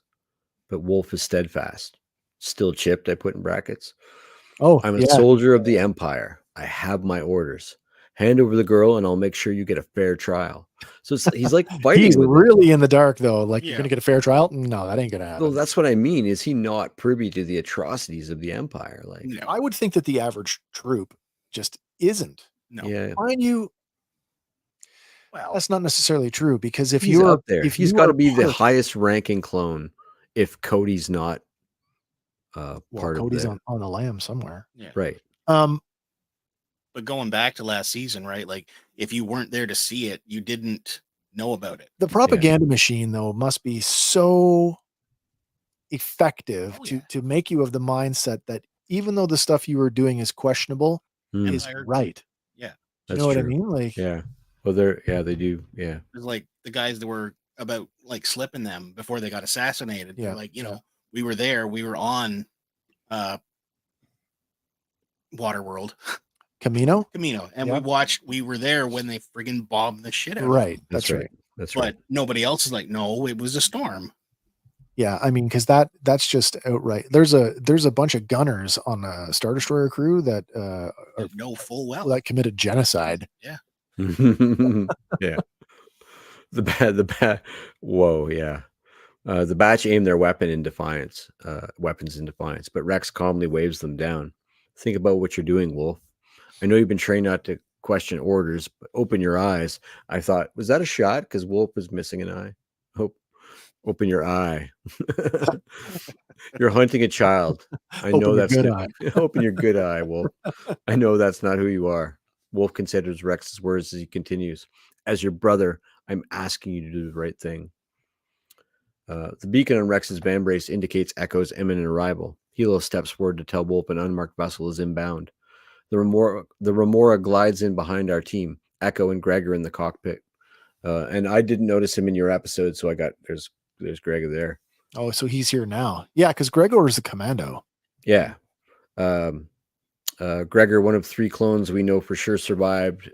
But Wolf is steadfast. Still chipped, I put in brackets. Oh, I'm a soldier of the Empire. I have my orders. Hand over the girl and I'll make sure you get a fair trial. So he's like fighting. He's really in the dark, though. Like, you're going to get a fair trial? No, that ain't going to happen. Well, that's what I mean. Is he not privy to the atrocities of the Empire? Like, no. I would think that the average troop just isn't. No. Yeah. Mind you, well, that's not necessarily true, because if he's you're up there, he's got to be the highest ranking clone if Cody's not part Cody's of on the lam somewhere. Yeah. Right. But going back to last season, right? Like, if you weren't there to see it, you didn't know about it. The propaganda machine, though, must be so effective to make you of the mindset that even though the stuff you were doing is questionable, is right. Yeah. You know what I mean? Like, yeah. Well, they do. Yeah. It's like the guys that were about like slipping them before they got assassinated. Yeah. They're like, you know, we were there. We were on Waterworld. Camino. And we were there when they friggin' bombed the shit out of Right. them. That's right. That's right. But nobody else is like, no, it was a storm. Yeah, I mean, because that's just outright. There's a bunch of gunners on a Star Destroyer crew that know full well that committed genocide. Yeah. Yeah. Whoa, yeah. The batch aim their weapons in defiance, but Rex calmly waves them down. Think about what you're doing, Wolf. I know you've been trained not to question orders, but open your eyes. I thought, was that a shot? Because Wolf is missing an eye. Open your eye. You're hunting a child. I know that's good eye. Open your good eye, Wolf. I know that's not who you are. Wolf considers Rex's words as he continues. As your brother, I'm asking you to do the right thing. The beacon on Rex's van brace indicates Echo's imminent arrival. Hilo steps forward to tell Wolf an unmarked vessel is inbound. The Remora glides in behind our team. Echo and Greg are in the cockpit. And I didn't notice him in your episode, so I got there's Gregor there. Oh, so he's here now. Yeah, because Gregor is a commando. Yeah. Gregor, one of 3 clones we know for sure survived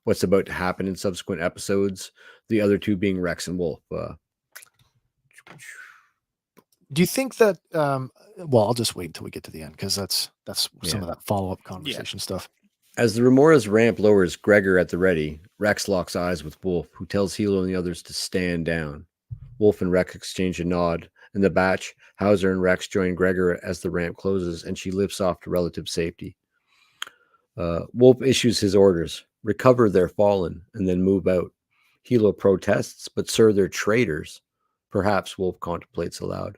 what's about to happen in subsequent episodes. The other 2 being Rex and Wolf. Do you think that well, I'll just wait until we get to the end because that's some of that follow-up conversation stuff. As the Remora's ramp lowers, Gregor at the ready, Rex locks eyes with Wolf, who tells Hilo and the others to stand down. Wolf and Rex exchange a nod. In the batch, Hauser and Rex join Gregor as the ramp closes, and she lifts off to relative safety. Wolf issues his orders: recover their fallen, and then move out. Hilo protests, but sir, they're traitors. Perhaps, Wolf contemplates aloud.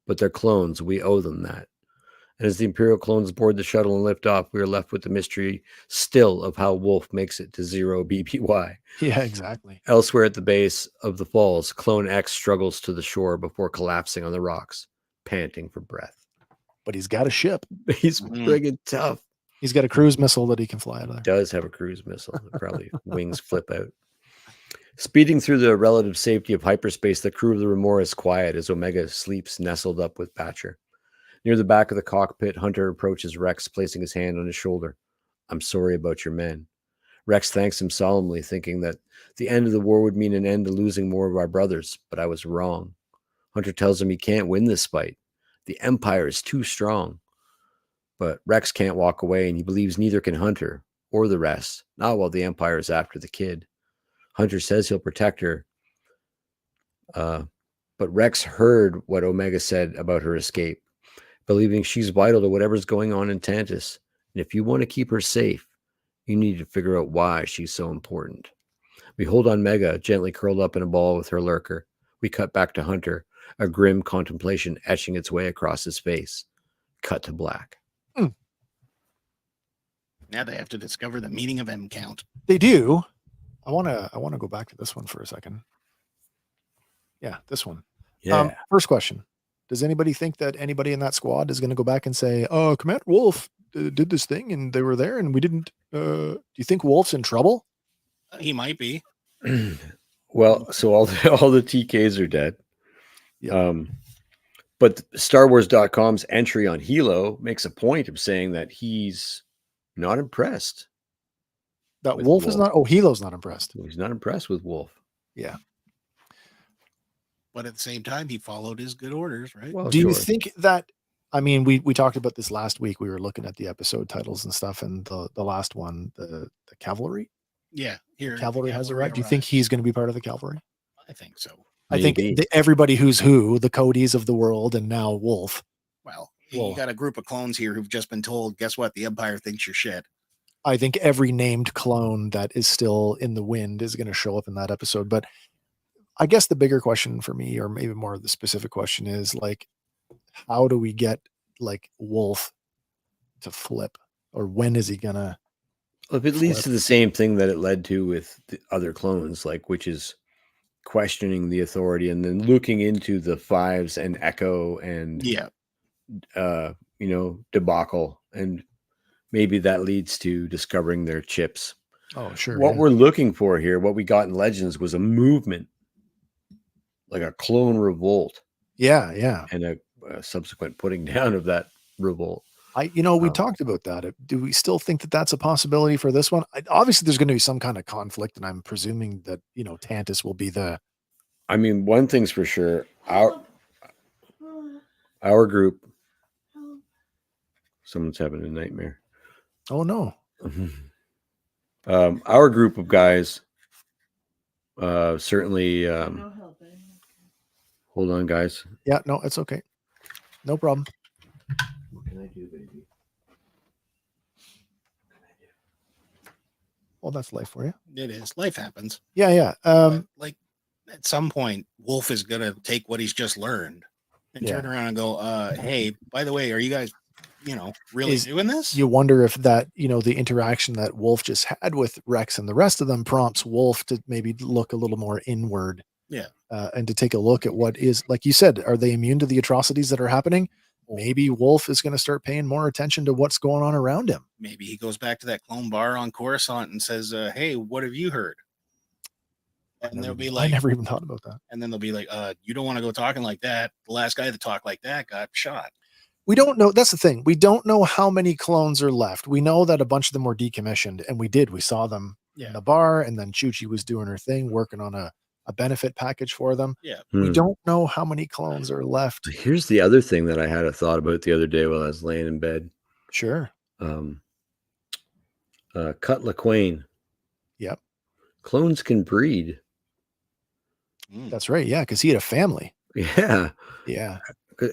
But they're clones. We owe them that. And as the Imperial clones board the shuttle and lift off, we are left with the mystery still of how Wolf makes it to 0 BPY. Yeah, exactly. Elsewhere at the base of the falls, Clone X struggles to the shore before collapsing on the rocks, panting for breath. But he's got a ship. He's friggin' tough. He's got a cruise missile that he can fly out of there. Does have a cruise missile. Probably wings flip out. Speeding through the relative safety of hyperspace, the crew of the Remora is quiet as Omega sleeps nestled up with Batcher. Near the back of the cockpit, Hunter approaches Rex, placing his hand on his shoulder. I'm sorry about your men. Rex thanks him solemnly, thinking that the end of the war would mean an end to losing more of our brothers, but I was wrong. Hunter tells him he can't win this fight. The Empire is too strong. But Rex can't walk away, and he believes neither can Hunter or the rest, not while the Empire is after the kid. Hunter says he'll protect her, but Rex heard what Omega said about her escape, believing she's vital to whatever's going on in Tantus. And if you want to keep her safe, you need to figure out why she's so important. We hold on Mega, gently curled up in a ball with her lurker. We cut back to Hunter, a grim contemplation etching its way across his face. Cut to black. Now they have to discover the meaning of M count. They do. I want to go back to this one for a second. Yeah, this one. Yeah. First question. Does anybody think that anybody in that squad is going to go back and say, "Oh, Commander Wolf did this thing and they were there and we didn't"? Do you think Wolf's in trouble? He might be. Well, so all the TKs are dead. Yeah. But StarWars.com's entry on Hilo makes a point of saying that he's not impressed. That Wolf is not. Oh, Hilo's not impressed. He's not impressed with Wolf. Yeah. But at the same time, he followed his good orders, right? Well, Do you think that? I mean, we talked about this last week. We were looking at the episode titles and stuff, and the last one, the cavalry. Yeah, here Cavalry has a cavalry right. Do you think arrives. he's going to be part of the cavalry? I think so. I think Maybe. everybody who's who, the Codys of the world, and now Wolf. Well, Whoa. you got a group of clones here who've just been told, guess what? The Empire thinks you're shit. I think every named clone that is still in the wind is going to show up in that episode. But I guess the bigger question for me, or maybe more of the specific question, is like, how do we get like Wolf to flip, or when is he gonna? if it leads to the same thing that it led to with the other clones, like which is questioning the authority and then looking into the Fives and Echo and debacle, and maybe that leads to discovering their chips. Oh, sure. What we're looking for here, what we got in Legends, was a movement, like a clone revolt. Yeah. And a subsequent putting down of that revolt. We talked about that. Do we still think that that's a possibility for this one? Obviously, there's going to be some kind of conflict, and I'm presuming that Tantus will be the. I mean, one thing's for sure: our group. Someone's having a nightmare. Oh no! Our group of guys certainly. Hold on, guys. Yeah, no, it's okay. No problem. What can I do, baby? Well, that's life for you. It is. Life happens. Yeah. Like at some point, Wolf is gonna take what he's just learned and turn around and go, hey, by the way, are you guys, really doing this? You wonder if that, the interaction that Wolf just had with Rex and the rest of them prompts Wolf to maybe look a little more inward. Yeah. And to take a look at what is, like you said, are they immune to the atrocities that are happening? Maybe Wolf is going to start paying more attention to what's going on around him. Maybe he goes back to that clone bar on Coruscant and says, hey, what have you heard? And they'll be like, I never even thought about that. And then they'll be like, you don't want to go talking like that. The last guy that talked like that got shot. We don't know. That's the thing. We don't know how many clones are left. We know that a bunch of them were decommissioned, and we saw them in the bar, and then Chuchi was doing her thing, working on a benefit package for them. Yeah. We don't know how many clones are left. Here's the other thing that I had a thought about the other day while I was laying in bed. Sure. Cut LaQuain. Yep. Clones can breed. That's right. Yeah, because he had a family. Yeah. Yeah.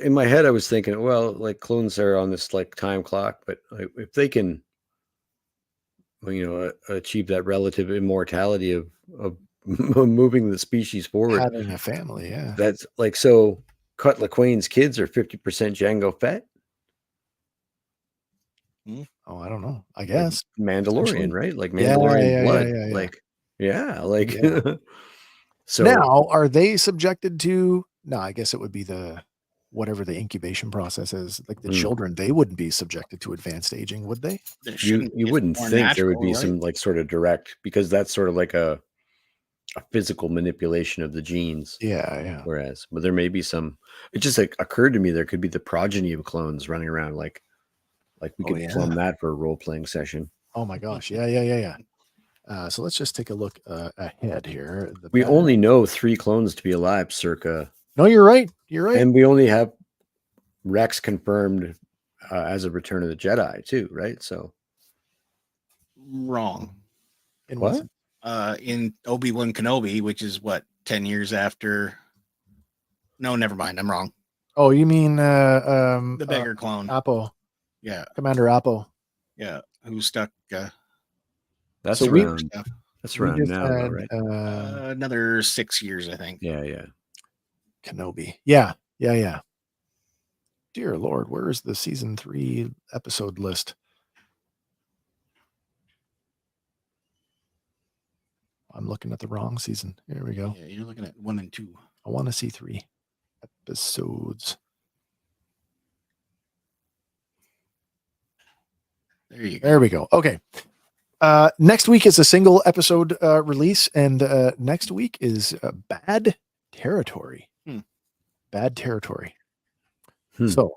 In my head, I was thinking, well, like clones are on this like time clock, but if they can, achieve that relative immortality of moving the species forward, having a family, yeah, that's like, so Cut LaQuain's kids are 50% Jango Fett. Oh, I don't know. I guess like Mandalorian, right? Like Mandalorian blood. So now, are they subjected to? No, I guess it would be whatever the incubation process is. Like the children, they wouldn't be subjected to advanced aging, would they? You wouldn't think there would be some like sort of direct, because that's sort of like a physical manipulation of the genes. Yeah. Whereas, but there may be some. It just like occurred to me there could be the progeny of clones running around, like we could plumb that for a role playing session. Oh my gosh, yeah. So let's just take a look ahead here. We only know 3 clones to be alive, circa. No, you're right. And we only have Rex confirmed as a Return of the Jedi too, right? So wrong. In what? In Obi-Wan Kenobi, which is 10 years after. No, never mind. I'm wrong. Oh, you mean the beggar clone, Apo? Yeah, Commander Apo. Yeah, who stuck. That's around. That's around now, right? Another 6 years, I think. Yeah. Kenobi. Yeah. Dear Lord, where is the season 3 episode list? I'm looking at the wrong season. Here we go. Yeah, you're looking at 1 and 2. I want to see 3 episodes. There we go. Okay. Next week is a single episode release, and next week is Bad Territory. Bad Territory. So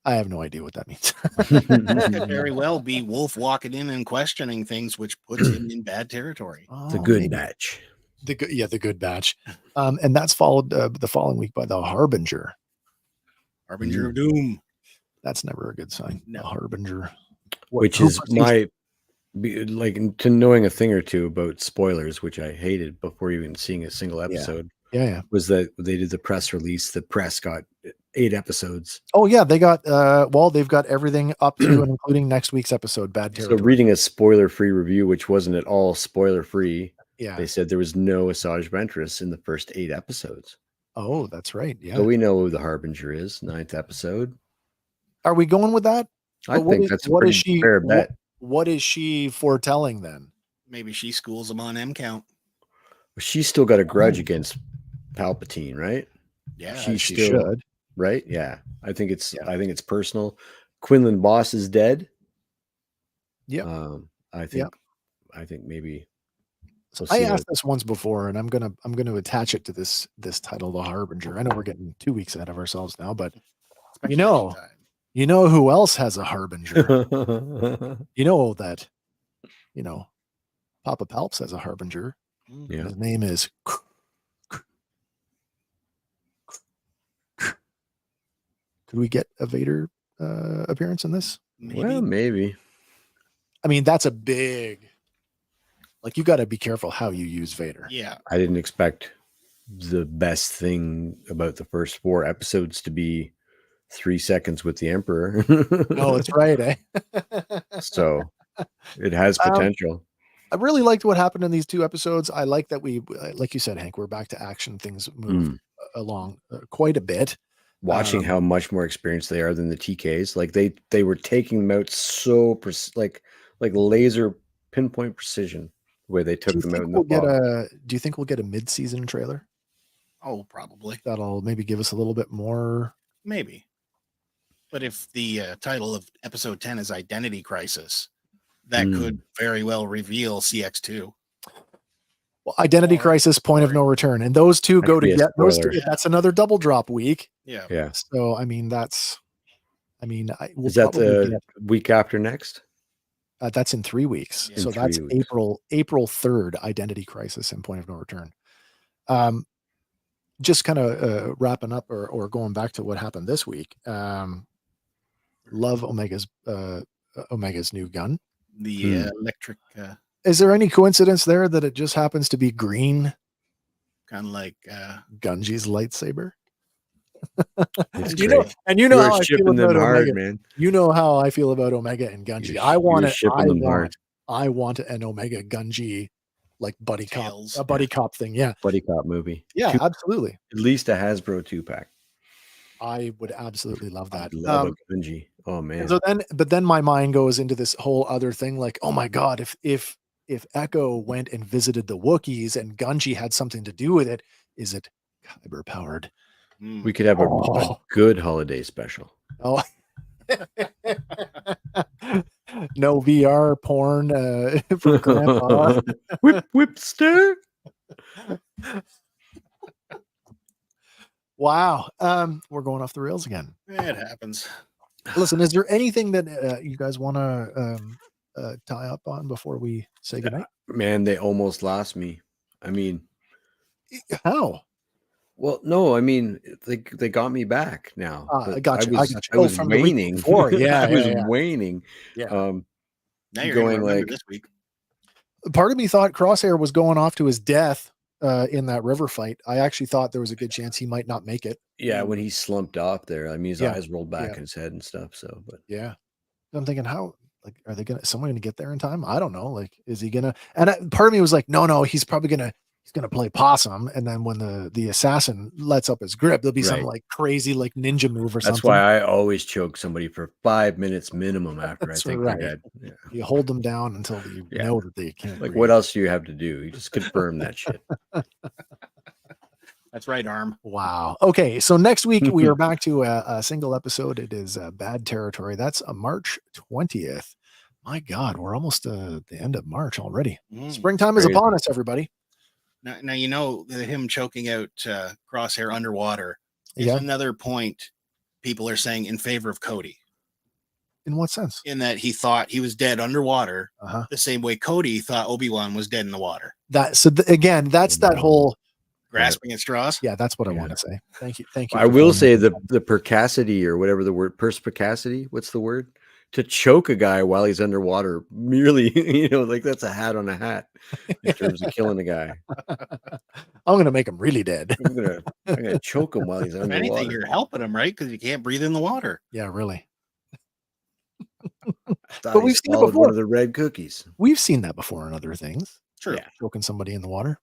I have no idea what that means. That could very well be Wolf walking in and questioning things, which puts him in bad territory. The good batch. The good batch. And that's followed the following week by the Harbinger. Harbinger of Doom. That's never a good sign. No. The Harbinger. Which is my, like, to knowing a thing or two about spoilers, which I hated before even seeing a single episode. Yeah. Was that they did the press release. The press got 8 episodes. Oh yeah, they got they've got everything up to and including next week's episode, Bad Territory. So reading a spoiler-free review, which wasn't at all spoiler-free, they said there was no Asajj Ventress in the first 8 episodes. Oh, that's right. Yeah. So we know who the Harbinger is, 9th episode. Are we going with that? I think that's a pretty fair bet. What is she foretelling then? Maybe she schools him on M count. She's still got a grudge against Palpatine, right? Yeah, She's she still should. right. Yeah, I think it's Yeah. I think it's personal. Quinlan Boss is dead. Yeah. I think maybe. So I asked this once before, and I'm gonna attach it to this title, The Harbinger. I know we're getting 2 weeks ahead of ourselves now, but you know who else has a harbinger? You know that, Papa Palps has a harbinger. Yeah. His name is. Could we get a Vader appearance in this? Well, maybe. I mean, that's a big. Like, you got to be careful how you use Vader. Yeah. I didn't expect the best thing about the first 4 episodes to be 3 seconds with the Emperor. No, that's right, eh? So it has potential. I really liked what happened in these 2 episodes. I like that we, like you said, Hank, we're back to action. Things move along quite a bit. Watching how much more experienced they are than the TKs, like they were taking them out so like laser pinpoint precision the way they took them out in the fog. Do you think we'll get a mid-season trailer? Oh, probably. That'll maybe give us a little bit more. Maybe. But if the title of episode 10 is Identity Crisis, that could very well reveal CX2. Well, Identity Crisis, Point of No Return, and those two go together. That's another double drop week. Yeah. So I mean, we'll is that the week after next? That's in 3 weeks. Yeah. So that's April 3rd. Identity Crisis and Point of No Return. Just kind of wrapping up or going back to what happened this week. Love Omega's new gun. The electric. Is there any coincidence there that it just happens to be green? Kind of like Gunji's lightsaber. You know how I feel about hard, Omega. Man. You know how I feel about Omega and Gunji. I want an Omega Gunji like buddy cop thing. Yeah, buddy cop movie. Yeah, absolutely. At least a Hasbro 2-pack. I would absolutely love that. I love a Gunji. Oh man. So then my mind goes into this whole other thing. Like, oh my god, if Echo went and visited the Wookiees and Gunji had something to do with it, is it Kyber powered? We could have a good holiday special. Oh, no VR porn for Grandpa. Whipster. Wow. We're going off the rails again. It happens. Listen, is there anything that you guys want to tie up on before we say goodnight? Man, they almost lost me. I mean, how? Well, no, I mean they got me back now. I got you. I was waning. Yeah, I was waning. Yeah. Now you're going like this week. Part of me thought Crosshair was going off to his death in that river fight. I actually thought there was a good chance he might not make it. Yeah, when he slumped off there, I mean his eyes rolled back in his head and stuff. So, but yeah, I'm thinking, how? Like, are they someone gonna get there in time? I don't know. Like, is he gonna? And part of me was like, no, he's probably gonna play possum, and then when the assassin lets up his grip, there'll be some like crazy like ninja move or something. That's why I always choke somebody for 5 minutes minimum after I think they're dead. Yeah. You hold them down until you know that they can't. Like, what else do you have to do? You just confirm that shit. That's right, Arm. Wow. Okay, so next week we are back to a single episode. It is Bad Territory. That's March 20th. My God, we're almost the end of March already. Springtime is upon us, everybody. Now you know that him choking out Crosshair underwater is another point people are saying in favor of Cody. In what sense? In that he thought he was dead underwater, the same way Cody thought Obi-Wan was dead in the water. That's that whole grasping at straws. Yeah, that's what I want to say. Thank you. I will say the percacity or whatever the word, perspicacity. What's the word? To choke a guy while he's underwater, merely, like that's a hat on a hat in terms of killing a guy. I'm gonna make him really dead. I'm gonna choke him while he's underwater. If anything, you're helping him, right? Because you can't breathe in the water. Yeah, really. But we've seen it before. One of the red cookies. We've seen that before in other things. True. Yeah, choking somebody in the water.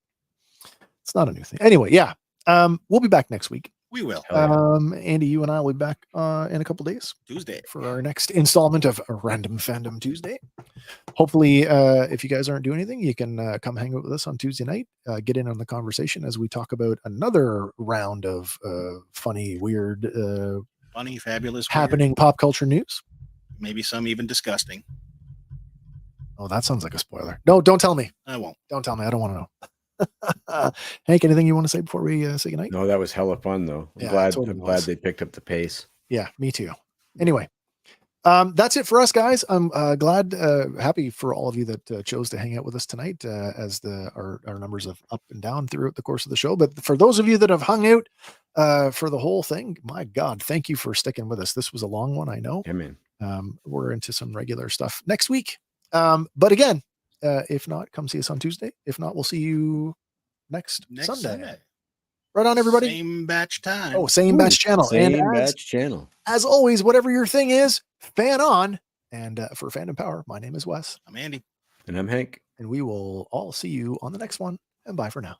It's not a new thing. Anyway, yeah. We'll be back next week. We will. Andy, you and I will be back in a couple days Tuesday. for our next installment of Random Fandom Tuesday. Hopefully, if you guys aren't doing anything, you can come hang out with us on Tuesday night, get in on the conversation as we talk about another round of funny, weird, Funny, fabulous, happening weird. pop culture news. Maybe some even disgusting. Oh, that sounds like a spoiler. No, don't tell me. I won't. Don't tell me. I don't want to know. Hank, anything you want to say before we say goodnight? No, that was hella fun though. I'm glad they picked up the pace. Yeah, me too. Anyway, that's it for us, guys. I'm glad, happy for all of you that chose to hang out with us tonight as our numbers have up and down throughout the course of the show. But for those of you that have hung out for the whole thing, my God, thank you for sticking with us. This was a long one, I know. Yeah, man. We're into some regular stuff next week. But again, if not, come see us on Tuesday. If not, we'll see you next Sunday. Right on, everybody. Same batch time. Oh, same batch channel. Same batch channel. As always, whatever your thing is, fan on. And for Fandom Power, my name is Wes. I'm Andy. And I'm Hank. And we will all see you on the next one. And bye for now.